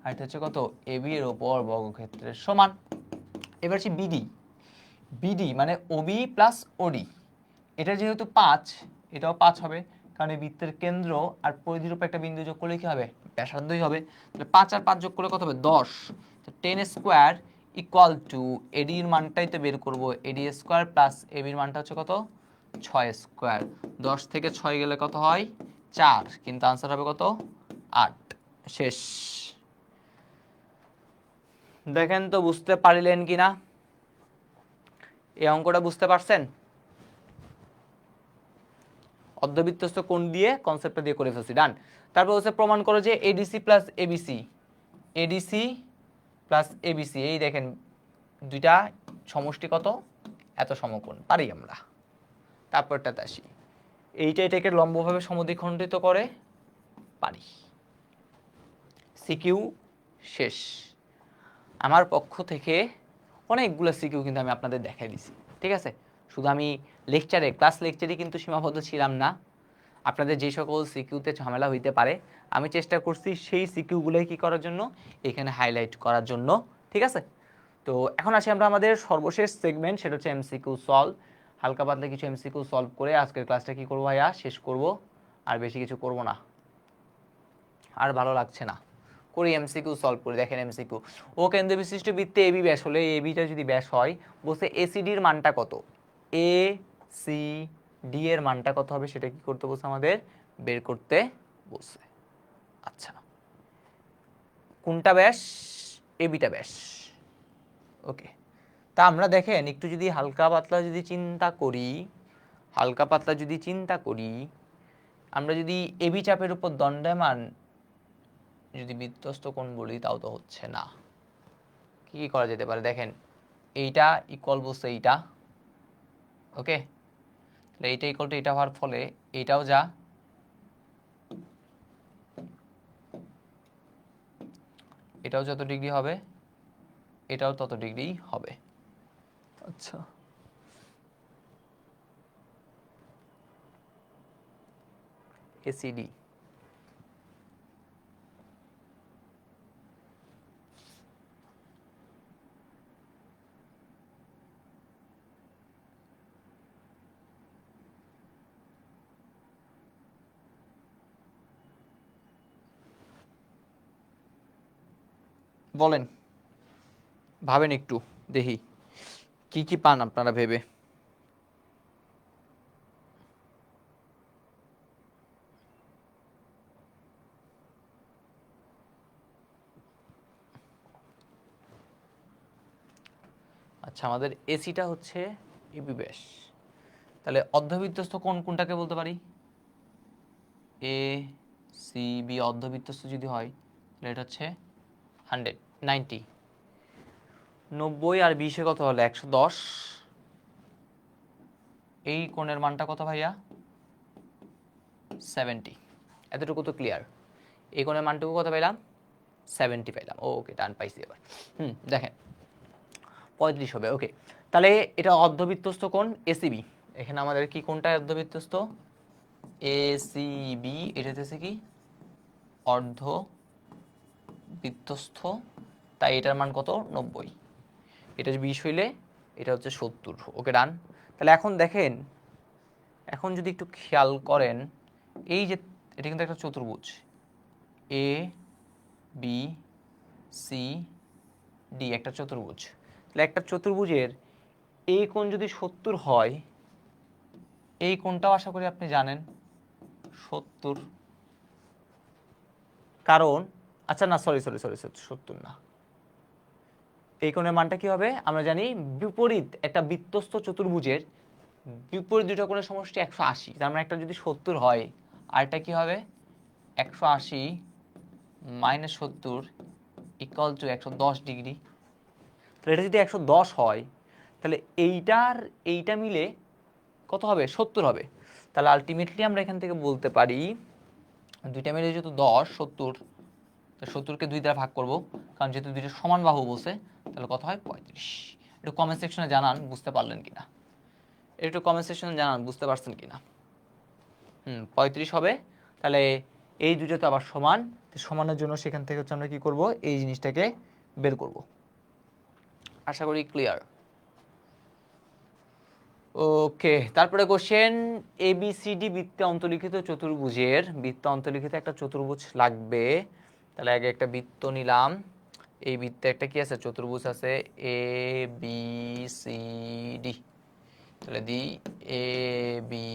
আর একটা হচ্ছে কত? এবি এর ওপর বর্গক্ষেত্রের সমান। এবার হচ্ছে বিডি। বিডি মানে ওবি প্লাস ওডি, এটা যেহেতু 5, এটাও 5 হবে, কারণ এই বৃত্তের কেন্দ্র আর পরিধির উপর একটা বিন্দু যোগ করলে কি হবে? ব্যাসার্ধই হবে। তাহলে 5 আর 5 যোগ করলে কত হবে? 10। তো 10 স্কোয়ার ইকুয়াল টু এডির মানটাই তো বের করব, এডি স্কোয়ার প্লাস এবির মানটা হচ্ছে কত? 6 স্কোয়ার। 10 থেকে 6 গেলে কত হয়? 4, কিন্তু আনসার হবে কত? 8। শেষ। দেখেন তো বুঝতে পারলেন কিনা? এই অঙ্কটা বুঝতে পারছেন? অর্ধবৃত্তস্থ কোণ দিয়ে কনসেপ্টটা দিয়ে করে ফেলছি, ডান। তারপর হচ্ছে প্রমাণ করো যে ADC plus ABC, ADC plus ABC, এই দেখেন দুইটা সমষ্টি কত? এত সমকোণ। পারি আমরা। তারপরটাতে আসি, এইটা এটাকে লম্বভাবে সমদ্বিখণ্ডিত করে। পারি। সিকিউ শেষ। আমার পক্ষ থেকে অনেকগুলো সিকিউ কিন্তু আমি আপনাদের দেখাই দিছি, ঠিক আছে? শুধু আমি লেকচারে, ক্লাস লেকচারে কিন্তু সীমাবদ্ধ ছিলাম না। আপনাদের যে সকল সিকিউতে ঝামেলা হইতে পারে, আমি চেষ্টা করছি সেই সিকিউগুলোই কি করার জন্য? এখানে হাইলাইট করার জন্য, ঠিক আছে? তো এখন আসি আমরা আমাদের সর্বশেষ সেগমেন্ট, সেটা হচ্ছে এমসিকিউ সলভ। হালকা পাতলা কিছু এমসিকিউ সলভ করে আজকের ক্লাসটা কি করবো ভাইয়া? শেষ করব। আর বেশি কিছু করব না, আর ভালো লাগছে না। করি এমসিকিউ সলভ করি। দেখেন এমসিকিউ, ও কেন্দ্র বিশিষ্ট বৃত্তে এবি ব্যাস হলে, এবিটা যদি ব্যাস হয়, বলছে এসিডির মানটা কত? এ সি ডি এর মানটা কত হবে সেটা কি করতে বলছে আমাদের? বের করতে বলছে। আচ্ছা, কোনটা ব্যাস? এবিটা ব্যাস। ওকে, তা আমরা দেখেন একটু যদি হালকা পাতলা যদি চিন্তা করি, হালকা পাতলা যদি চিন্তা করি, আমরা যদি এবি চাপের উপর দণ্ডায়মান যদি বৃত্তস্থ কোণ বলি, তাও তো হচ্ছে না। কি কি করা যেতে পারে? দেখেন, এইটা ইকুয়াল বলছে এইটা, ওকে, তাহলে এইটা ইকুয়াল টু এইটা হওয়ার ফলে এইটাও যা, এটাও যত ডিগ্রি হবে এটাও তত ডিগ্রি হবে। আচ্ছা, এসিডি বলেন, ভাবেন একটু, দেখি কি কি পান আপনারা ভেবে। আচ্ছা, আমাদের এসিটা হচ্ছে এবি ব্যাস, তাহলে অর্ধবৃত্তস্থ কোণ কোনটাকে বলতে পারি? এ সি বি অর্ধবৃত্তস্থ যদি হয় তাহলে এটা হচ্ছে 100, 90, 90 আর 20 কত হলো? 110। এই কোণের মানটা কত ভাইয়া? 70। এতটুকু তো ক্লিয়ার। এই কোণের মানটুকু কত পেলাম? 70 পেলাম। ওকে, ডান, পাইছি এবার। দেখেন 35 হবে। ওকে, তাহলে এটা অর্ধবৃত্তস্থ কোণ এসিবি। এখানে আমাদের কি কোণটা অর্ধবৃত্তস্থ? এসিবি। এটা হচ্ছে কি? অর্ধবৃত্তস্থ। তাই এটার মান কত? 90। এটা 20 হইলে এটা হচ্ছে 70। ওকে, ডান। তাহলে এখন দেখেন, এখন যদি একটু খেয়াল করেন, এই যে এটা কিন্তু একটা চতুর্ভুজ, এ বি সি ডি একটা চতুর্ভুজ। তাহলে একটা চতুর্ভুজের এই কোণ যদি 70 হয়, এই কোণটাও আশা করি আপনি জানেন 70। কারণ, আচ্ছা না, সরি সরি সরি 70 না, এই কোণের মানটা কি হবে? আমরা জানি বিপরীত একটা বৃত্তস্থ চতুর্ভুজের বিপরীত দুটো কোণের সমষ্টি 180। তার মানে একটা যদি 70 হয়, আর এটা কি হবে? 180 মাইনাস 70 ইকুয়াল টু 110 ডিগ্রি। তাহলে এটা যদি 110 হয়, তাহলে এইটার এইটা মিলে কত হবে? 70 হবে। তাহলে আলটিমেটলি আমরা এখান থেকে বলতে পারি দুইটা মিলে যেহেতু 10 70, তো 70কে 2 দ্বারা ভাগ করব, কারণ যেহেতু দুইটা সমান বাহু বলছে, তাহলে কত হয় 35। একটু কমেন্ট সেকশনে জানান বুঝতে পারলেন কিনা, একটু কমেন্ট সেকশনে জানান বুঝতে পারছেন কিনা। 35 হবে। তাহলে এই দুটো তো আবার সমান, সমানের জন্য সেখান থেকে হচ্ছে আমরা কি করব, এই জিনিসটাকে বের করব। আশা করি ক্লিয়ার। ওকে, তারপরে কোশ্চেন, এবিসিডি বৃত্তে অন্তর্লিখিত চতুর্ভুজের, বৃত্তে অন্তর্লিখিত একটা চতুর্ভুজ লাগবে। তাহলে আগে একটা বৃত্ত নিলাম, এই বৃত্তে একটা কি আছে, চতুর্ভুজ আছে এ বি সি ডি। তাহলে the A B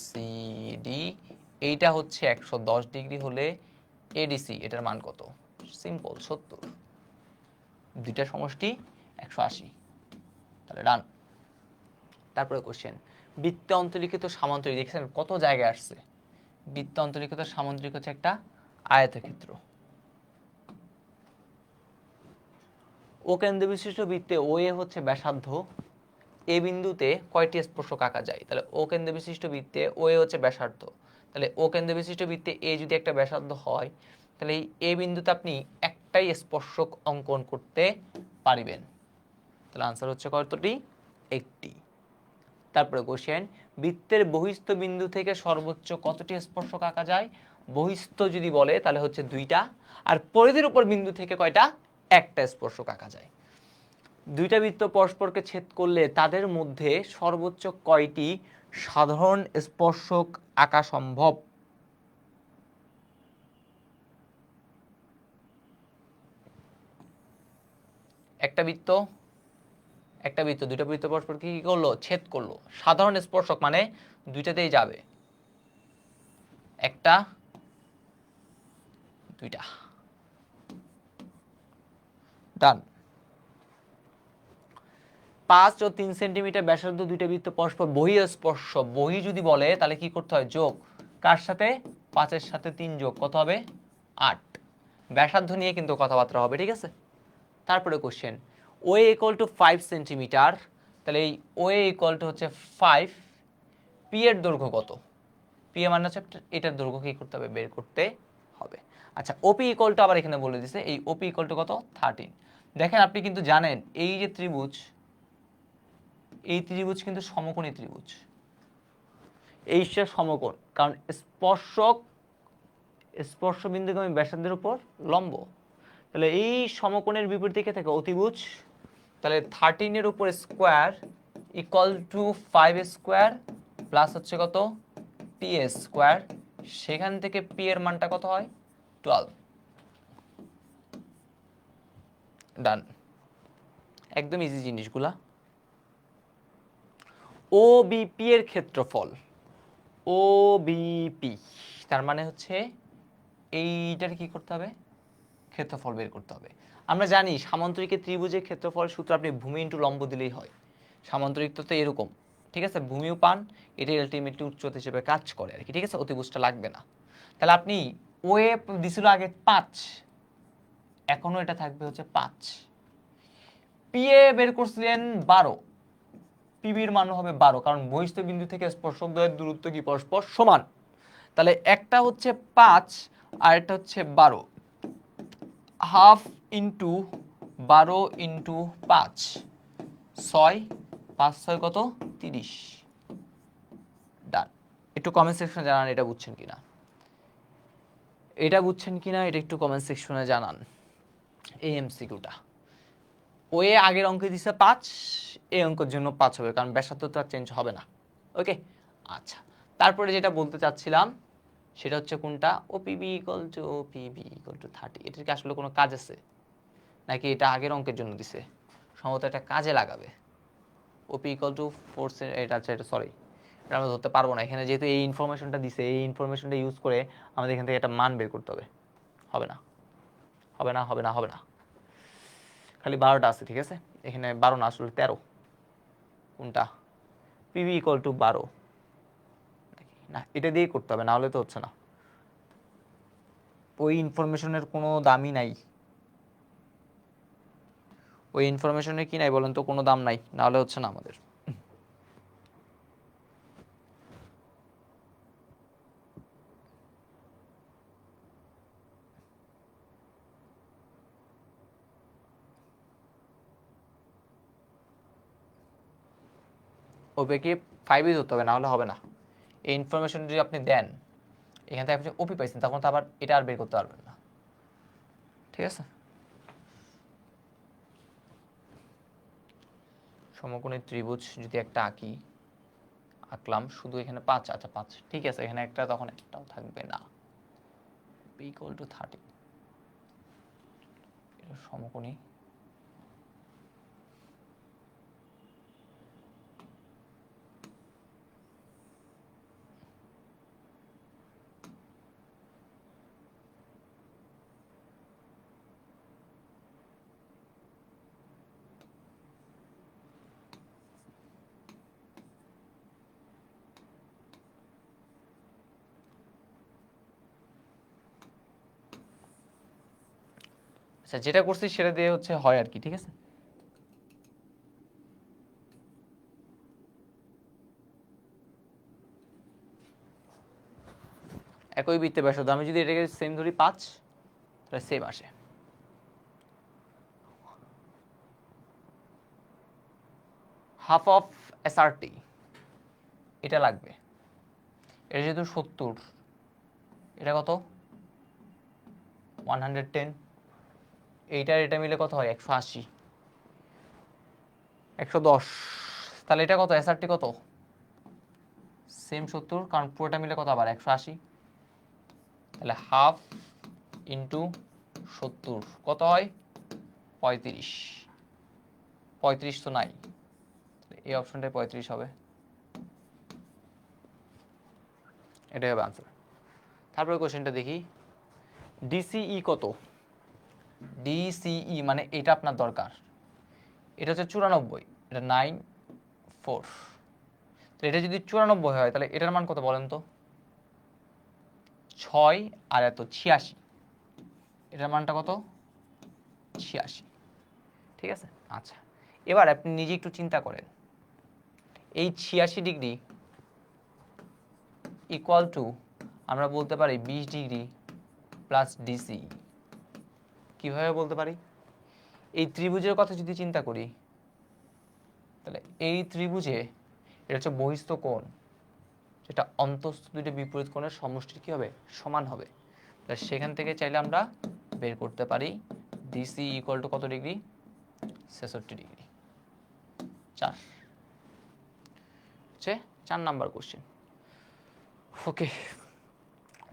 C D, এইটা হচ্ছে 110 ডিগ্রি হলে এডিসি এটার মান কত? সিম্পল 70, দুইটা সমষ্টি 180। তাহলে ডান। তারপরে কোশ্চেন, বৃত্তে অন্তর্লিখিত সামান্তরিক, দেখছেন কত জায়গায় আসছে। বৃত্তে অন্তর্লিখিত সামান্তরিক হচ্ছে একটা আয়তক্ষেত্র। ও কেন্দ্র বিশিষ্ট বৃত্তে ও এ হচ্ছে ব্যাসার্ধ, এ বিন্দুতে কয়টি স্পর্শক আঁকা যায়? তাহলে ও কেন্দ্র বিশিষ্ট বৃত্তে ও এ হচ্ছে ব্যাসার্ধ, তাহলে ও কেন্দ্র বিশিষ্ট বৃত্তে এ যদি একটা ব্যাসার্ধ হয়, তাহলে এই এ বিন্দুতে আপনি একটাই স্পর্শক অঙ্কন করতে পারিবেন। তাহলে আনসার হচ্ছে কতটি? একটি। তারপরে কোশ্চেন, বৃত্তের বহিস্থ বিন্দু থেকে সর্বোচ্চ কতটি স্পর্শক আঁকা যায়? বহিস্থ যদি বলে তাহলে হচ্ছে 2টা, আর পরিধির উপর বিন্দু থেকে কয়টা? একটা স্পর্শক আঁকা যায়। দুইটা বৃত্ত পরস্পরকে ছেদ করলে তাদের মধ্যে সর্বোচ্চ কয়টি সাধারণ স্পর্শক আঁকা সম্ভব? একটা বৃত্ত, দুইটা বৃত্ত পরস্পরকে কি করলো? ছেদ করলো। সাধারণ স্পর্শক মানে দুইটাতেই যাবে, একটা দুইটা। ডান। 5 ও 3 সেন্টিমিটার ব্যাসার্ধ দুইটা বৃত্ত পরস্পর বহিঃস্পর্শ, বহি যদি বলে তাহলে কি করতে হয়? যোগ। কার সাথে? 5-এর সাথে 3 যোগ, কত হবে? 8। ব্যাসার্ধ নিয়ে কিন্তু কথাবার্তা হবে, ঠিক আছে? তারপরে question, O A equal to 5 centimetre, তাহলে এই ও এ ইকুয়াল টু হচ্ছে 5, পি এর দৈর্ঘ্য কত? পি এর মানে হচ্ছে এটার দৈর্ঘ্য কি করতে হবে? বের করতে হবে। আচ্ছা, ওপি ইকুয়াল টু আবার এখানে বলে দিছে, এই ওপি ইকুয়াল টু কত? 13। দেখেন আপনি কিন্তু জানেন এই যে ত্রিভুজ, এই ত্রিভুজ কিন্তু সমকোণী ত্রিভুজ, এই সে সমকোণ, কারণ স্পর্শ বিন্দুগামী ব্যাসার্ধের উপর লম্ব। তাহলে এই সমকোণের বিপরীত দিকে থেকে অতিভুজ, তাহলে 13 এর উপর square equal to 5 square plus হচ্ছে কত? P square. সেখান থেকে পি এর মানটা কত হয়? 12। ডান, একদম ইজি জিনিসগুলা। ও বিপি এর ক্ষেত্রফল, ও বিপি তার মানে হচ্ছে এইটার কি করতে হবে? ক্ষেত্রফল বের করতে হবে। আমরা জানি সামান্তরিক ত্রিভুজের ক্ষেত্রফল সূত্র আপনি ভূমি ইন্টু লম্ব দিলেই হয়। সামান্তরিক তো এরকম, ঠিক আছে? ভূমিও পান, এটা আলটিমেটলি উচ্চতা হিসেবে কাজ করে আর কি, ঠিক আছে? অতিভুজটা লাগবে না। তাহলে আপনি ওয়ে দিছিল আগে 5, এখনো এটা থাকবে হচ্ছে 5। পিএ বের করছিলেন 12, পিবির মান হবে 12, কারণ বহিস্থ বিন্দু থেকে স্পর্শকদ্বয়ের দূরত্ব কি পরস্পর সমান। তাহলে একটা হচ্ছে 5 আর একটা হচ্ছে 12, হাফ ইন্টু 12 ইন্টু 5, 6, 5 6 কত? 30। ডান। একটু কমেন্ট সেকশনে জানান এটা বুঝছেন কিনা, এটা একটু কমেন্ট সেকশনে জানান। এই এমসিকিউটা ওয়ে আগের অঙ্কে দিছে 5, এই অঙ্কের জন্য 5 হবে, কারণ ব্যাসার্ধ তো আর চেঞ্জ হবে না। ওকে, আচ্ছা। তারপরে যেটা বলতে চাচ্ছিলাম সেটা হচ্ছে কোনটা? ওপিবি ইকুয়াল টু 30। এটার কি আসলে কোনো কাজ আছে, নাকি এটা আগের অঙ্কের জন্য দিছে? সম্ভবত এটা কাজে লাগাবে। ওপি ইকুয়াল টু 4, এটা আচ্ছা, এটা সরি, এটা আমরা ধরতে পারবো না এখানে, যেহেতু এই ইনফরমেশনটা দিছে, এই ইনফরমেশনটা ইউজ করে আমাদের এখান থেকে একটা মান বের করতে হবে। হবে না, হবে না, হবে না, হবে না। খালি 12টা আছে, ঠিক আছে? এখানে 12 না, আসলে 13। কোনটা? পিভি ইকুয়াল টু 12, না এটা দিয়েই করতে হবে, না হলে তো হচ্ছে না। ওই ইনফরমেশনের কোনো দামই নাই, ওই ইনফরমেশনের কি নাই বলেন তো? কোনো দাম নাই, না হলে হচ্ছে না আমাদের। ওপিকে 5ই ধরতে হবে, না হলে হবে না। এই ইনফরমেশন যদি আপনি দেন, এখান থেকে আপনি ওপি পাইছেন, তখন তো আবার এটা আর বের করতে পারবেন না। ঠিক আছে, সমকোণী ত্রিভুজ যদি একটা আঁকলাম, শুধু এখানে 5, আচ্ছা 5 ঠিক আছে, এখানে একটা, তখন একটাও থাকবে না। p = 30, এটা সমকোণী। আচ্ছা, যেটা করছি সেটা দিয়ে হচ্ছে হয় আর কি। ঠিক আছে, একই বৃত্তের ব্যাসার্ধ, আমি যদি এটাকে সেম ধরি 5, তাহলে সেম আসে। হাফ অফ এসআরটি এটা লাগবে, এটা যেহেতু 70, এটা কত 110, এইটার এটা মিলে কত হয় 180, 110, তাহলে এটা কত এসআরটি কত সেম 70, কারণ পুরোটা মিলে কত আবার 180, তাহলে হাফ ইন্টু 70 কত হয় 35, 35 তো নাই, এই অপশনটায় 35 হবে, এটাই হবে আনসার। তারপরে কোশ্চেনটা দেখি, ডিসিই কত? ডিসিই মানে এটা আপনার দরকার, এটা হচ্ছে 94, এটা 94, তো এটা যদি 94 হয় তাহলে এটার মান কত বলেন তো? 6 আর এত 86, এটার মানটা কত 86। ঠিক আছে, আচ্ছা এবার আপনি নিজে একটু চিন্তা করেন, এই 86 ডিগ্রি ইকুয়াল টু আমরা বলতে পারি 20 ডিগ্রি প্লাস ডিসি। কীভাবে বলতে পারি? এই ত্রিভুজের কথা যদি চিন্তা করি, তাহলে এই ত্রিভুজে এটা হচ্ছে বহিস্থ কোণ, যেটা অন্তঃস্থ দুইটা বিপরীত কোণের সমষ্টির কী হবে সমান হবে, তাহলে সেখান থেকে চাইলে আমরা বের করতে পারি ডিসি ইকুয়াল টু কত ডিগ্রি 66 ডিগ্রি। 4 হচ্ছে 4 নাম্বার কোশ্চেন। ওকে,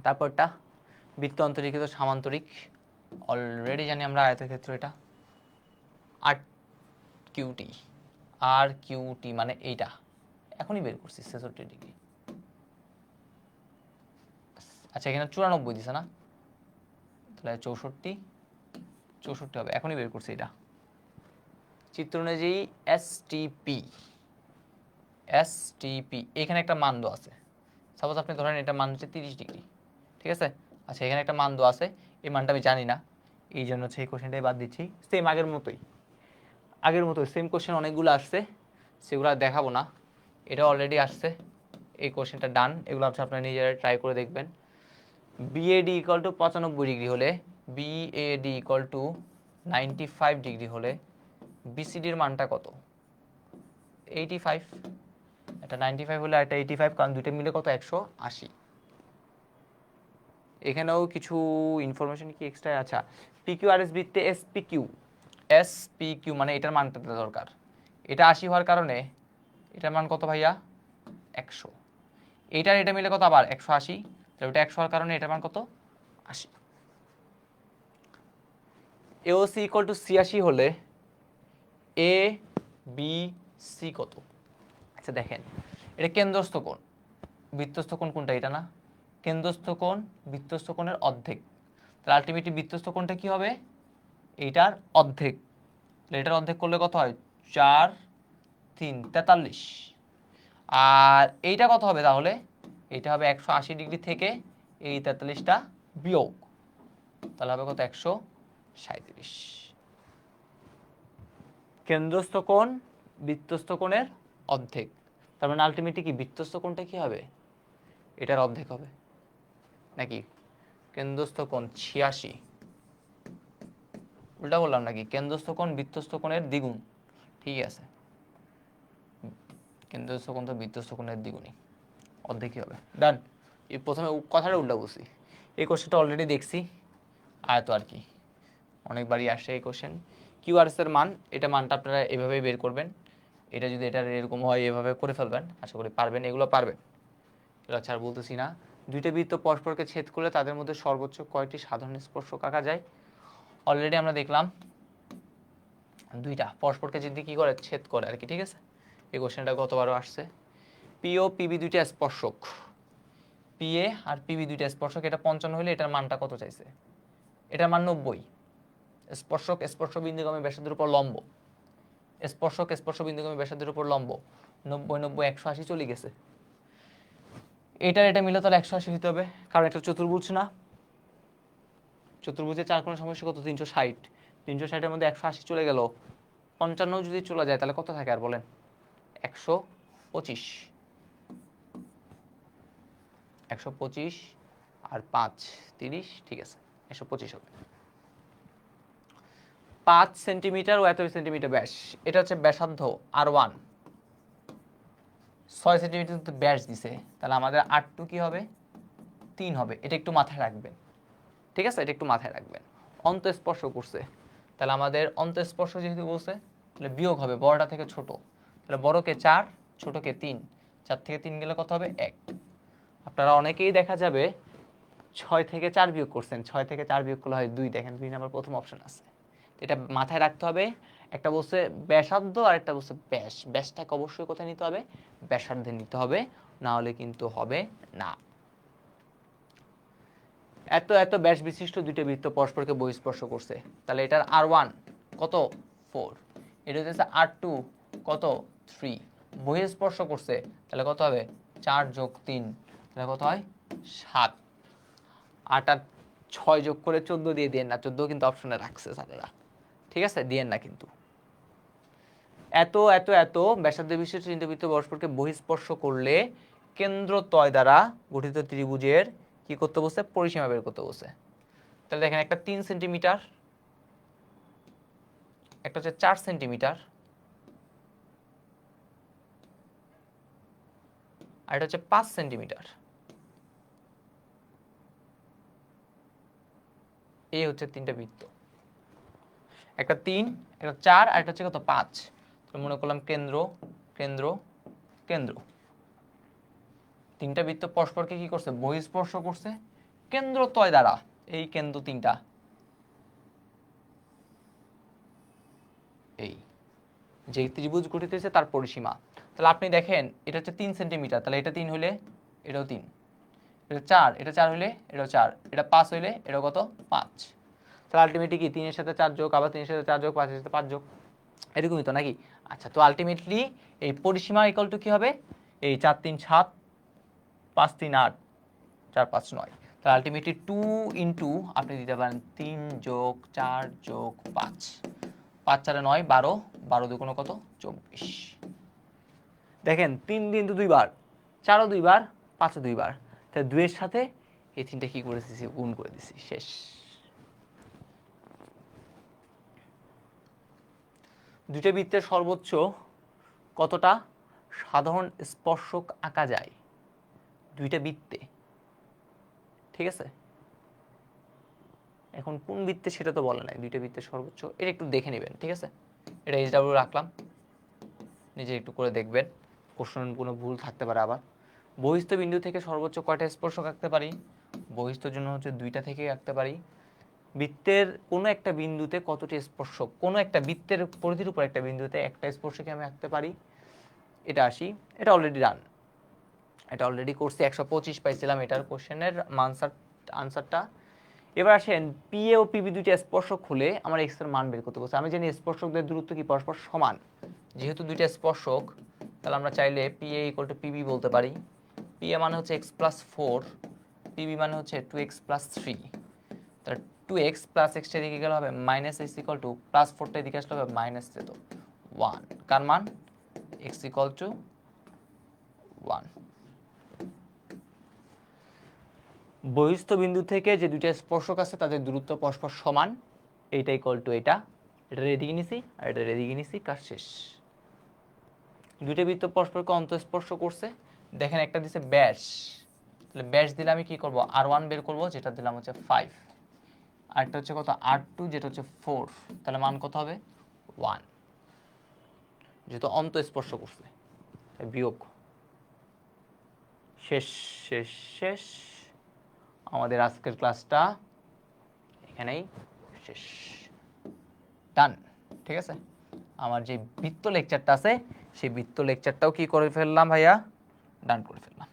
তারপরটা বৃত্ত অন্তরীকৃত সামান্তরিক, অলরেডি জানি আমরা আয়তক্ষেত্র, এটা আর কিউটি মানে এইটা এখনই বের করছি 66 ডিগ্রি। আচ্ছা এখানে 94 দিছে না, তাহলে 64 হবে, এখনই বের করছি এটা। চিত্র অনুযায়ী এসটিপি এখানে একটা মান দেওয়া আছে, সাপোজ আপনি ধরেন এটা মান হচ্ছে 30 ডিগ্রি। ঠিক আছে, আচ্ছা এখানে একটা মান দেওয়া আছে, এই মানটা আমি জানি না, এই জন্য হচ্ছে এই কোশ্চেনটাই বাদ দিচ্ছি। সেম আগের মতোই সেম কোশ্চেন অনেকগুলো আসছে, সেগুলো দেখাবো না, এটা অলরেডি আসছে, এই কোশ্চেনটা ডান, এগুলো হচ্ছে আপনারা নিজেরা ট্রাই করে দেখবেন। বিএডি ইকুয়াল টু 95 ডিগ্রি হলে, বিএডি ইকুয়াল টু 95 ডিগ্রি হলে বিসিডির মানটা কত? 85, এটা 95 হলে এটা 85, কারণ দুইটা মিলে কত 180। এখানেও কিছু ইনফরমেশন কি এক্সট্রা, আচ্ছা পিকিউআরএস বৃত্তে এসপিকিউ মানে এটার মানটা দরকার, এটা 80 হওয়ার কারণে এটার মান কত ভাইয়া 100, এইটার এটা মিলে কত আবার 180, তাহলে ওটা 100 হওয়ার কারণে এটার মান কত 80। এওসি ইকুয়াল টু 86 হলে এ বি সি কত? আচ্ছা দেখেন, এটা কেন্দ্রস্থ কোণ, বৃত্তস্থ কোণ কোনটা? এটা না, কেন্দ্রস্থ কোণ বৃত্তস্থ কোণের অর্ধেক, তাহলে আলটিমেটলি বৃত্তস্থ কোণটা কি হবে? এইটার অর্ধেক, এটার অর্ধেক করলে কত হয় 4 3 43, আর এইটা কত হবে তাহলে? এইটা হবে 180 ডিগ্রি থেকে এই 43টা বিয়োগ, তাহলে হবে কত 137। কেন্দ্রস্থ কোণ বৃত্তস্থ কোণের অর্ধেক, তার মানে আলটিমেটলি কি বৃত্তস্থ কোণটা কি হবে? এটার অর্ধেক হবে নাকি? কেন্দ্রস্থ কোণ 86, উল্টা বললাম নাকি? কেন্দ্রস্থ কোণ বৃত্তস্থ কোণের দ্বিগুণ, ঠিক আছে। কেন্দ্রস্থ কোণ তো বৃত্তস্থ কোণের দ্বিগুণী, অর্ধেকই হবে। ডান। এই প্রথমে কথাটা উল্টা বলছি, এই কোশ্চেনটা অলরেডি দেখছি, আয়ত আর কি অনেকবারই আসে এই কোশ্চেন। কিউআরএস এর মান, এটা মানটা আপনারা এভাবেই বের করবেন, এটা যদি এটার এরকম হয় এভাবে করে ফেলবেন, আশা করি পারবেন, এগুলো পারবেন, এগুলো ছাড়া বলতেছি না। দুইটা বৃত্ত পরস্পরকে ছেদ করলে তাদের মধ্যে সর্বোচ্চ কয়টি সাধারণ স্পর্শক আঁকা যায়? অলরেডি আমরা দেখলাম দুইটা পরস্পরকে যদি কি করে ছেদ করে আর কি, ঠিক আছে। এই কোশ্চেনটা গতবারও আসছে। পি ও পিবি দুইটা স্পর্শক, পিএ আর পিবি দুইটা স্পর্শক, এটা 55 হলে এটার মানটা কত চাইছে? এটার মান 90। স্পর্শক স্পর্শ বিন্দুগামী ব্যাসার্ধের উপর লম্ব, স্পর্শক স্পর্শ বিন্দুগামী ব্যাসার্ধের উপর লম্ব, 90 90 180 চলে গেছে। এটার এটা মিলে তাহলে 180 হতে হবে, কারণ এটা চতুর্ভুজ না, চতুর্ভুজের চার কোণের সমস্যা কত? 360, 360-এর মধ্যে 180 চলে গেল, 55 যদি চলে যায় তাহলে কত থাকে আর বলেন? 125, 125 আর 5 30, ঠিক আছে 125 হবে। 5 সেন্টিমিটার ও এত সেন্টিমিটার ব্যাস, এটা হচ্ছে ব্যাসার্ধ R1, 6 সেন্টিমিটার ব্যাস দিছে, তাহলে আমাদের R2 কি হবে? 3 হবে। এটা একটু মাথায় রাখবেন, ঠিক আছে, এটা একটু মাথায় রাখবেন। অন্তঃস্পর্শ করছে, তাহলে আমাদের অন্তঃস্পর্শ যেহেতু বলছে তাহলে বিয়োগ হবে বড়টা থেকে ছোট, তাহলে বড়কে 4 ছোটকে 3, 4 থেকে 3 গেলে কত হবে? 1। আপনারা অনেকেই দেখা যাবে 6 থেকে 4 বিয়োগ করছেন, 6 থেকে 4 বিয়োগ করলে হয় 2, দেখেন 2 নাম্বার প্রথম অপশন আছে। এটা মাথায় রাখতে হবে। একটা বলছে ব্যাসার্ধ আর একটা বলছে ব্যাস, ব্যাসটাকে অবশ্যই কোথায় নিতে হবে? ব্যাসার্ধে নিতে হবে, না হলে কিন্তু হবে না। এত এত ব্যাস বিশিষ্ট দুইটা বৃত্ত পরস্পরকে বহিঃস্পর্শ করছে, তাহলে এটার R1 কত? 4, এটা হচ্ছে R2 কত? 3, বহিঃস্পর্শ করছে, তাহলে কত হবে? 4 যোগ 3, তাহলে কত হয়? 7। 8 আর 6 যোগ করে 14 দিয়ে দেন না, 14 কিন্তু অপশনে রাখছে স্যারেরা, ঠিক আছে, দিয়েন না কিন্তু। এত এত এত ব্যাসার্ধ বিশিষ্ট তিনটি বৃত্ত পরস্পরকে বহিঃস্পর্শ করলে কেন্দ্রদ্বয় দ্বারা গঠিত ত্রিভুজের কি করতে বলছে? পরিসীমা বের করতে বলছে। তাহলে দেখেন, একটা 3 সেন্টিমিটার, একটা হচ্ছে 4 সেন্টিমিটার, আর এটা হচ্ছে 5 সেন্টিমিটার। এই হচ্ছে তিনটা বৃত্ত, একটা 3, একটা 4, আর একটা হচ্ছে কত? 5। মনে করলাম কেন্দ্র কেন্দ্র কেন্দ্র, তিনটা বৃত্ত পরস্পরকে কি করছে? বহিঃস্পর্শ করছে কেন্দ্রদ্বয় দ্বারা। এই কেন্দ্র তিনটা, এই যে ত্রিভুজ গঠিত হয়েছে তার পরিসীমা। তাহলে আপনি দেখেন, এটা হচ্ছে 3 সেন্টিমিটার, তাহলে এটা 3 হলে এটাও 3, এটা 4, এটা 4 হলে এটাও 4, এটা 5 হলে এটাও কত? 5। তাহলে আলটিমেটলি কি 3 এর সাথে 4 যোগ, আবার 3 এর সাথে 4 যোগ, 5 এর সাথে 5 যোগ, এরকমই তো নাকি? আচ্ছা, তো আলটিমেটলি এই পরিসীমা ইকুয়াল টু কি হবে? এই 4 3 7, 5 3 8, 4 5 9। তাহলে আলটিমেটলি 2 ইন্টু আপনি দিতে পারেন 3 যোগ 4 যোগ 5, 5 4 9 12, 12 দুগুণ কত? 24। দেখেন 3 কিন্তু 2 বার, 4ও 2 বার, 5ও 2 বার, তাহলে 2 এর সাথে এই 3টা কি করে দিছি? গুণ করে দিছি, শেষ। দুইটা বৃত্তের সর্বোচ্চ কতটা সাধারণ স্পর্শক আঁকা যায় দুইটা বৃত্তে, ঠিক আছে। এখন কোন বৃত্তে সেটা তো বলে নাই, দুইটা বৃত্তের সর্বোচ্চ, এটা একটু দেখে নেবেন, ঠিক আছে। এটা HW রাখলাম, নিজে একটু করে দেখবেন, কোশ্চেন কোনো ভুল থাকতে পারে। আবার বহিস্থ বিন্দু থেকে সর্বোচ্চ কয়টা স্পর্শক আঁকতে পারি? বহিস্থর জন্য হচ্ছে 2টা থেকে আঁকতে পারি। বৃত্তের কোনো একটা বিন্দুতে কতটি স্পর্শক? কোনো একটা বৃত্তের পরিধির উপর একটা বিন্দুতে একটা স্পর্শকে আমি আঁকতে পারি। এটা আসি, এটা অলরেডি রান, এটা অলরেডি করছি, 125 পাইছিলাম এটার কোশ্চেনের আনসারটা। এবার আসেন, পিএ ও পিবি দুইটা স্পর্শক হলে আমার এক্স এর মান বের করতে বলছে। আমি জানি স্পর্শকদের দূরত্ব কি পরস্পর সমান, যেহেতু দুইটা স্পর্শক, তাহলে আমরা চাইলে পিএ ইকুয়াল টু পিবি বলতে পারি। পিএ মানে হচ্ছে x+4, পিবি মানে হচ্ছে 2x+3, তাহলে 2x প্লাস এক্সটা এদিকে গেলে হবে minus x equal to plus 4টা এদিকে আসলে হবে মাইনাস 1। কার মান? x equal to 1। বহিস্থ বিন্দু থেকে যে দুইটা স্পর্শক আছে তাদের দূরত্ব পরস্পর সমান, এইটা ইকুয়াল টু এটা, এটা এদিকে নিছি আর এটা এদিকে নিছি, কাজ শেষ। দুইটা বৃত্ত পরস্পরকে অন্তঃস্পর্শ করছে, দেখেন একটা দিছে ব্যাস, তাহলে ব্যাস দিলে আমি কি করব R1 বের করব, যেটা দিলাম হচ্ছে 5, আরেকটা হচ্ছে কত R2 যেটা হচ্ছে 4, তাহলে মান কত হবে 1, যেহেতু অন্তঃস্পর্শ করছে বিয়োগ। শেষ শেষ শেষ, আমাদের আজকের ক্লাসটা এখানেই শেষ, ডান। ঠিক আছে, আমার যে বৃত্ত লেকচারটা আছে সেই বৃত্ত লেকচারটাও কি করে ফেললাম ভাইয়া, ডান করে ফেললাম।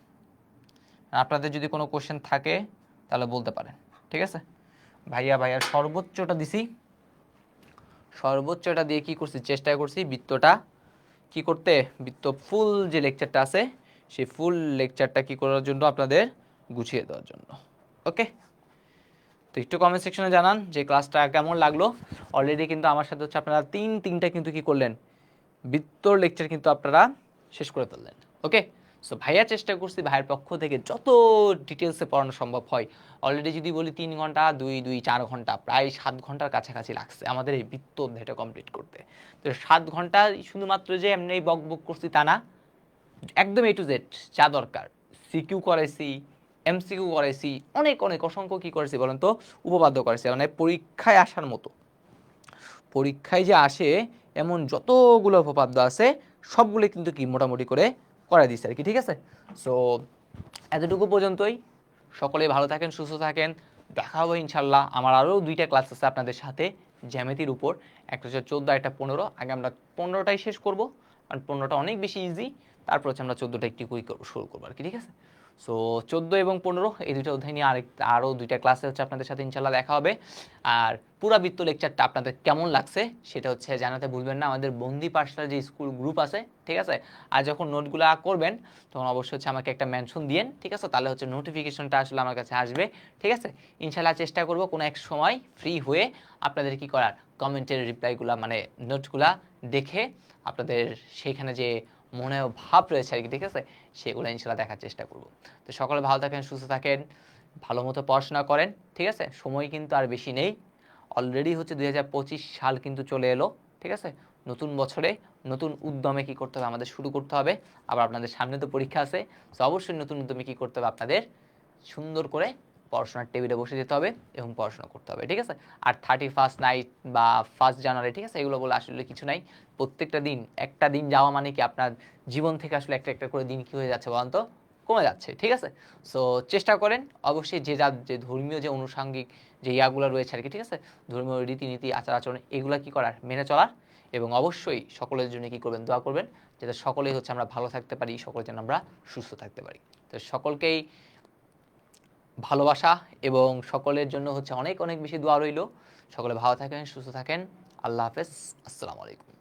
আপনাদের যদি কোনো কোশ্চেন থাকে তাহলে বলতে পারেন। ঠিক আছে ভাইয়ার সর্বোচ্চটা দিছি, সর্বোচ্চটা দিয়ে কি করছি, চেষ্টা করছি বৃত্তটা কি করতে, বৃত্ত ফুল যে লেকচারটা আছে সেই ফুল লেকচারটা কি করার জন্য, আপনাদের গুছিয়ে দেওয়ার জন্য। ওকে, তো একটু কমেন্ট সেকশনে জানান যে ক্লাসটা কেমন লাগলো। অলরেডি কিন্তু আমার সাথে হচ্ছে আপনারা তিনটা কিন্তু কি করলেন, বৃত্তর লেকচার কিন্তু আপনারা শেষ করে ফেললেন। ওকে, সো ভাইয়া চেষ্টা করছি ভাইয়ের পক্ষ থেকে যত ডিটেলসে পড়ানো সম্ভব হয়। অলরেডি যদি বলি 3 ঘন্টা 4 ঘন্টা, প্রায় 7 ঘন্টার কাছাকাছি লাগছে আমাদের এই বৃত্ত অধ্যায়টা কমপ্লিট করতে। তো 7 ঘন্টা শুধুমাত্র যে এমনি বক বক করছি তা না, একদম A to Z যা দরকার, সিকিউ করাইছি, এমসিকিউ করাইছি, অনেক অনেক অসংখ্য কি করেছি বলেন তো, উপপাদ্য করেছি, মানে পরীক্ষায় আসার মতো, পরীক্ষায় যে আসে এমন যতগুলো উপপাদ্য আছে সবগুলো কিন্তু কি মোটামুটি করে করাই দিচ্ছে আর কি। ঠিক আছে, সো এতটুকু পর্যন্তই। সকলেই ভালো থাকেন, সুস্থ থাকেন, দেখা হবে ইনশাল্লাহ। আমার আরও 2টা ক্লাস আছে আপনাদের সাথে জ্যামিতির উপর, একটা হচ্ছে 14, একটা 15। আগে আমরা 15টাই শেষ করব, কারণ 15টা অনেক বেশি ইজি, তারপর হচ্ছে আমরা 14টা একটু কুইক শুরু করবো আর কি। ঠিক আছে, সো 14 এবং 15 এই দুটো অধ্যায় নিয়ে আরও 2টা ক্লাসে হচ্ছে আপনাদের সাথে ইনশাল্লাহ দেখা হবে। আর পুরা বৃত্ত লেকচারটা আপনাদের কেমন লাগছে সেটা হচ্ছে জানাতে ভুলবেন না, আমাদের বন্দি পাঠশালা যে স্কুল গ্রুপ আছে। ঠিক আছে, আর যখন নোটগুলো করবেন তখন অবশ্যই হচ্ছে আমাকে একটা মেনশন দিয়েন। ঠিক আছে, তাহলে হচ্ছে নোটিফিকেশনটা আসলে আমার কাছে আসবে। ঠিক আছে, ইনশাল্লাহ চেষ্টা করব কোনো এক সময় ফ্রি হয়ে আপনাদের কি করার, কমেন্টের রিপ্লাইগুলো মানে নোটগুলা দেখে আপনাদের সেখানে যে মনে ভাব রয়েছে আর কি, ঠিক আছে, সেগুলো ইনশাল্লাহ দেখার চেষ্টা করব। তো সকলে ভালো থাকেন, সুস্থ থাকেন, ভালো মতো পড়াশোনা করেন। ঠিক আছে, সময় কিন্তু আর বেশি নেই, অলরেডি হচ্ছে 2025 সাল কিন্তু চলে এলো। ঠিক আছে, নতুন বছরে নতুন উদ্যমে কি করতে হবে, আমাদের শুরু করতে হবে। আবার আপনাদের সামনে তো পরীক্ষা আছে, তো অবশ্যই নতুন উদ্যমে কি করতে হবে, আপনাদের সুন্দর করে পড়াশোনার টেবিলে বসে যেতে হবে এবং পড়াশোনা করতে হবে। ঠিক আছে, আর 31st নাইট বা 1 জানুয়ারি, ঠিক আছে, এগুলো বলে আসলে কিছু নাই। প্রত্যেকটা দিন, একটা দিন যাওয়া মানে কি আপনার জীবন থেকে আসলে একটা একটা করে দিন কি হয়ে যাচ্ছে বলেন তো, কমে যাচ্ছে। ঠিক আছে, সো চেষ্টা করেন অবশ্যই যে যার যে ধর্মীয় যে অনুষাঙ্গিক যে ইয়াগুলো রয়েছে আর কি, ঠিক আছে, ধর্মীয় রীতিনীতি আচার আচরণ এগুলো কি করার, মেনে চলার, এবং অবশ্যই সকলের জন্য কি করবেন, দোয়া করবেন যাতে সকলেই হচ্ছে আমরা ভালো থাকতে পারি, সকলের জন্য আমরা সুস্থ থাকতে পারি। তো সকলকেই ভালোবাসা এবং সকলের জন্য হচ্ছে অনেক অনেক বেশি দোয়া রইল। সকলে ভালো থাকেন, সুস্থ থাকেন, আল্লাহ হাফেজ, আসসালামু আলাইকুম।